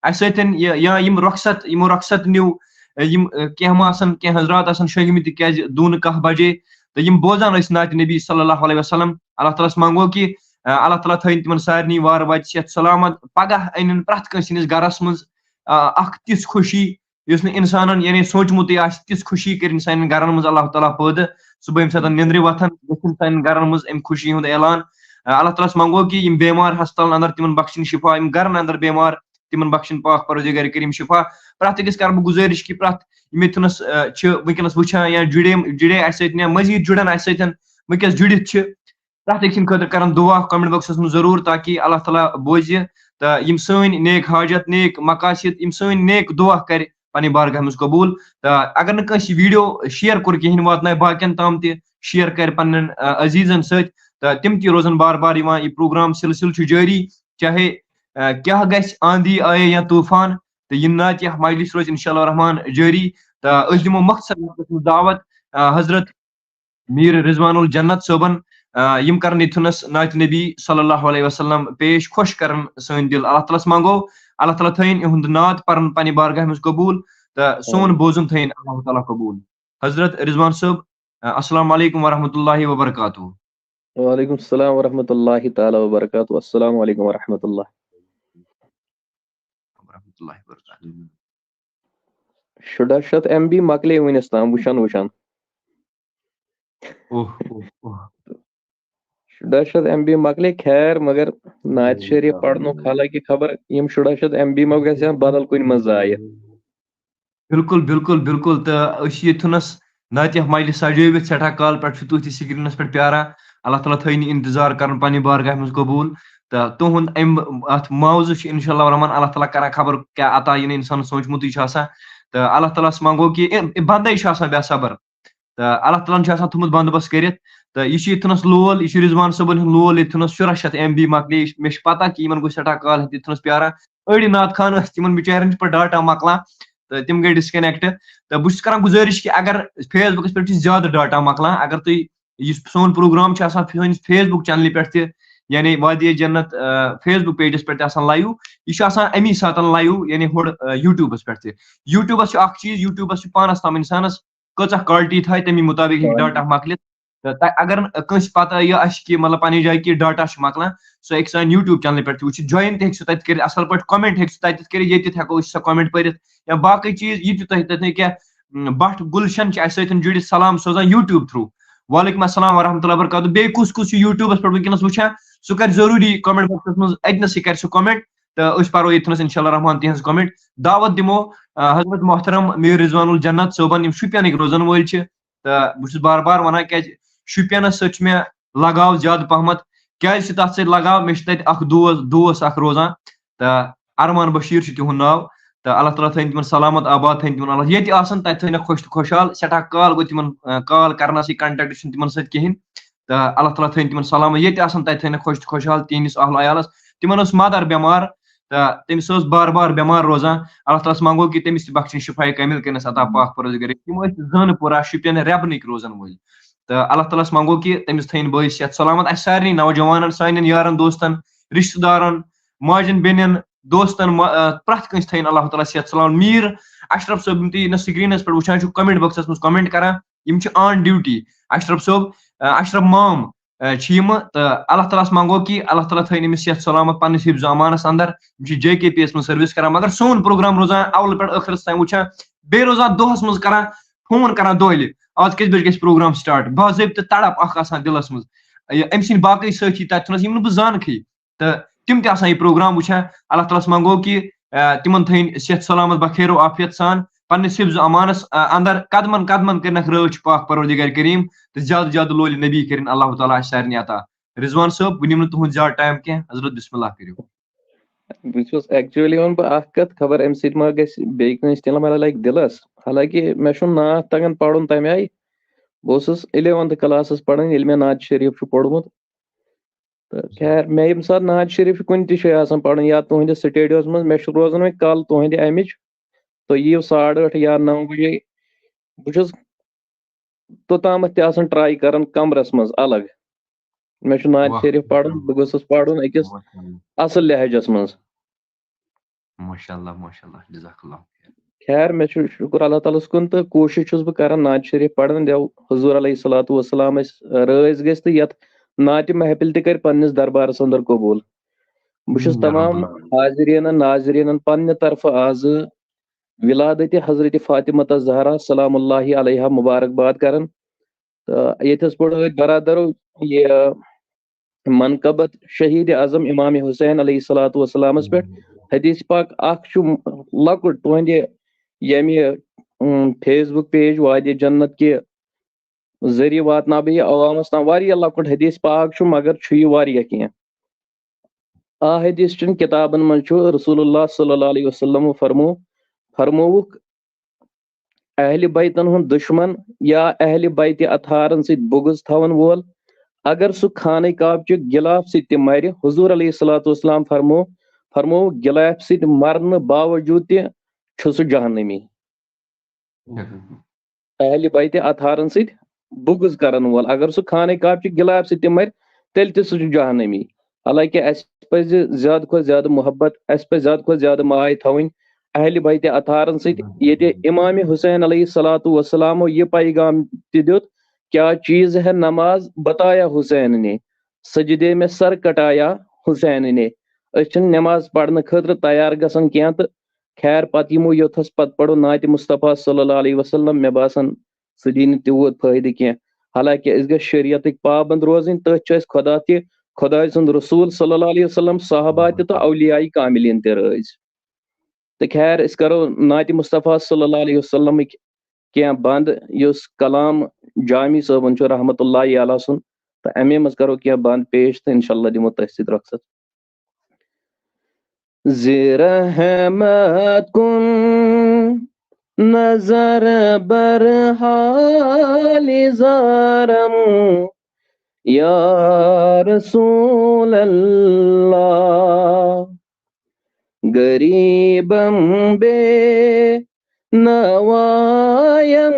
اَسہِ سۭتۍ یا یِم یِمو رۄخصت نیوٗ, یِم کینٛہہ ما آسن کینٛہہ حضرات آسن شۄنٛگمٕتۍ تِکیازِ 2:01 بجے تہٕ یِم بوزان ٲسۍ نعتِ نبی صلی اللہ علیہ وسلم. اللہ تعالیٰ ہس منگو کہِ اللہ تعالیٰ تھٲیِن تِمن سارنٕے وارٕ واتہِ صحت سلامت. پگہہ أنِن پرٛٮ۪تھ کٲنٛسہِ ہٕنٛدِس گرس منٛز اکھ تِژھ خوشی یُس نہٕ اِنسانن یعنی سوٗنٛچمُتٕے آسہِ. تِژھ خوشی کٔرِنۍ سانٮ۪ن گرن منٛز اللہ تعالیٰ پٲدٕ. صبح ییٚمہِ ساتہٕ نیندرِ وۄتھن گژھِنۍ سانٮ۪ن گرن منٛز اَمہِ خوشی ہُنٛد اعلان. اللہ تعالیٰ ہس منگو کہِ یِم بیمار ہسپتالن اندر تِمن بخشِنۍ شِفا, یِم گرن اندر بیمار تِمن بخشِنۍ پاک پروردگار کریم شِفا. پرٛٮ۪تھ أکِس کرٕ بہٕ گُزٲرِش کہِ پرٛٮ۪تھ یِم ییٚتھنس چھِ وٕنکیٚنس وٕچھان یا جُڑے اَسہِ سۭتۍ یا مزیٖد جُڑن اَسہِ سۭتۍ وٕنکیٚس جُڑِتھ چھِ پرٛٮ۪تھ أکۍ سٕنٛدِ خٲطرٕ کرن دُعا کمنٹ باکسس منٛز ضروٗر, تاکہِ اللہ تعالیٰ بوزِ تہٕ یِم سٲنۍ نیک حاجت نیک مقاصد یِم سٲنۍ نیک دُعا کرِ پننہِ بارگاہ منٛز قبوٗل. تہٕ اگر نہٕ کٲنٛسہِ ویٖڈیو شِیر کوٚر کِہینۍ واتنایہِ باقین تام تہِ شِیر کرِ پننٮ۪ن عزیٖزن سۭتۍ تہٕ تِم تہِ روزن بار بار یِوان. یہِ پروگرام سلسلہٕ چھُ جٲری, چاہے کیاہ گژھِ آندھی آیے یا طوٗفان, تہٕ یہِ نعتِ مجلس روزِ انشاء اللہ رحمان جٲری. تہٕ أسۍ دِمو مختصر دعوت حضرت میٖر رضوان الجنت صٲبن. یِم کرن ییٚتھنس نعتِ نبی صلی اللہ علیہ وسلم پیش, خۄش کرن سٲنۍ دِل. اللہ تعالیٰ ہس منگو اللہ تعالیٰ تھٲیِن یِہُنٛد نعت پرن پننہِ بارگاہ منٛز قبوٗل تہٕ سون بوزُن تھٲیِن اللہ تعالیٰ قبوٗل. حضرت رضوان صٲب السلام علیکم ورحمۃ اللہ وبرکاتہ. وعلیکم السلام ورحمۃ اللہ تعالیٰ وبرکاتہ. السلام علیکم ورحمۃ اللہ. شُراہ شیٚتھ MB مۄکلے وُنِس تام وٕچھان. 1600 MB مۄکلے خیر, مگر نعتِ شریف پرنُک حالانکہِ خبر یِم 1600 MB ما گژھِ ہا بدل کُنہِ منٛز ضایہِ. بالکل بالکل بالکل. تہٕ أسۍ چھِ ییٚتھنس نعتِ مجلس سجٲوِتھ سٮ۪ٹھاہ کال پٮ۪ٹھ چھُ تُہۍ تہِ سکریٖنس پٮ۪ٹھ پیاران. اللہ تعالیٰ تھٲیِن انتظار کرُن پننہِ بارگاہ منٛز قبوٗل. تہٕ تُہُنٛد اَمہِ اتھ معاوضہٕ چھُ انشاء اللہ رحمان اللہ تعالیٰ کران خبر کیاہ عطا یہِ نہٕ اِنسان سوٗنٛچمُتٕے چھُ آسان. تہٕ اللہ تعالیٰ ہس منگو کہِ بنٛدے چھُ آسان بے صبر, تہٕ اللہ تعالیٰ ہن چھُ آسان تھوٚمُت بندوبست کٔرِتھ. تو یہ تھنس لول یہ رضوان صبن ہند لول یہ تھنس 1400 MB مکلے مے پتہ کہ ان گو سٹھا کال یہ تھنس پیاران اڑی نات خان تم بچارن پہ ڈاٹا مکلان تو تم گئی ڈسکنیکٹ تو بہت کران گزارش کہ اگر فیس بکس پہ زیادہ ڈاٹا مکلان اگر تھی سون پروگرام سانس فیس بک چینل پہ تہ یعنی وادی جنت فیس بک پیجس پہ لائیو یہ امی سات لائیو یعنی ہور یوٹیوبس پہ تہ یوٹیوبس اخ چیز یوٹیوبس پانس تام انسانس کچھ کوالٹی تھا تمی مطابق ڈاٹا مکلت اگر کنس پتہ یہ کہ مطلب پنہ جائے کہ ڈاٹا مکلان سو ہیٚکہِ سانہِ یوٗٹیوٗب چینلہِ پٮ۪ٹھ تہِ وٕچھِتھ جویِن تہِ ہیٚکہِ سُہ تَتہِ کٔرِتھ اَصٕل پٲٹھۍ کومٮ۪نٛٹ ہیٚکہِ سُہ تَتٮ۪تھ کٔرِتھ ییٚتٮ۪تھ ہٮ۪کو أسۍ سۄ کومٮ۪نٛٹ پٔرِتھ یا باقٕے چیٖز یہِ تہِ تۄہہِ تَتہِ کیٛاہ بٹ گُلشن چھِ اَسہِ سۭتۍ جُڑِتھ سلام سوزان یوٗٹیوٗب تھرٛوٗ وعلیکُم السلام ورحمتہ اللہ وبرکاتہ بیٚیہِ کُس کُس چھُ یوٗٹیوٗبس پٮ۪ٹھ وٕنکٮ۪نس وٕچھان سُہ کَرِ ضروٗری کومٮ۪نٛٹ بۄکسس منٛز اَتنَسٕے کَرِ سُہ کومٮ۪نٛٹ تہٕ أسۍ پَرو ییٚتھنَس اِنشاء اللہ رحمان تِہنٛز کومٮ۪نٛٹ دعوت دِمو حضرت محترم میٖر رضوان الجنت صٲبن یِم شُپینٕکۍ روزن وٲلۍ چھِ تہٕ بہٕ چھُس بار بار وَنان کیٛازِ شُپینس سۭتۍ چھُ مےٚ لگاو زیادٕ پہمتھ کیٛازِ چھِ تَتھ سۭتۍ لگاو مےٚ چھُ تَتہِ اکھ دوس اکھ روزان تہٕ ارمان بشیٖر چھُ تِہُنٛد ناو تہٕ اللہ تعالیٰ تھٲیِن تِمن سلامت آباد تھٲیِن تِمن اللہ ییٚتہِ آسن تَتہِ تھٲینکھ خۄش تہٕ خۄشحال سٮ۪ٹھاہ کال گوٚو تِمن کال کرنسٕے کنٹیکٹ چھُنہٕ تِمن سۭتۍ کِہینۍ تہٕ اللہ تعالیٰ تھٲیِن تِمن سلامت ییٚتہِ آسن تَتہِ تھٲینکھ خۄش تہٕ خۄشحال تِہنٛدِس اہل عیالس تِمن ٲس مدر بٮ۪مار تہٕ تٔمِس ٲس بار بار بٮ۪مار روزان اللہ تعالیٰ ہس منگو کہِ تٔمِس تہِ بخشِن شِفاے کٲمِل کٔرِنس عطا پاک پروردگار تِم ٲسۍ زٲنہٕ پورہ شُپین ریبنٕکۍ روزن وٲلۍ تہٕ اللہ تعالیٰ ہس منگو کہِ تٔمِس تھٲیِن بٲیِس صحت سلامت اَسہِ سارنٕے نوجوانن سانٮ۪ن یارن دوستن رشتہٕ دارن ماجن بیٚنٮ۪ن دوستن پرٛٮ۪تھ کٲنٛسہِ تھٲیِن اللہ تعالیٰ صحت سلامت میٖر اشرف صٲب یِم تُہۍ ییٚتنس سکریٖنس پٮ۪ٹھ وٕچھان چھِو کومٮ۪نٛٹ بۄکسس منٛز کومٮ۪نٛٹ کران یِم چھِ آن ڈیوٹی اشرف صٲب اشرف مام چھِ یِمہٕ تہٕ اللہ تعالیٰ ہس منگو کہِ اللہ تعالیٰ تھٲیِن أمِس صحت سلامت پننِس حفظ و امانس اندر یِم چھِ JKP یس منٛز سٔروِس کران مگر سون پروگرام روزان اولہٕ پٮ۪ٹھ ٲخرس تام وٕچھان بیٚیہِ روزان دۄہس منٛز کران فون کران دۄہلہِ آز کٔژِ بجہِ گژھِ پروگرام سٹارٹ باضٲبطہٕ تڑپ اکھ آسان دِلس منٛز أمۍ سٕنٛدۍ باقٕے سٲتھی تتہِ چھِنس یِم نہٕ بہٕ زانکھٕے تہٕ تِم تہِ آسان یہِ پروگرام وٕچھان اللہ تعالیٰ ہس منگو کہِ تِمن تھٲیِن صحت سلامت بخیر و عافیت سان پننِس حفظ و امانس اندر قدمن قدمن کٔرنکھ رٲچھ پاک پروردگار کریم تہٕ زیادٕ زیادٕ لولہِ نبی کٔرِنۍ اللہ تعالیٰ اَسہِ سارنٕے عطا رضوان صٲب بہٕ نِمہٕ نہٕ تُہُنٛد زیادٕ ٹایم کینٛہہ حضرت بسم اللہ کٔرِو بہٕ چھُس ایکچُؤلی وَنہٕ بہٕ اکھ کتھ خبر اَمہِ سۭتۍ ما گژھِ بیٚیہِ کٲنٛسہِ تہِ ما لگہِ دِلس حالانکہِ مےٚ چھُنہٕ نعت تگان پرُن تمہِ آیہِ بہٕ اوسُس 11th کلاسس پران ییٚلہِ مےٚ نعت شریٖف چھُ پوٚرمُت تہٕ خیر مےٚ ییٚمہِ ساتہٕ نعت شریٖف چھُ کُنہِ تہِ جایہِ آسان پرُن یا تُہنٛدِس سٹیڈیوس منٛز مےٚ چھُ روزان وۄنۍ کل تُہنٛدِ امِچ تُہۍ یِیِو 8:30 یا 9 بجے بہٕ چھُس توٚتامتھ تہِ آسان ٹراے کران کمرس منٛز الگ مےٚ چھُ نعت شریٖف پرُن بہٕ گوٚژھُس پرُن أکِس اصل لہجس منٛز خیر مےٚ چھُ شُکر اللہ تعالیٰ ہس کُن تہٕ کوٗشِش چھُس بہٕ کران نعت شریٖف پران دیو حضوٗر علیہ الصلوٰتُ وسلام أسۍ رٲضۍ گژھِ تہٕ یتھ نعتِ محفل تہِ کرِ پننِس دربارس انٛدر قبوٗل بہٕ چھُس تمام حاضریٖنن ناظریٖنن پننہِ طرفہٕ آزٕ ولادتِ حضرت فاطمہ زہرا سلام اللہ علیہ مبارکباد کران تہٕ ییٚتھس پٲٹھۍ برادرو یہِ منقبت شہیٖد اعظم امام حسین علیہ الصلوٰتُ وسلامس پٮ۪ٹھ حدیث پاک اکھ چھُ لۄکُٹ تُہنٛدِ ییٚمہِ فیس بُک پیج وادِ جنت کہِ ذٔریعہٕ واتناو بہٕ یہِ عوامس تام واریاہ لۄکُٹ حدیث پاک چھُ مگر چھُ یہِ واریاہ کینٛہہ آ حدیث چٮ۪ن کِتابن منٛز چھُ رسول اللہ صلی اللہ علیہ وسلم فرمووُکھ اہلِ بیتن ہُنٛد دُشمن یا اہلِ بیتِ اطہارن سۭتۍ بُغض تھاون وول اگر سُہ خانہ کعبہٕ چہِ غِلاف سۭتۍ تہِ مرِ حضوٗر علیہ الصلوٰتُ وسلام فرمووُکھ غِلاف سۭتۍ مرنہٕ باوجوٗد تہِ چھُ سُہ جہنمی اہلِ بیتِ اطہارن سۭتۍ بُغض کرن وول اگر سُہ خانہ کعبہٕ چہِ غِلاف سۭتۍ تہِ مرِ تیٚلہِ تہِ سُہ چھُ جہنمی حالانکہِ اَسہِ پزِ زیادٕ کھۄتہٕ زیادٕ محبت اَسہِ پزِ زیادٕ کھۄتہٕ زیادٕ ماے تھاوٕنۍ اہلِ بیتِ اطہارن سۭتۍ ییٚتہِ امام حسین علیہ الصلوٰتُ وسلامو یہِ پیغام تہِ دیُت کیا چیز ہے نماز بتایا حسین نے سجدے میں سر کٹایا حسین نے أسۍ چھِنہٕ نٮ۪ماز پرنہٕ خٲطرٕ تیار گژھان کینٛہہ تہٕ خیر پتہٕ یِمو یوٚتھس پتہٕ پرو نعتِ مصطفیٰ صلی اللہ علیہ وسلم مےٚ باسان سُہ دی نہٕ تیوٗت فٲیدٕ کینٛہہ حالانکہِ أسۍ گژھِ شریعتٕکۍ پابنٛد روزٕنۍ تٔتھۍ چھُ اَسہِ خۄدا تہِ خۄداے سُنٛد رسوٗل صلی اللہ علیہ وسلم صحابہ تہِ تہٕ اولیاے کاملین تہِ رٲضۍ تہٕ خیر أسۍ کرو نعتِ مصطفیٰ صلی اللہ علیہ وسلمٕکۍ کینٛہہ بنٛد یُس کلام جامی صٲبُن چھُ رحمتہ اللہ علیہ سُنٛد تہٕ اَمے منٛز کرو کینٛہہ بنٛد پیش تہٕ انشاء اللہ دِمو تٔتھۍ سۭتۍ رۄخصت رحمت کن نظر بر حال زارم یا رسول اللہ غریبم بے نوایم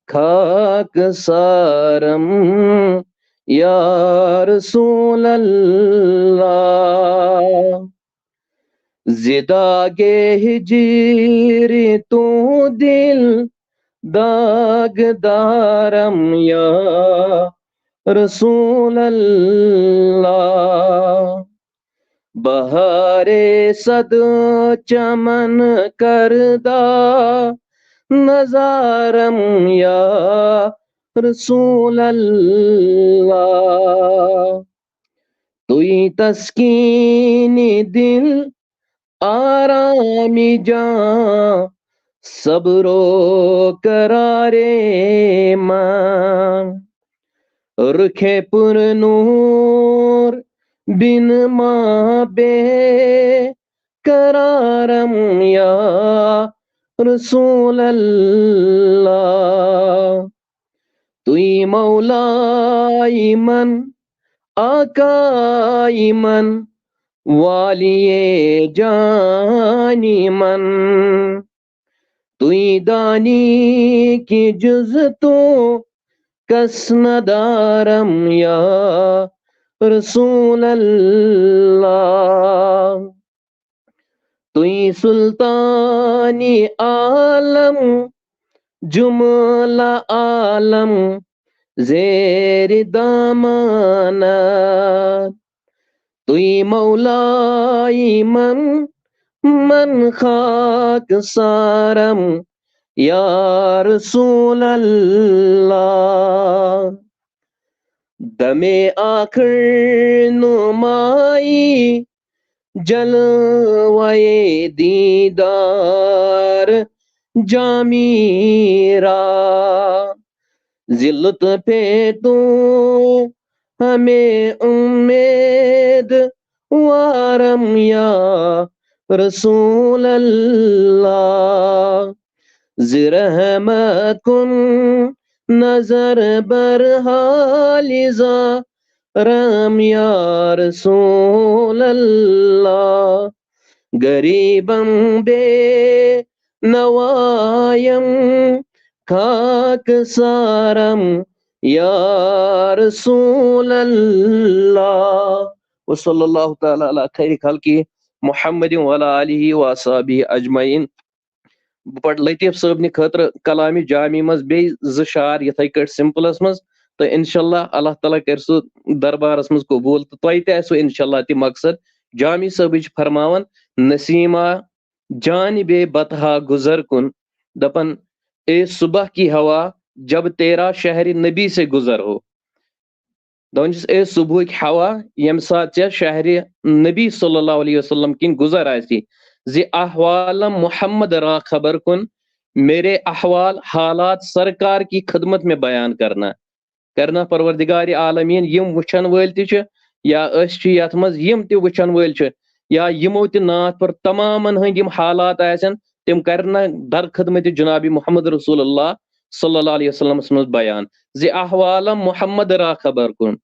خاک سارم یا رسول اللہ زداگے ہجیر تو دل داغ دارم یا رسول اللہ بہار صد چمن کردہ نظارم یا رسول اللہ توئی تسکین دل آرامی جان صبر و قرار مان رخ پر نور بن ماں بے قرارم یا رسول اللہ توئی مولائی من آقائی من والی جانی من توئی دانی کی جز تو کس ندارم یا رسول اللہ توئی سلطانی عالم جملہ عالم زیر دامانت توئی مولائی من خاک سارم یا رسول اللہ دم آخر نمائی جلوے دیدار جامیرا ذلت پہ تو ہمیں امید وارم یا رسول اللہ زرحمت کن نظر برحالزا رام یا رسول اللہ غریبم بے نوایم خاک سارم یا رسول اللہ وصلی اللہ تعالی علی خیر خلقہ محمد وعلی آلہ وصحبہ اجمعین پٹ لطیف صاحب نہ خاطر کلام جامی مز بی زشار یتھے کٹ سمپلس مز تو انشاءاللہ اللہ تعالیٰ کر سو دربارس مز قبول تو تہ تہ انشاءاللہ تہ مقصد جامی صاحب فرماون نسیمہ جانب بطحا گزر کن دپن اے صبح کی ہوا جب تیرا شہر نبی سے گزر ہو دونس اے صبح کی ہوا یم سات شہر نبی صلی اللہ علیہ وسلم کن گزر آسی زی احوال محمد را خبر کن میرے احوال حالات سرکار کی خدمت میں بیان کرنا پروردگار عالمین یم وچھن ول تہ یا اس یت مز یم تہ وچھن ول یا یمو تہ نات پر تمامن ہند یم حالات آسن تم کرنا در خدمت جناب محمد رسول اللہ صلی اللہ علیہ وسلم مز بیان زی احوال محمد را خبر کن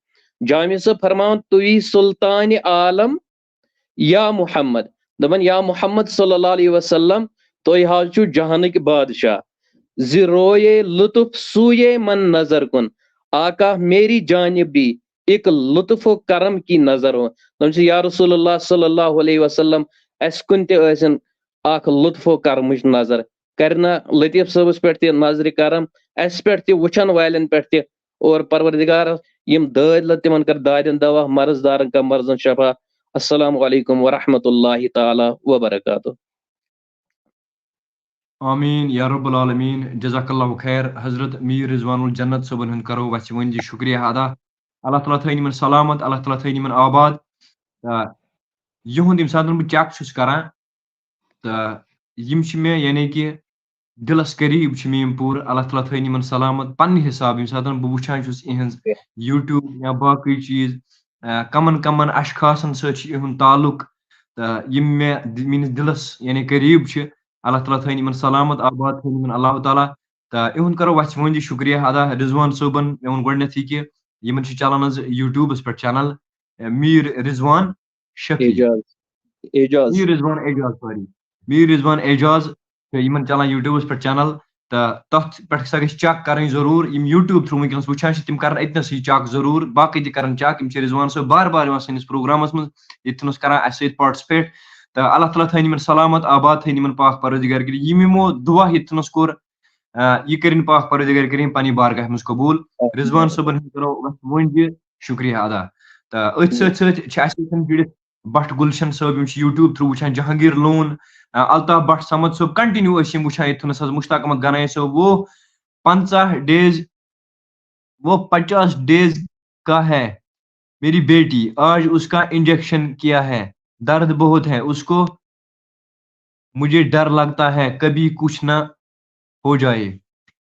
جامع سے فرمان توی سلطان عالم یا محمد دپن یا محمد صلی اللہ علیہ وسلم توی حال چھو جہانک بادشاہ زی روئے لطف سوئے من نظر کن آقا میری جانب بھی ایک لطف و کرم کی نظر ہو یا رسول اللہ صلی اللہ علیہ وسلم اس کن تے ایسن آخ لطف و کرمش نظر کرنا لطیف صاحبس پہ تہ نظر کرم اس پہ تہ وچھن والن پہ تہ اور پروردگار یم داد تمن کر دادن دوا مرض دارن کا مرضن شفا السلام علیکم ورحمۃ اللہ تعالی وبرکاتہ آمین یا رب العالمین جزاک اللہ خیر حضرت میر رضوان الجنت صبن ہند کرو وچ ونجی شکریہ ادا اللہ تعالیٰ تھین یمن سلامت اللہ تعالیٰ تھین یمن آباد یہند یم ساتن بہ چیک چھس کران تو یم چھ مے یعنی کہ دلس قریب چھ میم پور اللہ تعالیٰ تھین یمن سلامت پنہ حساب یم ساتن بہ وچھان چھس اہنز یوٹیوب یا باقی چیز کمن کمن اشخاصن سۭتۍ چھِ یِہُنٛد تعلق یم مے میٲنِس دلس یعنی قریب چھ اللہ تعالیٰ تھین یمن سلامت آباد تھین یمن اللہ تعالیٰ تو اہد کرو وچھوندی شکریہ ادا رضوان صوبن مے وون گۄڈنیتھٕے کہ یمن چھ چلان حظ یوٗٹیوٗبس پٮ۪ٹھ چینل میٖر رضوان شفیع اعجاز میٖر رضوان اعجاز سوری میٖر رضوان اعجاز یمن چلان یوٗٹیوٗبس پٮ۪ٹھ چینل تو تتھ پٮ۪ٹھ ہسا گژھِ چیک کرٕنۍ ضروٗر یم یوٗٹیوٗب تھرو ونکیٚنس وٕچھان چھِ تِم کرن اتنسٕے چیک ضروٗر باقٕے تہِ کرن چیک یم چھِ رضوان صٲب بار بار یِوان سٲنِس پروگرامس منٛز ییٚتھنس کران اسہِ سۭتۍ پاٹسپیٹ تو اللہ تعالیٰ تھٲیِن یمن سلامت آباد تھٲیِن یمن پاک پروردگار کریم یمو دعا ییٚتھنس کوٚر یہ کرن پاک پروردگار کریم پننہِ بارگاہ منٛز قبوٗل رضوان صٲبن ہُنٛد کرو وۄنۍ شکریہ ادا تو أتھۍ سۭتۍ سۭتۍ چھِ اسہِ سۭتۍ جُڑِتھ بٹ گلشن صٲب یم چھِ یوٗٹیوٗب تھرو وٕچھان جہانگیر لون الطاف بٹ سمد صٲب کنٹنیو ٲسۍ یم وٕچھان ییٚتھنس حظ مشتاق احمد گنایی صٲب وہ 50 ڈیز کا ہے میری بیٹی آج اس کا انجیکشن کیا ہے درد بہت ہے اس کو مجھے ڈر لگتا ہے کبھی کچھ نہ ہو جائے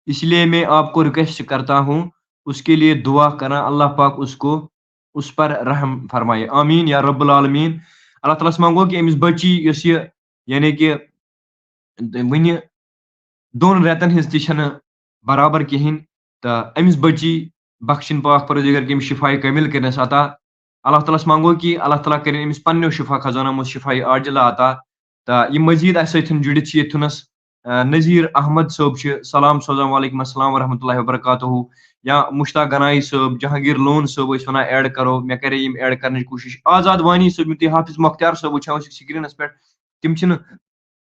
اس لیے میں آپ کو ریکویسٹ کرتا ہوں اس کے لیے دعا کرنا اللہ پاک اس پر رحم فرمائے آمین یا رب العالمین اللہ تعالیٰ سے مانگو کہ امس بچی یس یہ یعنی کہ ون 2 رٮ۪تن ہز تہ برابر کہین تو امس بچی بخشن پاک پروردگار کہ شفا کامل کرنس عطا اللہ تعالیٰ سے مانگو کہ اللہ تعالیٰ کرن امس پنو شفا خزانہ مز شفا عاجلہ عطا تو یہ مزید اس سۭتۍ جڑت یتھنس نذیر احمد صٲب سلام سوزان وعلیکم السلام ورحمۃ اللہ وبرکاتہ یا مشتاق گنایی صٲب جہانگیر لون صٲب ٲسۍ ونان ایڈ کرو مےٚ کرے یم ایڈ کرنٕچ کوٗشش آزاد وانی صٲب یم تُہۍ حافظ مختار صٲب وٕچھان ٲسِو سکریٖنس پٮ۪ٹھ تِم چھِنہٕ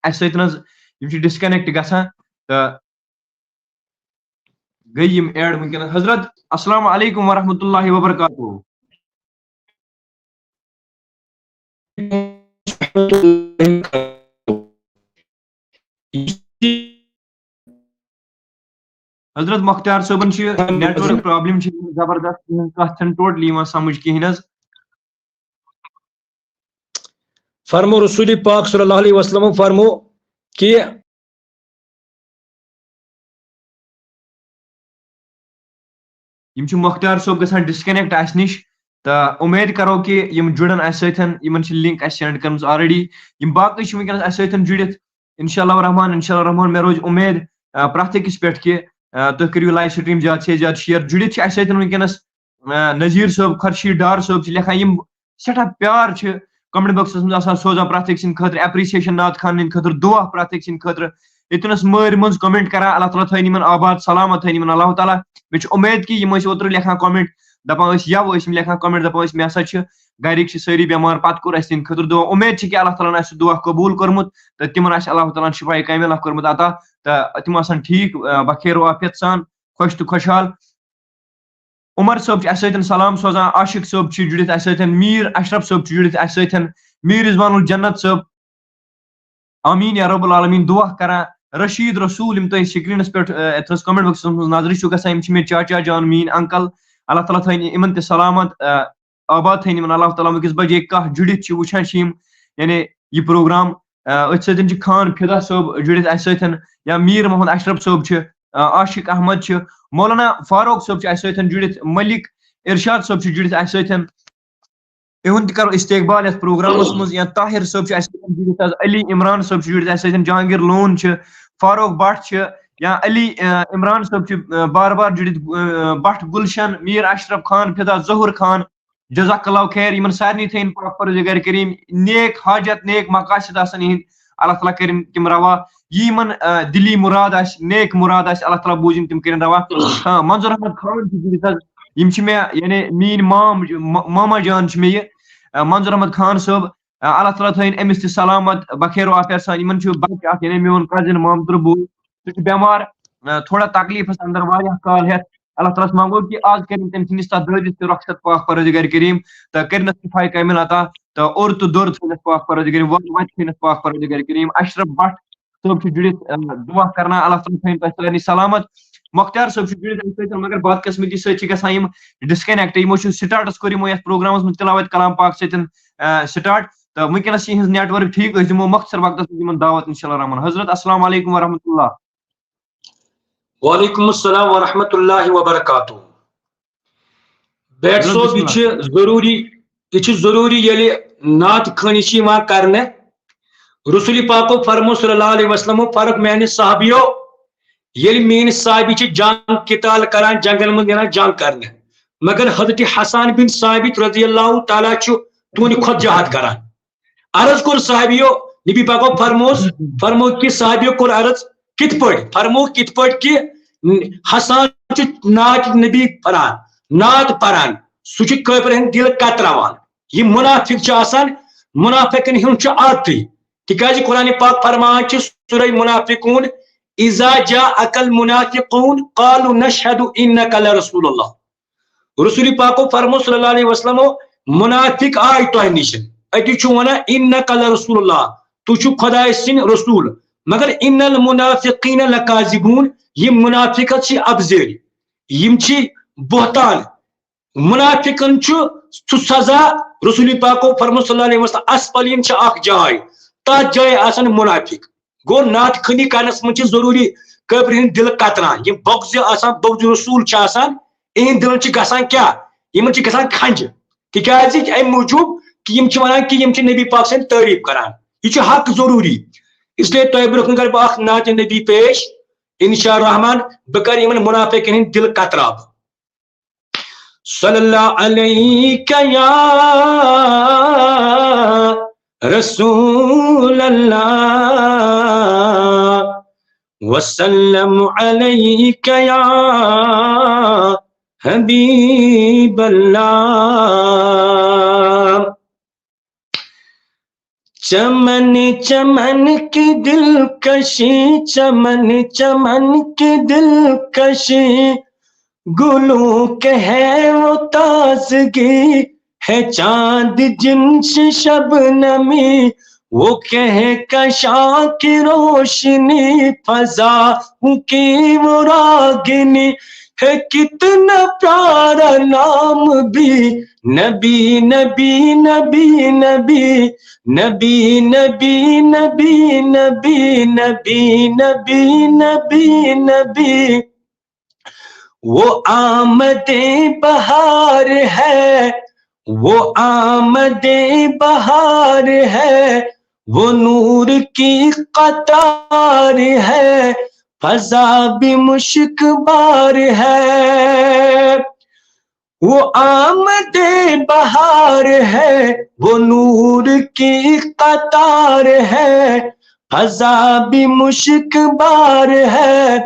اسہِ سۭتۍ حظ یم چھِ ڈسکنیکٹ گژھان تو گٔے یم ایڈ ونکیٚنس حضرت السلام علیکم ورحمۃ اللہ وبرکاتہ حضرت مختار صٲبن نیٹ ورک پرابلم زبردست کتھ چھنہٕ ٹوٹلی یوان سمجھ کہین حظ فرمو رسول پاک صلی اللہ علیہ وسلم فرمو کہ یم چھِ مختار صٲب گژھان ڈسکنیکٹ اس نش تو امید کرو کہ یم جڑن اس سۭتۍ یمن چھِ لنک اس سینڈ کٔرمٕژ آلریڈی یم باقٕے چھِ ونکیٚنس اس سۭتۍ جڑِتھ انشاء اللہ رحمان مےٚ روزِ امید پرٛٮ۪تھ أکِس پٮ۪ٹھ کہ تُہۍ کٔرِو لایو سٹریٖم زیادٕ سے زیادٕ شیر جُڑِتھ چھِ اسہِ سۭتۍ ونکیٚنس نذیر صٲب خورشید ڈار صٲب چھِ لیکھان یم سٮ۪ٹھاہ پیار چھِ کمنٹ باکسس منٛز آسان سوزان پرٛٮ۪تھ أکۍ سٕنٛدِ خٲطرٕ ایپرِسیشن نعت خانن ہٕنٛدِ خٲطرٕ دعا پرٛٮ۪تھ أکۍ سٕنٛدِ خٲطرٕ ییٚتنس مٲرۍ منٛز کمنٹ کران اللہ تعالیٰ تھٲیِن یمن آباد سلامت تھٲیِن یمن اللہ تعالیٰ مےٚ چھِ امید کہ یم ٲسۍ اوترٕ لیکھان کمنٹ دپان ٲسۍ یوٕ ٲسۍ یم لیکھان کمنٹ دپان ٲسۍ مےٚ ہسا چھِ گرِکۍ چھِ سٲری بٮ۪مار پتہٕ کوٚر اسہِ تِہنٛدِ خٲطرٕ دعا امید چھِ کہ اللہ تعالیٰ ہن آسہِ دعا قبوٗل کوٚرمُت تہٕ تِمن آسہِ اللہ تعالیٰ ہن شفا کاملہ کوٚرمُت عطا تہٕ تِم آسن ٹھیٖک بخیر و عافیت سان خوش تہٕ خۄشحال عمر صٲب چھِ اسہِ سۭتۍ سلام سوزان عاشق صٲب چھِ جُڑِتھ اسہِ سۭتۍ میٖر اشرف صٲب چھِ جُڑِتھ اسہِ سۭتۍ میٖر رضوان الجنت صٲب آمیٖن یا رب العالمیٖن دعا کران رشید رسول یم تُہۍ سکریٖنس پٮ۪ٹھ یتھ کمنٹ باکسس منٛز نظرِ چھُو گژھان یم چھِ مےٚ چاچا جان میٲنۍ انکل اللہ تعالیٰ تھٲیِن یمن تہِ سلامت آباد تھٲیِن یمن اللہ تعالیٰ ؤنکیٚس بجے کانٛہہ جُڑِتھ چھِ وٕچھان چھِ یم یعنی یہ پروگرام أتھۍ سۭتۍ چھِ خان فدا صٲب جُڑِتھ اسہِ سۭتۍ یا میٖر محمد اشرف صٲب چھِ عاشق احمد چھِ مولانا فاروق صٲب چھِ اسہِ سۭتۍ جُڑِتھ ملک ارشاد صٲب چھِ جُڑِتھ اسہِ سۭتۍ اہُنٛد تہِ کرو استقبال یتھ پروگرامس منٛز یا طاہر صٲب چھِ اسہِ سۭتۍ جُڑِتھ حظ علی عمران صٲب چھِ جُڑِتھ اسہِ سۭتۍ جہانگیر لون چھِ فاروق بٹ چھِ یا علی عمران صٲب چھِ بار بار جُڑِتھ بٹ گلشن میٖر اشرف خان فدا ظہور خان جزاک اللہ خیر یمن سارنٕے تھٲیِن پاک پروردگار کریم نیک حاجت نیک مقاصد آسن یِہنٛدۍ اللہ تعالیٰ کرن تِم روا یمن دلی مراد آسہِ نیک مراد آسہِ اللہ تعالیٰ بوٗزِن تِم کرن روا ہاں منظور احمد خان چھِ جُڑِتھ حظ یم چھِ مےٚ یعنی میٲنۍ ماما جان چھِ مےٚ یہِ منظور احمد خان صٲب اللہ تعالیٰ تھٲیِن أمِس تہِ سلامت بخیر و عافیت سان یمن چھُ بچہِ اکھ یعنی میون کزن مامتُر بوے سُہ چھُ بٮ۪مار تھوڑا تکلیٖفس اندر واریاہ کال ہٮ۪تھ اللہ تعالیٰ ہس منگو کہ آز کرن تٔمۍ سٕنٛدِس تتھ دٲدِس تہِ رۄخصت پاک پروردگار کریم تہٕ کٔرنس شفا کامل عطا تہٕ اور تہٕ دور تھٲینس پاک پروردگار وتہِ تھٲینس پاک پروردگار کریم اشرف بٹ صٲب چھِ جُڑِتھ دعا کرنا اللہ تعالیٰ تھٲیِن تۄہہِ سارنٕے سلامت مختار صٲب چھِ جُڑِتھ امہِ سۭتۍ مگر بدقسمتی سۭتۍ چھِ گژھان یم ڈسکنیکٹ یمو چھُ سٹارٹس کوٚر یمو یتھ پروگرامس منٛز تلاوت کلام پاک سۭتۍ سٹارٹ تہٕ ونکیٚنس چھِ یِہٕنٛز نیٹ ورک ٹھیٖک أسۍ دِمو مختصر وقتس منٛز یمن دعوت انشاء اللہ رحمان حضرت السلام علیکم ورحمۃ اللہ وعلیکم السلام ورحمۃ اللہ وبرکاتہ بیٹ صٲب یہ چھُ ضروٗری ییٚلہِ نعت خٲنی چھِ یِوان کرنہٕ رسول پاکو فرمو صلی اللہ علیہ وسلم فرق میانہِ صحابیو یل مین صحابی جنگ قتال کران جنگل من نیران جنگ کرنے مگر حضرت حسان بن ثابت رضی اللہ تعالیٰ تون خود جہاد کران عرض کور صحابیو نبی پاکو فرمو کہ صحابیو کور عرض کت پٹ فرمو کت پٹ کہ حسان نات نبی پران نات پران سہ قبر ہند دل کتراوان یہ منافق آسان منافقن ہند عادتی تکیاز قرآن پاک فرمان سورہ منافقون اذا جاءك المنافقون قالوا نشهد انك لرسول الله رسول پاکو فرمو صلی اللہ علیہ وسلم منافق آئی تو نشن اتی چھو ونا انك لرسول الله تو چھو خدا سن رسول مگر ان المنافقین لکاذبون یہ منافقت چھ ابزیر یم چھ بہتان منافقن چھ سزا رسول پاکو فرمو صلی اللہ علیہ وسلم اسفلین چھ اخ جائے تا جائے آسن منافق گو نات خنی کرنس من ضروری قبر ہند دل کتران یہ بغض آسان بغض رسول آسان ان دل گسان کیا یمن گسان کھنج تکیاز ام موجوب کہ یم ونان کہ یم نبی پاک سن تعریف کران یہ حق ضروری اس لیے تہ برکن کر بہ نات نبی پیش انشاء الرحمن بکر یمن منافقین ہند دل کتراب صلی اللہ علیہ یا رسول اللہ وسلم علیک یا حبیب اللہ چمن چمن کی دلکشی چمن چمن کی دلکشی گلوں کے ہے وہ تازگی ہے چاند جنس شبنمی وہ کہکشاں کی روشنی فضا کی وہ راگنی ہے کتنا پیارا نام بھی نبی نبی نبی نبی نبی نبی نبی نبی نبی نبی نبی نبی وہ آمد بہار ہے وہ آمد بہار ہے وہ نور کی قطار ہے فضا بھی مشک بار ہے وہ آمد بہار ہے وہ نور کی قطار ہے فضا بھی مشک بار ہے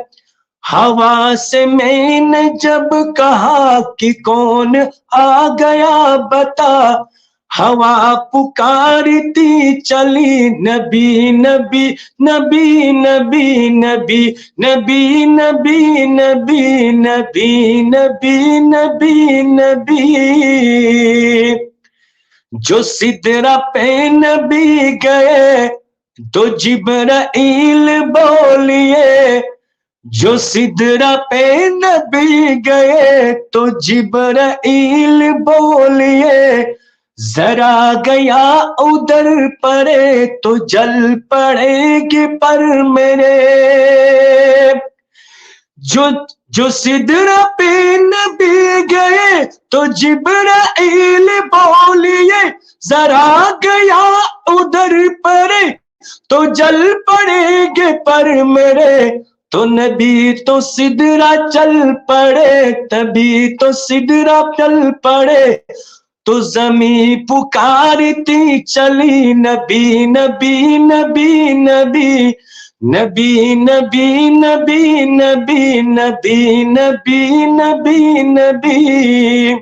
ہوا سے میں نے جب کہا کہ کون آ گیا بتا ہوا پکارتی چلی نبی نبی نبی نبی نبی نبی نبی نبی نبی نبی نبی نبی جو سدرا پہ نبی گئے تو جبرائیل بولیے جو سدرا پہ نبی گئے تو جبرائیل بولیے ذرا گیا ادھر پڑے تو جل پڑے گی پر میرے جو سدرا پہ نبی گئے تو جبرائیل بولیے ذرا گیا ادھر پڑے تو جل پڑے گے پر میرے تو نبی تو سدرا چل پڑے تبھی تو سدرا چل پڑے تو زمین پکارتی چلی نبی نبی نبی نبی نبی نبی نبی نبی نبی نبی نبی نبی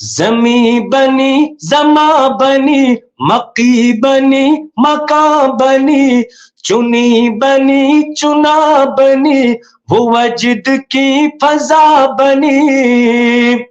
زمین بنی زما بنی مکی بنی مکان بنی چنی بنی چنا بنی وہ وجد کی فضا بنی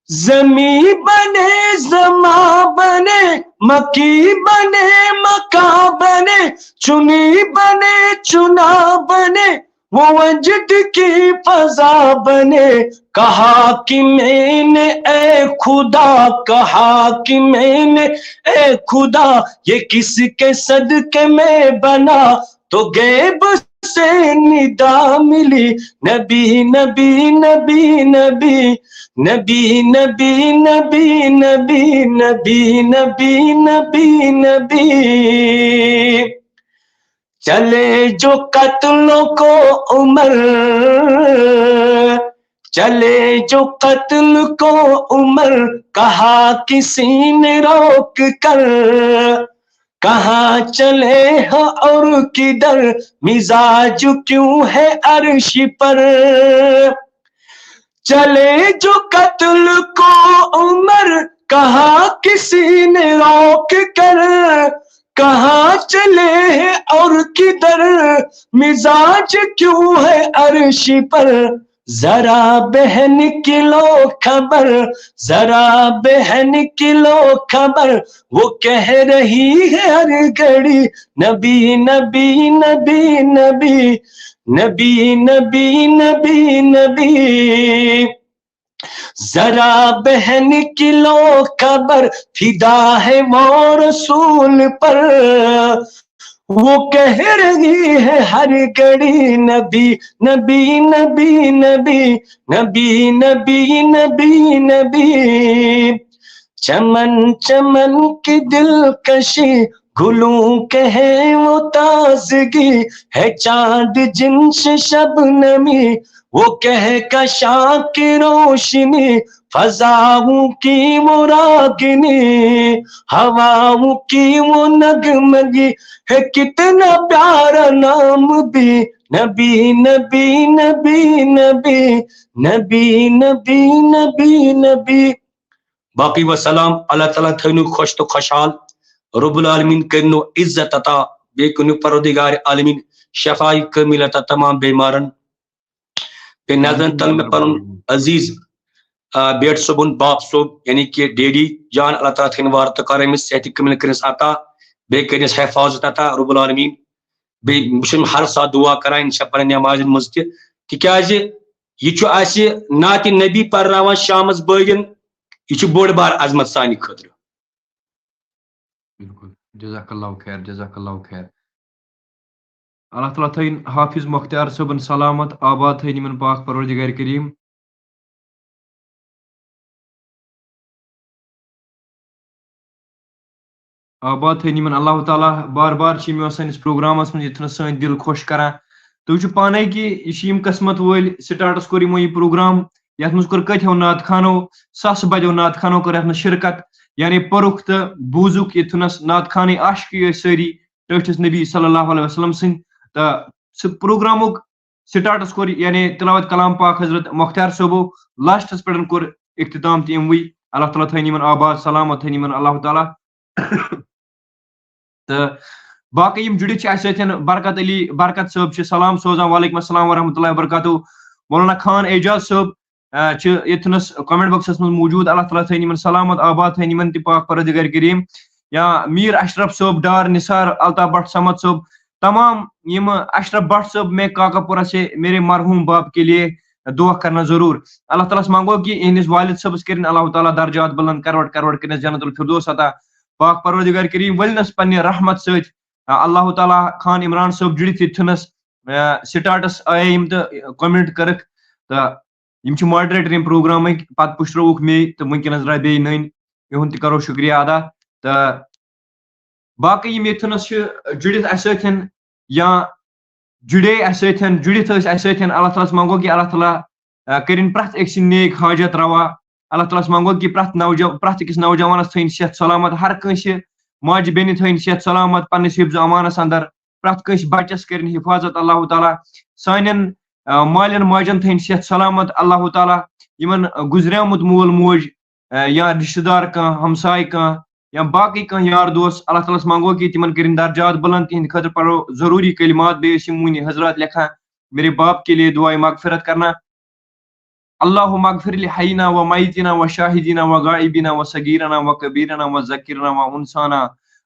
زمین بنے زما بنے مکی بنے مکان بنے چنی بنے چنا بنے وہ وجد کی فضا بنے کہا کہ میں نے اے خدا کہا کہ میں نے اے خدا یہ کس کے صدقے میں بنا تو غیب سے ندا ملی نبی نبی نبی نبی نبی نبی نبی نبی نبی نبی نبی نبی چلے جو قتلوں کو عمر، چلے جو قتل کو عمر، کہا کسی نے روک کر، کہاں چلے ہو اور کدھر، مزاج کیوں ہے عرش پر، چلے جو قتل کو عمر، کہا کسی نے روک کر، کہاں چلے ہیں اور کدھر، مزاج کیوں ہے عرش پر، ذرا بہن کی لو خبر، ذرا بہن کی لو خبر، وہ کہہ رہی ہے ہر گھڑی، نبی نبی نبی نبی نبی نبی نبی نبی، ذرا بہن کی لو خبر، فدا ہے وہ رسول پر، وہ کہہ رہی ہے ہر گھڑی، نبی نبی نبی نبی نبی نبی نبی نبی، چمن چمن کی دلکشی، گلوں کے ہے وہ تازگی، ہے چاند جن سے شبنمی، وہ کہکشاں کی روشنی، فضاؤں کی وہ راگنی، ہواؤں کی وہ نغمگی، ہے کتنا پیارا نام بھی، نبی نبی نبی نبی نبی نبی نبی نبی۔ باقی وسلام، اللہ تعالیٰ تھنو خوش تو خوشحال، رب العالمین کرنو عزت عطا، بے کنو پروردگار عالمین شفائی کامل عطا تمام بیمارن پہ نظر تل میں پن عزیز بیٹ صبن باپ صوب یعنی کہ ڈیڈی جان، اللہ تعالیٰ تھن وار تو کر امس صحت کامل کرنس عطا، بے کرنس حفاظت عطا رب العالمین، بے بشم ہر ساتھ دعا کران انشاء پن نماز مز تہ تکیاز یہ اس نعت نبی پرناوان شامس بٲگن، یہ بوڑ بار عظمت سانہ خاطر۔ بالکل، جزاک اللہ خیر، جزاک اللہ خیر۔ اللہ تعالیٰ تھین حافظ مختار صبن سلامت، آباد تھین یمن پاک پروردگار کریم۔ آباد تھین یمن اللہ تعالیٰ، بار بار سانس پروگرامس من یتھن سن دل خوش کران۔ تھی پانے کہ یہ قسمت ول سٹارٹس کور یمو یہ پروگرام، یت مز کور کتھو نعت خانو، ساس بدو نعت خانو کر یتھ شرکت، یعنی پرخ تو بوزک یتھنس نعت خانے عاشقی ساری ٹھٹھس نبی صلی اللہ علیہ وسلم سن، تو سہ پروگرامک سٹارٹس کور یعنی تلاوت کلام پاک حضرت مختار صوبو، لاسٹس پہ کور اختتام تہ اموی۔ اللہ تعالیٰ تھین یمن آباد سلامت، تھین یمن اللہ تعالیٰ۔ تو باقی یم جڑت اس سۭتۍ برکت علی برکت صٲب چھ سلام سوزان، وعلیکم السلام ورحمۃ اللہ وبرکاتہ۔ مولانا خان اعجاز صٲب یتھنس کمنٹ باکسس من موجود، اللہ تعالیٰ تھین یمن سلامت، آباد تھین یمن تہ پاک پروردگار کریم۔ یا میر اشرف صٲب، ڈار نثار، الطاف بٹ سمد صٲب، تمام یم اشرف بٹ صٲب، میں کاکا پورہ سے میرے مرحوم باپ کے لیے دعا کرنا ضرور۔ اللہ تعالیٰ سے مانگو کہ اہندس والد صبس کرن اللہ تعالیٰ درجات بلند، کروڑ کروڑ کرنس جنت الفردوس عطا۔ پاک پروردگار کریم ولنس پنہ رحمت ست اللہ تعالیٰ خان عمران صٲب جڑت یتھنس سٹارٹس آئے یم تو کمنٹ کرک، تو یم چھ ماڈریٹر یم پروگرامک، پتہ پشروک مے تو ونکس درائے بی نن، یہند تہ کرو شکریہ ادا۔ تو باقی یم یتھنس جڑت اس سۭتۍ یا جڑے اس سۭتۍ جڑت اس سۭتۍ، اللہ تعالیٰ سے مانگو کہ اللہ تعالیٰ کرن پرت ایک سن نیک حاجت روا۔ اللہ تعالیٰ سے مانگو کہ پرت أکس نوجوانس تھین صحت سلامت، ہر کنس ماجہ بین تھین صحت سلامت پنس حفظ امانس اندر، پرت کنس بچس کرن حفاظت اللہ تعالیٰ، سانن مالن ماجن تھین صحت سلامت اللہ تعالیٰ، یمن گزریمت مول موج یا رشتہ دار کان ہمسائے کان یا باقی کان یار دوست، اللہ تعالیٰ سے مانگو کہ تمن کرن درجات بلند، تہند خاطر پڑھو ضروری کلمات، بیس مونی حضرات لکھا میرے باپ کے لیے دعائے مغفرت کرنا۔ اللهم اغفر لحينا وميتنا وشاهدنا وغائبنا وصغيرنا وكبيرنا وذكرنا وانسانا،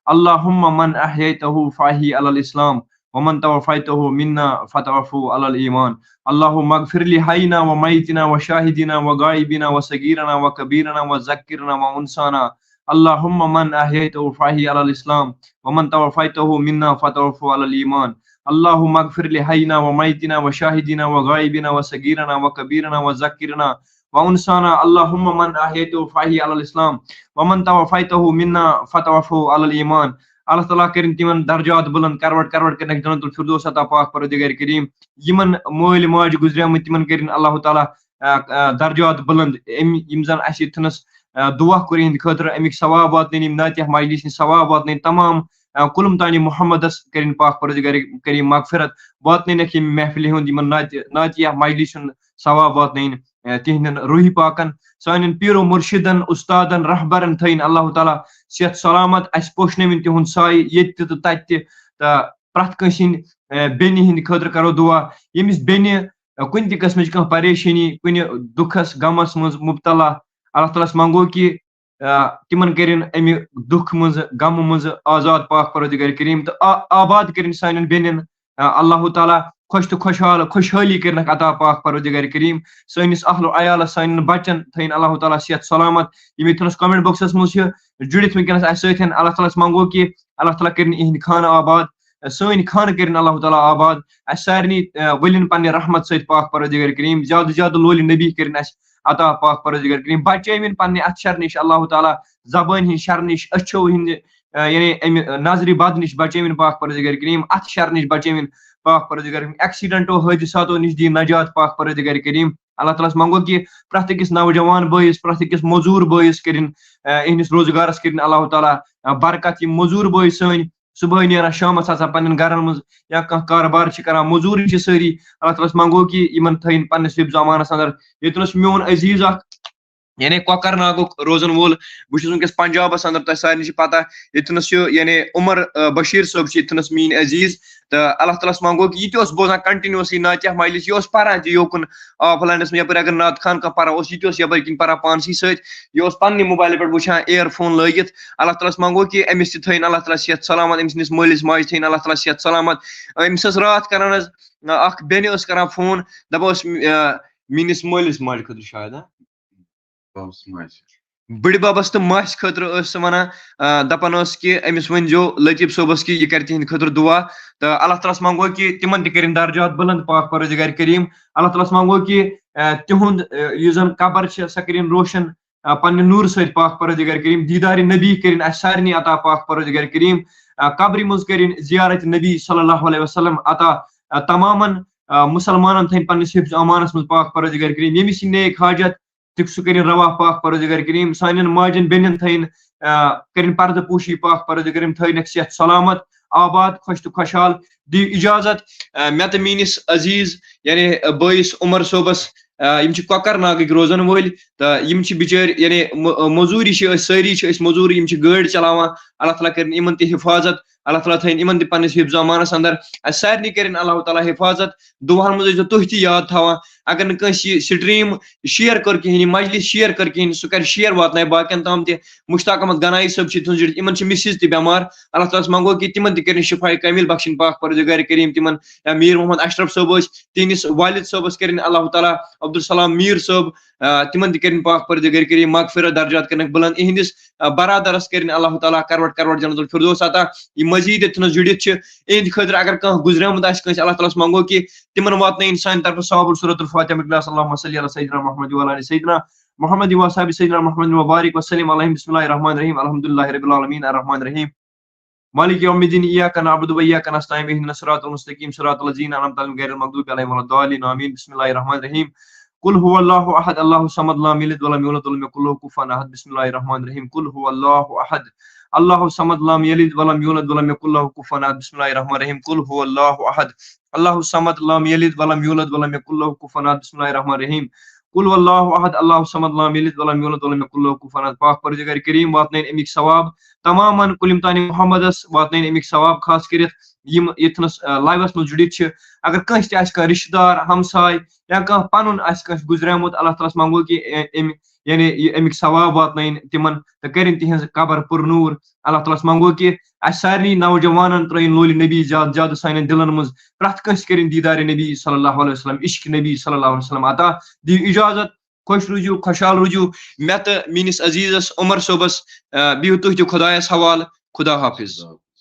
اللهم من احييته فاحي على الاسلام ومن توفيته منا فتوفوا على الايمان، اللهم اغفر لحينا وميتنا وشاهدنا وغائبنا وصغيرنا وكبيرنا وذكرنا وانسانا، اللهم من احييته فاحي على الاسلام ومن توفيته منا فتوفوا على الايمان، اللهم اغفر لحينا وميتنا وشاهدنا وغائبنا وصغيرنا وكبيرنا وذكرنا وانسانا، اللهم من احييته فاحي على الاسلام ومن توفيته منا فتوفوا على الايمان، اللہ تعالیٰ کرن تمن درجات بلند کروٹ کرن جنت الفردوس عطا پاک پروردگار کریم یمن مول ماج گزریمت تمن کرن اللہ تعالیٰ درجات بلند یم زن اس اتنس دعا کور ہند خاطر امیک ثواب واتن نعتیہ مجلس ہند ثواب واتن تمام کلم تانی محمدس کرن پاک پروردگار کریم مغفرت واتن محفل ہند نعتیہ مجلس ثواب واتن تہند روحی پاکن سان پیرو مرشدن استادن رہبرن تھین اللہ تعالیٰ صحت سلامت اس پوشن تہد سائے یت تو تت پرت کنس بین ہند خاطر کرو دعا یمس بین کن تہ قسمچ کھانا پریشانی کن دکھس غمس مز مبتلا اللہ تعالیٰ منگو کہ تمن کرن امہ دکھ مز غم مز آزاد پاک پروردگار کریم تو آباد کرن سان بین اللہ تعالیٰ خوش تو خوشحالی کرنک عطا پاک پروردگار کریم سانس اہل و عیالس سان بچن تھین اللہ تعالیٰ صحت سلامت یم اتنس کامنٹ باکسس مز جڑت ونکس اس ستن اللہ تعالیٰ منگو کہ اللہ تعالیٰ کرن اہند خانہ آباد سن خانہ کرن اللہ تعالیٰ آباد اس سارنی ولن پنہ رحمت ست پاک پروردگار کریم زیادہ زیادہ لول نبی کرن اس عطا پاک پروردگار کریم بچوین پنہ اتھ شر نش اللہ تعالیٰ زبان ہند شر نش اچھو ہند یعنی امہ نظر بد نش بچوین پاک پروردگار کریم اتھ شر نش بچوین پاک پروردگار کریم ایکسیڈنٹو حادثاتو نش دی نجات پاک پروردگار کریم اللہ تعالیٰ منگو کہ پرت أکس نوجوان بٲیس پرت أکس موزور بٲیس کرن اہندس روزگارس کرن اللہ تعالیٰ برکت یم موزور بٲے سن صبح نیران شامس آسان پنن گرن مز یا کانٛہہ کاربار کران موزوری ساری اللہ تعالیٰ منگو کہ یمن تھین پنس حفظ امانس اندر یتنس میون عزیز اخ یعنی کوکر ناگک روزن وول بہت ونکس پنجابس اندر تہ سارے پتہ یتنس یعنی عمر بشیر صٲب یتنس مین عزیز تو اللہ تعالیٰ منگو کہ یہ بوزان کنٹنیوسلی نعتیہ مجلس یہ پران تہ یوکن فلانس یپر اگر نعت خان کھانا پران یہ یپر کن پران پانسی ست یہ پنہ موبائل پہ وچان ایئر فون لگت اللہ تعالیٰ منگو کہ امس تہ تھین اللہ تعالیٰ صحت سلامت ام سندس مالس ماج تھین اللہ تعالیٰ صحت سلامت امس رات کران اخ بین کران فون دپس میس مالس ماج خاطر شاید بڑ ببس تو ماس خاطر ونان دپان کہ امس ونزو لطیف صوبس کہ یہ کر تہند خاطر دعا تو اللہ تعالیٰ منگو کہ تمن تہ کرن درجات بلند پاک پروردگار کریم اللہ تعالیٰ منگو کہ تہند یہ زن قبر سہ کرن روشن پنہ نور ست پاک پروردگار کریم دیدار نبی کرن اس سارنی عطا پاک پروردگار کریم قبر مز کرن زیارت نبی صلی اللہ علیہ وسلم عطا تمامن مسلمانن تھین پنس حفظ امانس مز پاک پروردگار کریم یمس نیک حاجت سہ کرن روا پاک پروردگار کریم سان ماجن بینن تھین کرن پردہ پوشی پاک پروردگار کریم تھینک صحت سلامت آباد خوش تو خوشحال دی اجازت مے تو میس عزیز یعنی بٲیس عمر صوبس یم کوکر ناگک روزن ول تو یم بچار یعنی موزوری ساری موزوری گاڑی چلاوان اللہ تعالیٰ کرن یمن تہ حفاظت اللہ تعالیٰ تھین یمن تہ پنس حفظ امانس اندر سارنی کرن اللہ تعالیٰ حفاظت دہن مز تھی تہ یاد تھاوان اگر نہ کٲنٛسہِ یہ سٹریم شیئر کر کہین مجلس شیئر کر کہین سہ کر شیئر واتن باقین تام تہ مشتاق احمد گنائی صٲب تھن ان مسز تہ بیمار اللہ تعالیٰ منگو کہ تمن تہ کرن شفاء کامل بخشن پاک پروردگار کریم تمن یا میر محمد اشرف صٲب تہندس والد صٲبس کرن اللہ تعالیٰ عبدالسلام میر صٲب تمن تہ کرن پاک پروردگار کریم مغفرت درجات کرنک بلند اہندس برادرس کرن اللہ تعالیٰ کروٹ جنت الفردوس عطا یہ مزید اتنس جڑت اہند خاطر اگر کانٛہہ گزریمت آس اللہ تعالیٰ منگو کہ تمن واتن سان طرف ثواب سورۃ الفاتحہ مقداس اللهم صل علی سیدنا محمد وعلی آل سیدنا محمد وصحبہ سیدنا محمد وبارک وسلم علیہ بسم اللہ الرحمن الرحیم الحمدللہ رب العالمین الرحمن الرحیم مالک یوم الدین ایاک نعبد و ایاک نستعین اهدنا الصراط المستقیم صراط الذین انعمت علیہم غیر المغضوب علیہم ولا الضالین آمین بسم اللہ الرحمن الرحیم قل هو اللہ احد اللہ الصمد لم یلد ولم یولد ولم یکن له کفوا احد بسم اللہ الرحمن الرحیم قل هو اللہ احد اللہ الصمد لم یلد ولم یولد ولم یکن له کفوا احد بسم اللہ الرحمن الرحیم قل هو اللہ احد اللہ الصمد لم یلد ولم یولد ولم یکن له کفوا احد بسم اللہ الرحمن الرحیم قل واللہ احد اللہ الصمد لم یلد ولم یولد ولم یکن له کفوا احد پاک پروردگار کریم واتنین امیک ثواب تمامن کلم تانی محمدس واتنین امیک ثواب خاص کرت یم یتنس لائیوس مز جڑت اگر کانٛسہِ تہِ آسہِ کانٛہہ رشتہٕ دار ہمساے یا کانٛہہ پنُن آسہِ کانٛسہِ گزریومُت اللہ تعالیٰ منگو کہ یعنی امیک ثواب واتنٲیِن تمن تہٕ کٔرِنۍ تِہنٛز قبر پر نور اللہ تعالیٰ منگو کہ اس سارنی نوجوانن ترٲیِن لولہِ نبی زیادٕ زیادٕ سانٮ۪ن دلن منٛز پرٛٮ۪تھ کٲنٛسہِ کٔرِنۍ دیٖدارِ نبی صلی اللہ علیہ وسلم عشق نبی صلی اللہ علیہ وسلم عطا دِیِو اجازت خوش روٗزِو خوشحال روٗزِو مےٚ تہٕ میٲنِس عزیٖزس عمر صٲبس بِہِو تُہۍ تہِ خۄدایس حوالہٕ خدا حافظ